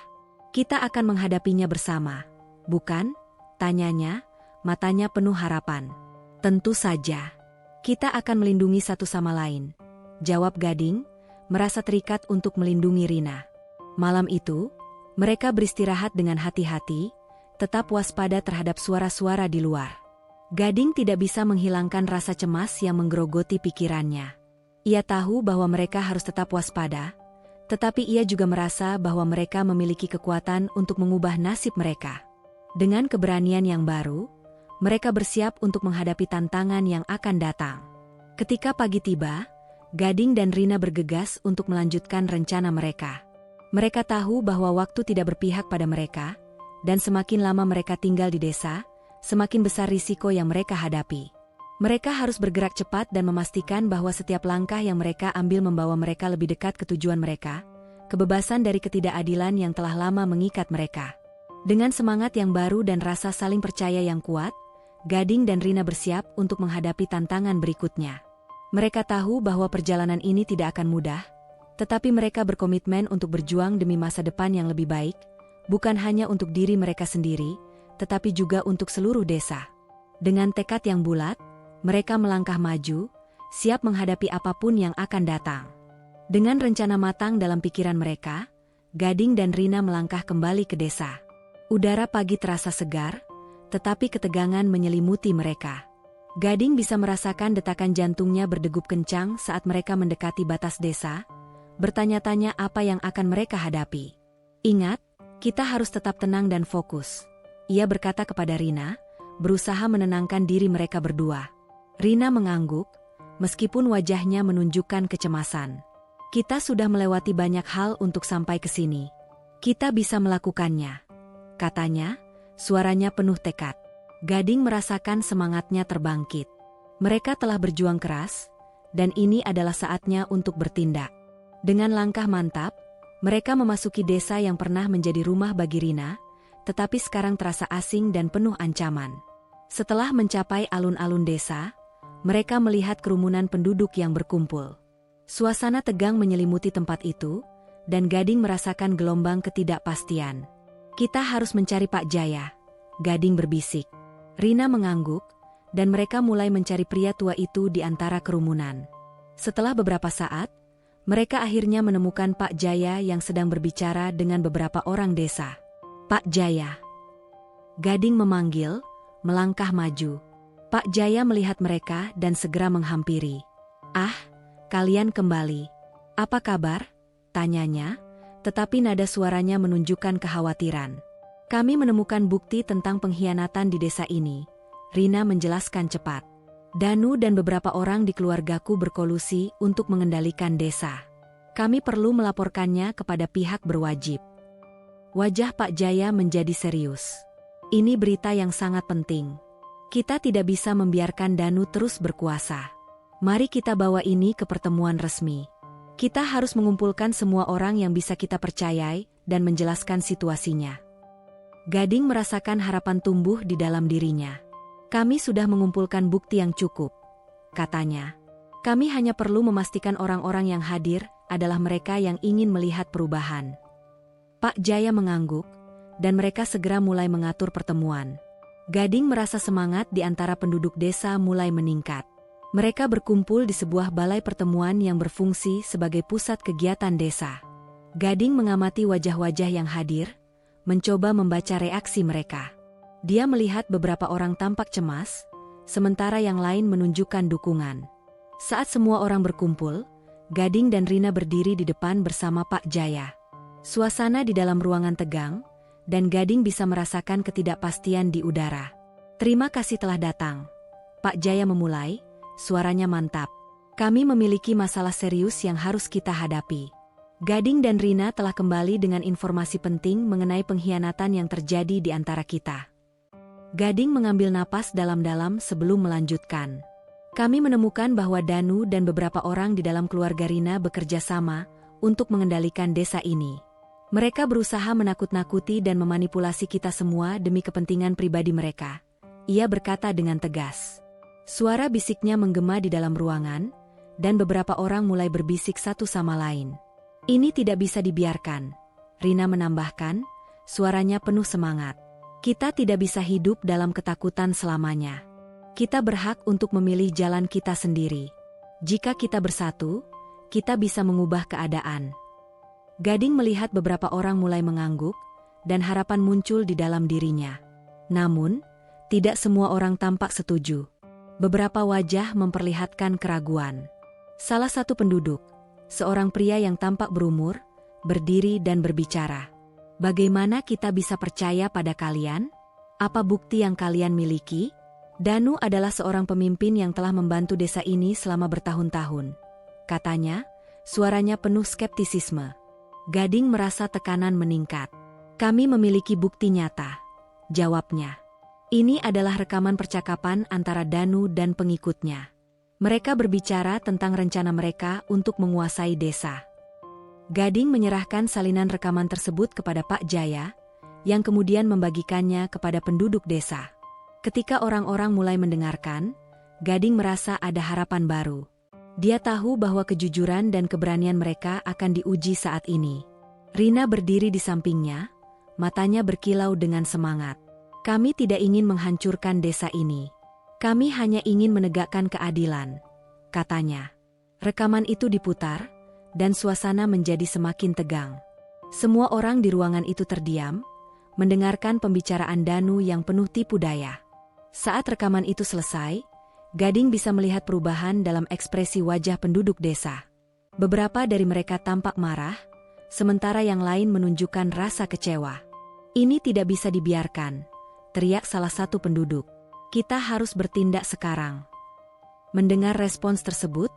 Speaker 1: "Kita akan menghadapinya bersama, bukan?" tanyanya, matanya penuh harapan. "Tentu saja. Kita akan melindungi satu sama lain," jawab Gading, merasa terikat untuk melindungi Rina. Malam itu, mereka beristirahat dengan hati-hati, tetap waspada terhadap suara-suara di luar. Gading tidak bisa menghilangkan rasa cemas yang menggerogoti pikirannya. Ia tahu bahwa mereka harus tetap waspada, tetapi ia juga merasa bahwa mereka memiliki kekuatan untuk mengubah nasib mereka. Dengan keberanian yang baru, mereka bersiap untuk menghadapi tantangan yang akan datang. Ketika pagi tiba, Gading dan Rina bergegas untuk melanjutkan rencana mereka. Mereka tahu bahwa waktu tidak berpihak pada mereka, dan semakin lama mereka tinggal di desa, semakin besar risiko yang mereka hadapi. Mereka harus bergerak cepat dan memastikan bahwa setiap langkah yang mereka ambil membawa mereka lebih dekat ke tujuan mereka, kebebasan dari ketidakadilan yang telah lama mengikat mereka. Dengan semangat yang baru dan rasa saling percaya yang kuat, Gading dan Rina bersiap untuk menghadapi tantangan berikutnya. Mereka tahu bahwa perjalanan ini tidak akan mudah, tetapi mereka berkomitmen untuk berjuang demi masa depan yang lebih baik, bukan hanya untuk diri mereka sendiri, tetapi juga untuk seluruh desa. Dengan tekad yang bulat, mereka melangkah maju, siap menghadapi apapun yang akan datang. Dengan rencana matang dalam pikiran mereka, Gading dan Rina melangkah kembali ke desa. Udara pagi terasa segar, tetapi ketegangan menyelimuti mereka. Gading bisa merasakan detakan jantungnya berdegup kencang saat mereka mendekati batas desa, bertanya-tanya apa yang akan mereka hadapi. "Ingat, kita harus tetap tenang dan fokus," ia berkata kepada Rina, berusaha menenangkan diri mereka berdua. Rina mengangguk, meskipun wajahnya menunjukkan kecemasan. "Kita sudah melewati banyak hal untuk sampai ke sini. Kita bisa melakukannya," katanya, suaranya penuh tekad. Gading merasakan semangatnya terbangkit. Mereka telah berjuang keras, dan ini adalah saatnya untuk bertindak. Dengan langkah mantap, mereka memasuki desa yang pernah menjadi rumah bagi Rina, tetapi sekarang terasa asing dan penuh ancaman. Setelah mencapai alun-alun desa, mereka melihat kerumunan penduduk yang berkumpul. Suasana tegang menyelimuti tempat itu, dan Gading merasakan gelombang ketidakpastian. "Kita harus mencari Pak Jaya," Gading berbisik. Rina mengangguk, dan mereka mulai mencari pria tua itu di antara kerumunan. Setelah beberapa saat, mereka akhirnya menemukan Pak Jaya yang sedang berbicara dengan beberapa orang desa. "Pak Jaya." Gading memanggil, melangkah maju. Pak Jaya melihat mereka dan segera menghampiri. "Ah, kalian kembali. Apa kabar?" tanyanya, tetapi nada suaranya menunjukkan kekhawatiran. "Kami menemukan bukti tentang pengkhianatan di desa ini," Rina menjelaskan cepat. Danu dan beberapa orang di keluargaku berkolusi untuk mengendalikan desa. Kami perlu melaporkannya kepada pihak berwajib. Wajah Pak Jaya menjadi serius. Ini berita yang sangat penting. Kita tidak bisa membiarkan Danu terus berkuasa. Mari kita bawa ini ke pertemuan resmi. Kita harus mengumpulkan semua orang yang bisa kita percayai dan menjelaskan situasinya. Gading merasakan harapan tumbuh di dalam dirinya. Kami sudah mengumpulkan bukti yang cukup, katanya. Kami hanya perlu memastikan orang-orang yang hadir adalah mereka yang ingin melihat perubahan. Pak Jaya mengangguk, dan mereka segera mulai mengatur pertemuan. Gading merasa semangat di antara penduduk desa mulai meningkat. Mereka berkumpul di sebuah balai pertemuan yang berfungsi sebagai pusat kegiatan desa. Gading mengamati wajah-wajah yang hadir, mencoba membaca reaksi mereka. Dia melihat beberapa orang tampak cemas, sementara yang lain menunjukkan dukungan. Saat semua orang berkumpul, Gading dan Rina berdiri di depan bersama Pak Jaya. Suasana di dalam ruangan tegang, dan Gading bisa merasakan ketidakpastian di udara. Terima kasih telah datang. Pak Jaya memulai, suaranya mantap. Kami memiliki masalah serius yang harus kita hadapi. Gading dan Rina telah kembali dengan informasi penting mengenai pengkhianatan yang terjadi di antara kita. Gading mengambil napas dalam-dalam sebelum melanjutkan. Kami menemukan bahwa Danu dan beberapa orang di dalam keluarga Rina bekerja sama untuk mengendalikan desa ini. Mereka berusaha menakut-nakuti dan memanipulasi kita semua demi kepentingan pribadi mereka. Ia berkata dengan tegas. Suara bisiknya menggema di dalam ruangan, dan beberapa orang mulai berbisik satu sama lain. Ini tidak bisa dibiarkan. Rina menambahkan, suaranya penuh semangat. Kita tidak bisa hidup dalam ketakutan selamanya. Kita berhak untuk memilih jalan kita sendiri. Jika kita bersatu, kita bisa mengubah keadaan. Gading melihat beberapa orang mulai mengangguk, dan harapan muncul di dalam dirinya. Namun, tidak semua orang tampak setuju. Beberapa wajah memperlihatkan keraguan. Salah satu penduduk, seorang pria yang tampak berumur, berdiri dan berbicara. Bagaimana kita bisa percaya pada kalian? Apa bukti yang kalian miliki? Danu adalah seorang pemimpin yang telah membantu desa ini selama bertahun-tahun. Katanya, suaranya penuh skeptisisme. Gading merasa tekanan meningkat. Kami memiliki bukti nyata, jawabnya. Ini adalah rekaman percakapan antara Danu dan pengikutnya. Mereka berbicara tentang rencana mereka untuk menguasai desa. Gading menyerahkan salinan rekaman tersebut kepada Pak Jaya, yang kemudian membagikannya kepada penduduk desa. Ketika orang-orang mulai mendengarkan, Gading merasa ada harapan baru. Dia tahu bahwa kejujuran dan keberanian mereka akan diuji saat ini. Rina berdiri di sampingnya, matanya berkilau dengan semangat. Kami tidak ingin menghancurkan desa ini. Kami hanya ingin menegakkan keadilan, katanya. Rekaman itu diputar, dan suasana menjadi semakin tegang. Semua orang di ruangan itu terdiam, mendengarkan pembicaraan Danu yang penuh tipu daya. Saat rekaman itu selesai, Gading bisa melihat perubahan dalam ekspresi wajah penduduk desa. Beberapa dari mereka tampak marah, sementara yang lain menunjukkan rasa kecewa. Ini tidak bisa dibiarkan, teriak salah satu penduduk. Kita harus bertindak sekarang. Mendengar respons tersebut,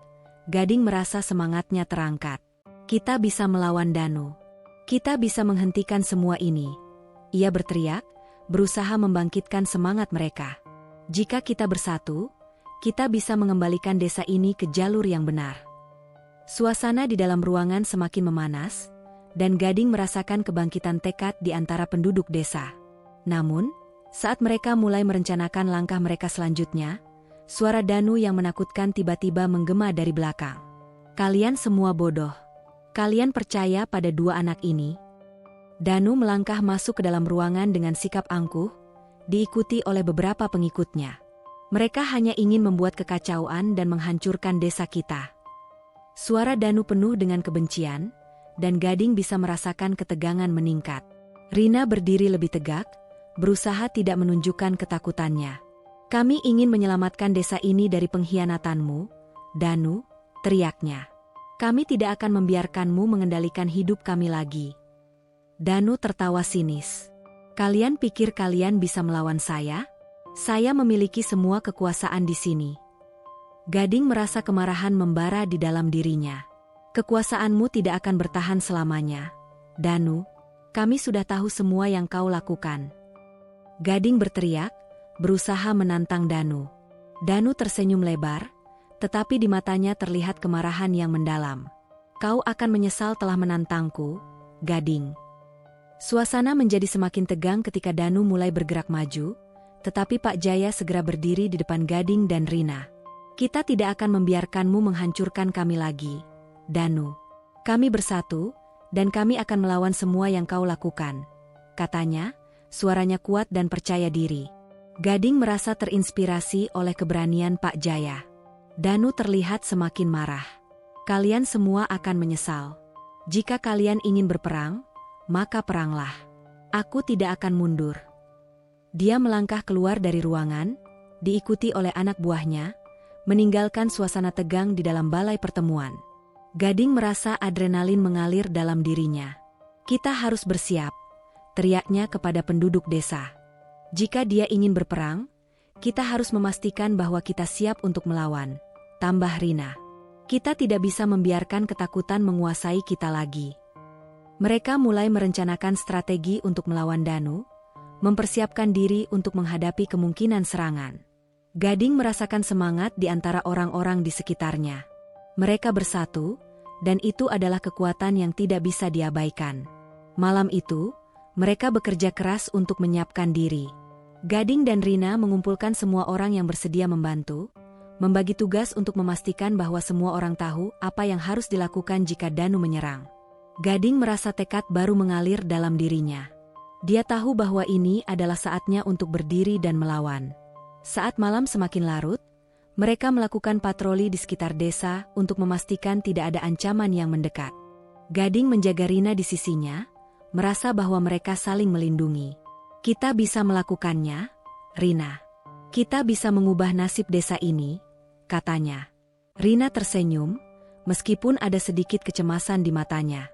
Speaker 1: Gading merasa semangatnya terangkat. Kita bisa melawan Danu. Kita bisa menghentikan semua ini. Ia berteriak, berusaha membangkitkan semangat mereka. Jika kita bersatu, kita bisa mengembalikan desa ini ke jalur yang benar. Suasana di dalam ruangan semakin memanas, dan Gading merasakan kebangkitan tekad di antara penduduk desa. Namun, saat mereka mulai merencanakan langkah mereka selanjutnya, suara Danu yang menakutkan tiba-tiba menggema dari belakang. Kalian semua bodoh. Kalian percaya pada dua anak ini? Danu melangkah masuk ke dalam ruangan dengan sikap angkuh, diikuti oleh beberapa pengikutnya. Mereka hanya ingin membuat kekacauan dan menghancurkan desa kita. Suara Danu penuh dengan kebencian, dan Gading bisa merasakan ketegangan meningkat. Rina berdiri lebih tegak, berusaha tidak menunjukkan ketakutannya. Kami ingin menyelamatkan desa ini dari pengkhianatanmu, Danu, teriaknya. Kami tidak akan membiarkanmu mengendalikan hidup kami lagi. Danu tertawa sinis. Kalian pikir kalian bisa melawan saya? Saya memiliki semua kekuasaan di sini. Gading merasa kemarahan membara di dalam dirinya. Kekuasaanmu tidak akan bertahan selamanya, Danu. Kami sudah tahu semua yang kau lakukan. Gading berteriak, berusaha menantang Danu. Danu tersenyum lebar, tetapi di matanya terlihat kemarahan yang mendalam. Kau akan menyesal telah menantangku, Gading. Suasana menjadi semakin tegang ketika Danu mulai bergerak maju, tetapi Pak Jaya segera berdiri di depan Gading dan Rina. Kita tidak akan membiarkanmu menghancurkan kami lagi, Danu. Kami bersatu, dan kami akan melawan semua yang kau lakukan, katanya, suaranya kuat dan percaya diri. Gading merasa terinspirasi oleh keberanian Pak Jaya. Danu terlihat semakin marah. Kalian semua akan menyesal. Jika kalian ingin berperang, maka peranglah. Aku tidak akan mundur. Dia melangkah keluar dari ruangan, diikuti oleh anak buahnya, meninggalkan suasana tegang di dalam balai pertemuan. Gading merasa adrenalin mengalir dalam dirinya. Kita harus bersiap, teriaknya kepada penduduk desa. Jika dia ingin berperang, kita harus memastikan bahwa kita siap untuk melawan, tambah Rina. Kita tidak bisa membiarkan ketakutan menguasai kita lagi. Mereka mulai merencanakan strategi untuk melawan Danu, mempersiapkan diri untuk menghadapi kemungkinan serangan. Gading merasakan semangat di antara orang-orang di sekitarnya. Mereka bersatu, dan itu adalah kekuatan yang tidak bisa diabaikan. Malam itu, mereka bekerja keras untuk menyiapkan diri. Gading dan Rina mengumpulkan semua orang yang bersedia membantu, membagi tugas untuk memastikan bahwa semua orang tahu apa yang harus dilakukan jika Danu menyerang. Gading merasa tekad baru mengalir dalam dirinya. Dia tahu bahwa ini adalah saatnya untuk berdiri dan melawan. Saat malam semakin larut, mereka melakukan patroli di sekitar desa untuk memastikan tidak ada ancaman yang mendekat. Gading menjaga Rina di sisinya, merasa bahwa mereka saling melindungi. Kita bisa melakukannya, Rina. Kita bisa mengubah nasib desa ini, katanya. Rina tersenyum, meskipun ada sedikit kecemasan di matanya.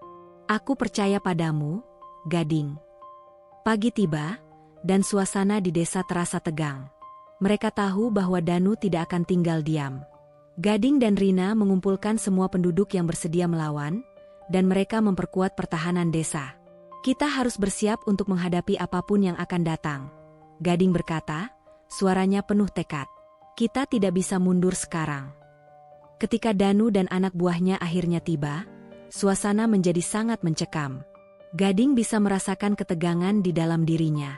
Speaker 1: Aku percaya padamu, Gading. Pagi tiba, dan suasana di desa terasa tegang. Mereka tahu bahwa Danu tidak akan tinggal diam. Gading dan Rina mengumpulkan semua penduduk yang bersedia melawan, dan mereka memperkuat pertahanan desa. Kita harus bersiap untuk menghadapi apapun yang akan datang, Gading berkata, suaranya penuh tekad. Kita tidak bisa mundur sekarang. Ketika Danu dan anak buahnya akhirnya tiba, suasana menjadi sangat mencekam. Gading bisa merasakan ketegangan di dalam dirinya.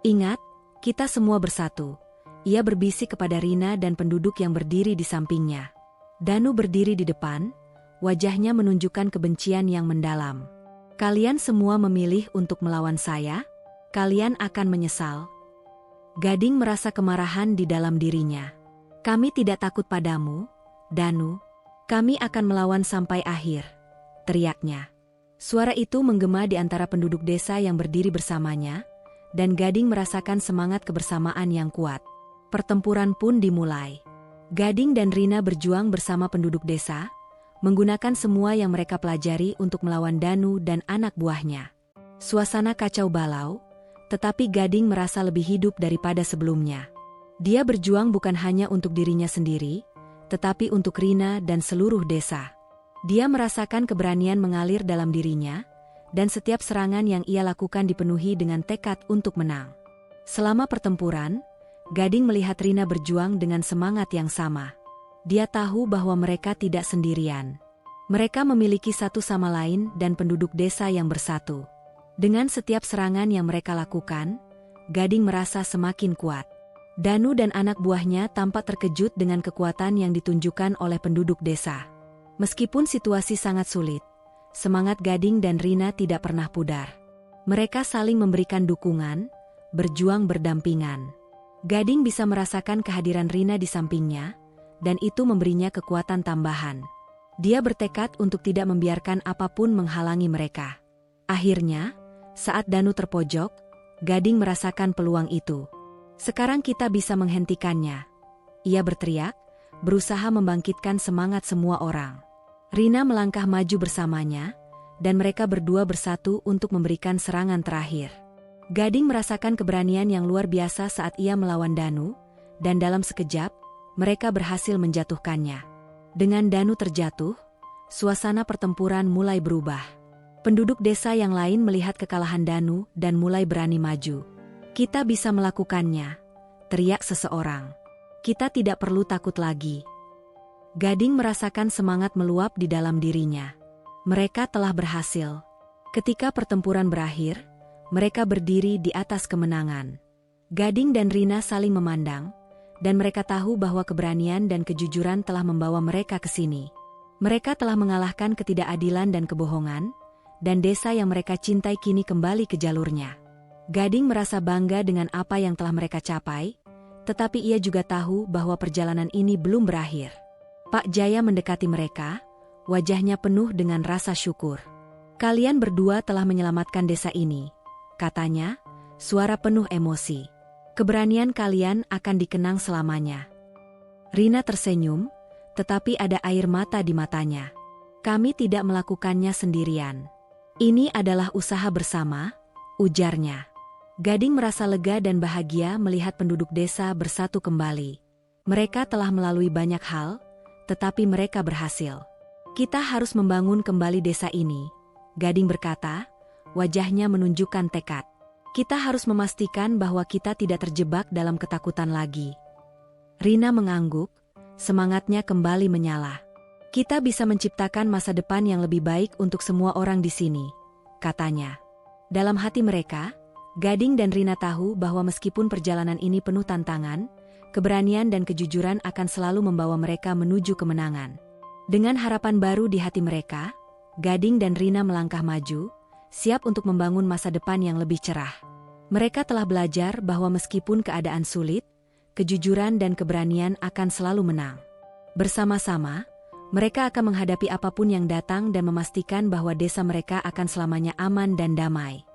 Speaker 1: Ingat, kita semua bersatu. Ia berbisik kepada Rina dan penduduk yang berdiri di sampingnya. Danu berdiri di depan, wajahnya menunjukkan kebencian yang mendalam. Kalian semua memilih untuk melawan saya? Kalian akan menyesal. Gading merasa kemarahan di dalam dirinya. Kami tidak takut padamu, Danu. Kami akan melawan sampai akhir, teriaknya. Suara itu menggema di antara penduduk desa yang berdiri bersamanya, dan Gading merasakan semangat kebersamaan yang kuat. Pertempuran pun dimulai. Gading dan Rina berjuang bersama penduduk desa, menggunakan semua yang mereka pelajari untuk melawan Danu dan anak buahnya. Suasana kacau balau, tetapi Gading merasa lebih hidup daripada sebelumnya. Dia berjuang bukan hanya untuk dirinya sendiri, tetapi untuk Rina dan seluruh desa. Dia merasakan keberanian mengalir dalam dirinya, dan setiap serangan yang ia lakukan dipenuhi dengan tekad untuk menang. Selama pertempuran, Gading melihat Rina berjuang dengan semangat yang sama. Dia tahu bahwa mereka tidak sendirian. Mereka memiliki satu sama lain dan penduduk desa yang bersatu. Dengan setiap serangan yang mereka lakukan, Gading merasa semakin kuat. Danu dan anak buahnya tampak terkejut dengan kekuatan yang ditunjukkan oleh penduduk desa. Meskipun situasi sangat sulit, semangat Gading dan Rina tidak pernah pudar. Mereka saling memberikan dukungan, berjuang berdampingan. Gading bisa merasakan kehadiran Rina di sampingnya, dan itu memberinya kekuatan tambahan. Dia bertekad untuk tidak membiarkan apapun menghalangi mereka. Akhirnya, saat Danu terpojok, Gading merasakan peluang itu. Sekarang kita bisa menghentikannya. Ia berteriak, berusaha membangkitkan semangat semua orang. Rina melangkah maju bersamanya, dan mereka berdua bersatu untuk memberikan serangan terakhir. Gading merasakan keberanian yang luar biasa saat ia melawan Danu, dan dalam sekejap, mereka berhasil menjatuhkannya. Dengan Danu terjatuh, suasana pertempuran mulai berubah. Penduduk desa yang lain melihat kekalahan Danu dan mulai berani maju. "Kita bisa melakukannya," teriak seseorang. "Kita tidak perlu takut lagi." Gading merasakan semangat meluap di dalam dirinya. Mereka telah berhasil. Ketika pertempuran berakhir, mereka berdiri di atas kemenangan. Gading dan Rina saling memandang, dan mereka tahu bahwa keberanian dan kejujuran telah membawa mereka ke sini. Mereka telah mengalahkan ketidakadilan dan kebohongan, dan desa yang mereka cintai kini kembali ke jalurnya. Gading merasa bangga dengan apa yang telah mereka capai, tetapi ia juga tahu bahwa perjalanan ini belum berakhir. Pak Jaya mendekati mereka, wajahnya penuh dengan rasa syukur. "Kalian berdua telah menyelamatkan desa ini," katanya, suara penuh emosi. "Keberanian kalian akan dikenang selamanya." Rina tersenyum, tetapi ada air mata di matanya. "Kami tidak melakukannya sendirian. Ini adalah usaha bersama," ujarnya. Gading merasa lega dan bahagia melihat penduduk desa bersatu kembali. Mereka telah melalui banyak hal, tetapi mereka berhasil. "Kita harus membangun kembali desa ini," Gading berkata, wajahnya menunjukkan tekad. "Kita harus memastikan bahwa kita tidak terjebak dalam ketakutan lagi." Rina mengangguk, semangatnya kembali menyala. "Kita bisa menciptakan masa depan yang lebih baik untuk semua orang di sini," katanya. Dalam hati mereka, Gading dan Rina tahu bahwa meskipun perjalanan ini penuh tantangan, keberanian dan kejujuran akan selalu membawa mereka menuju kemenangan. Dengan harapan baru di hati mereka, Gading dan Rina melangkah maju, siap untuk membangun masa depan yang lebih cerah. Mereka telah belajar bahwa meskipun keadaan sulit, kejujuran dan keberanian akan selalu menang. Bersama-sama, mereka akan menghadapi apapun yang datang dan memastikan bahwa desa mereka akan selamanya aman dan damai.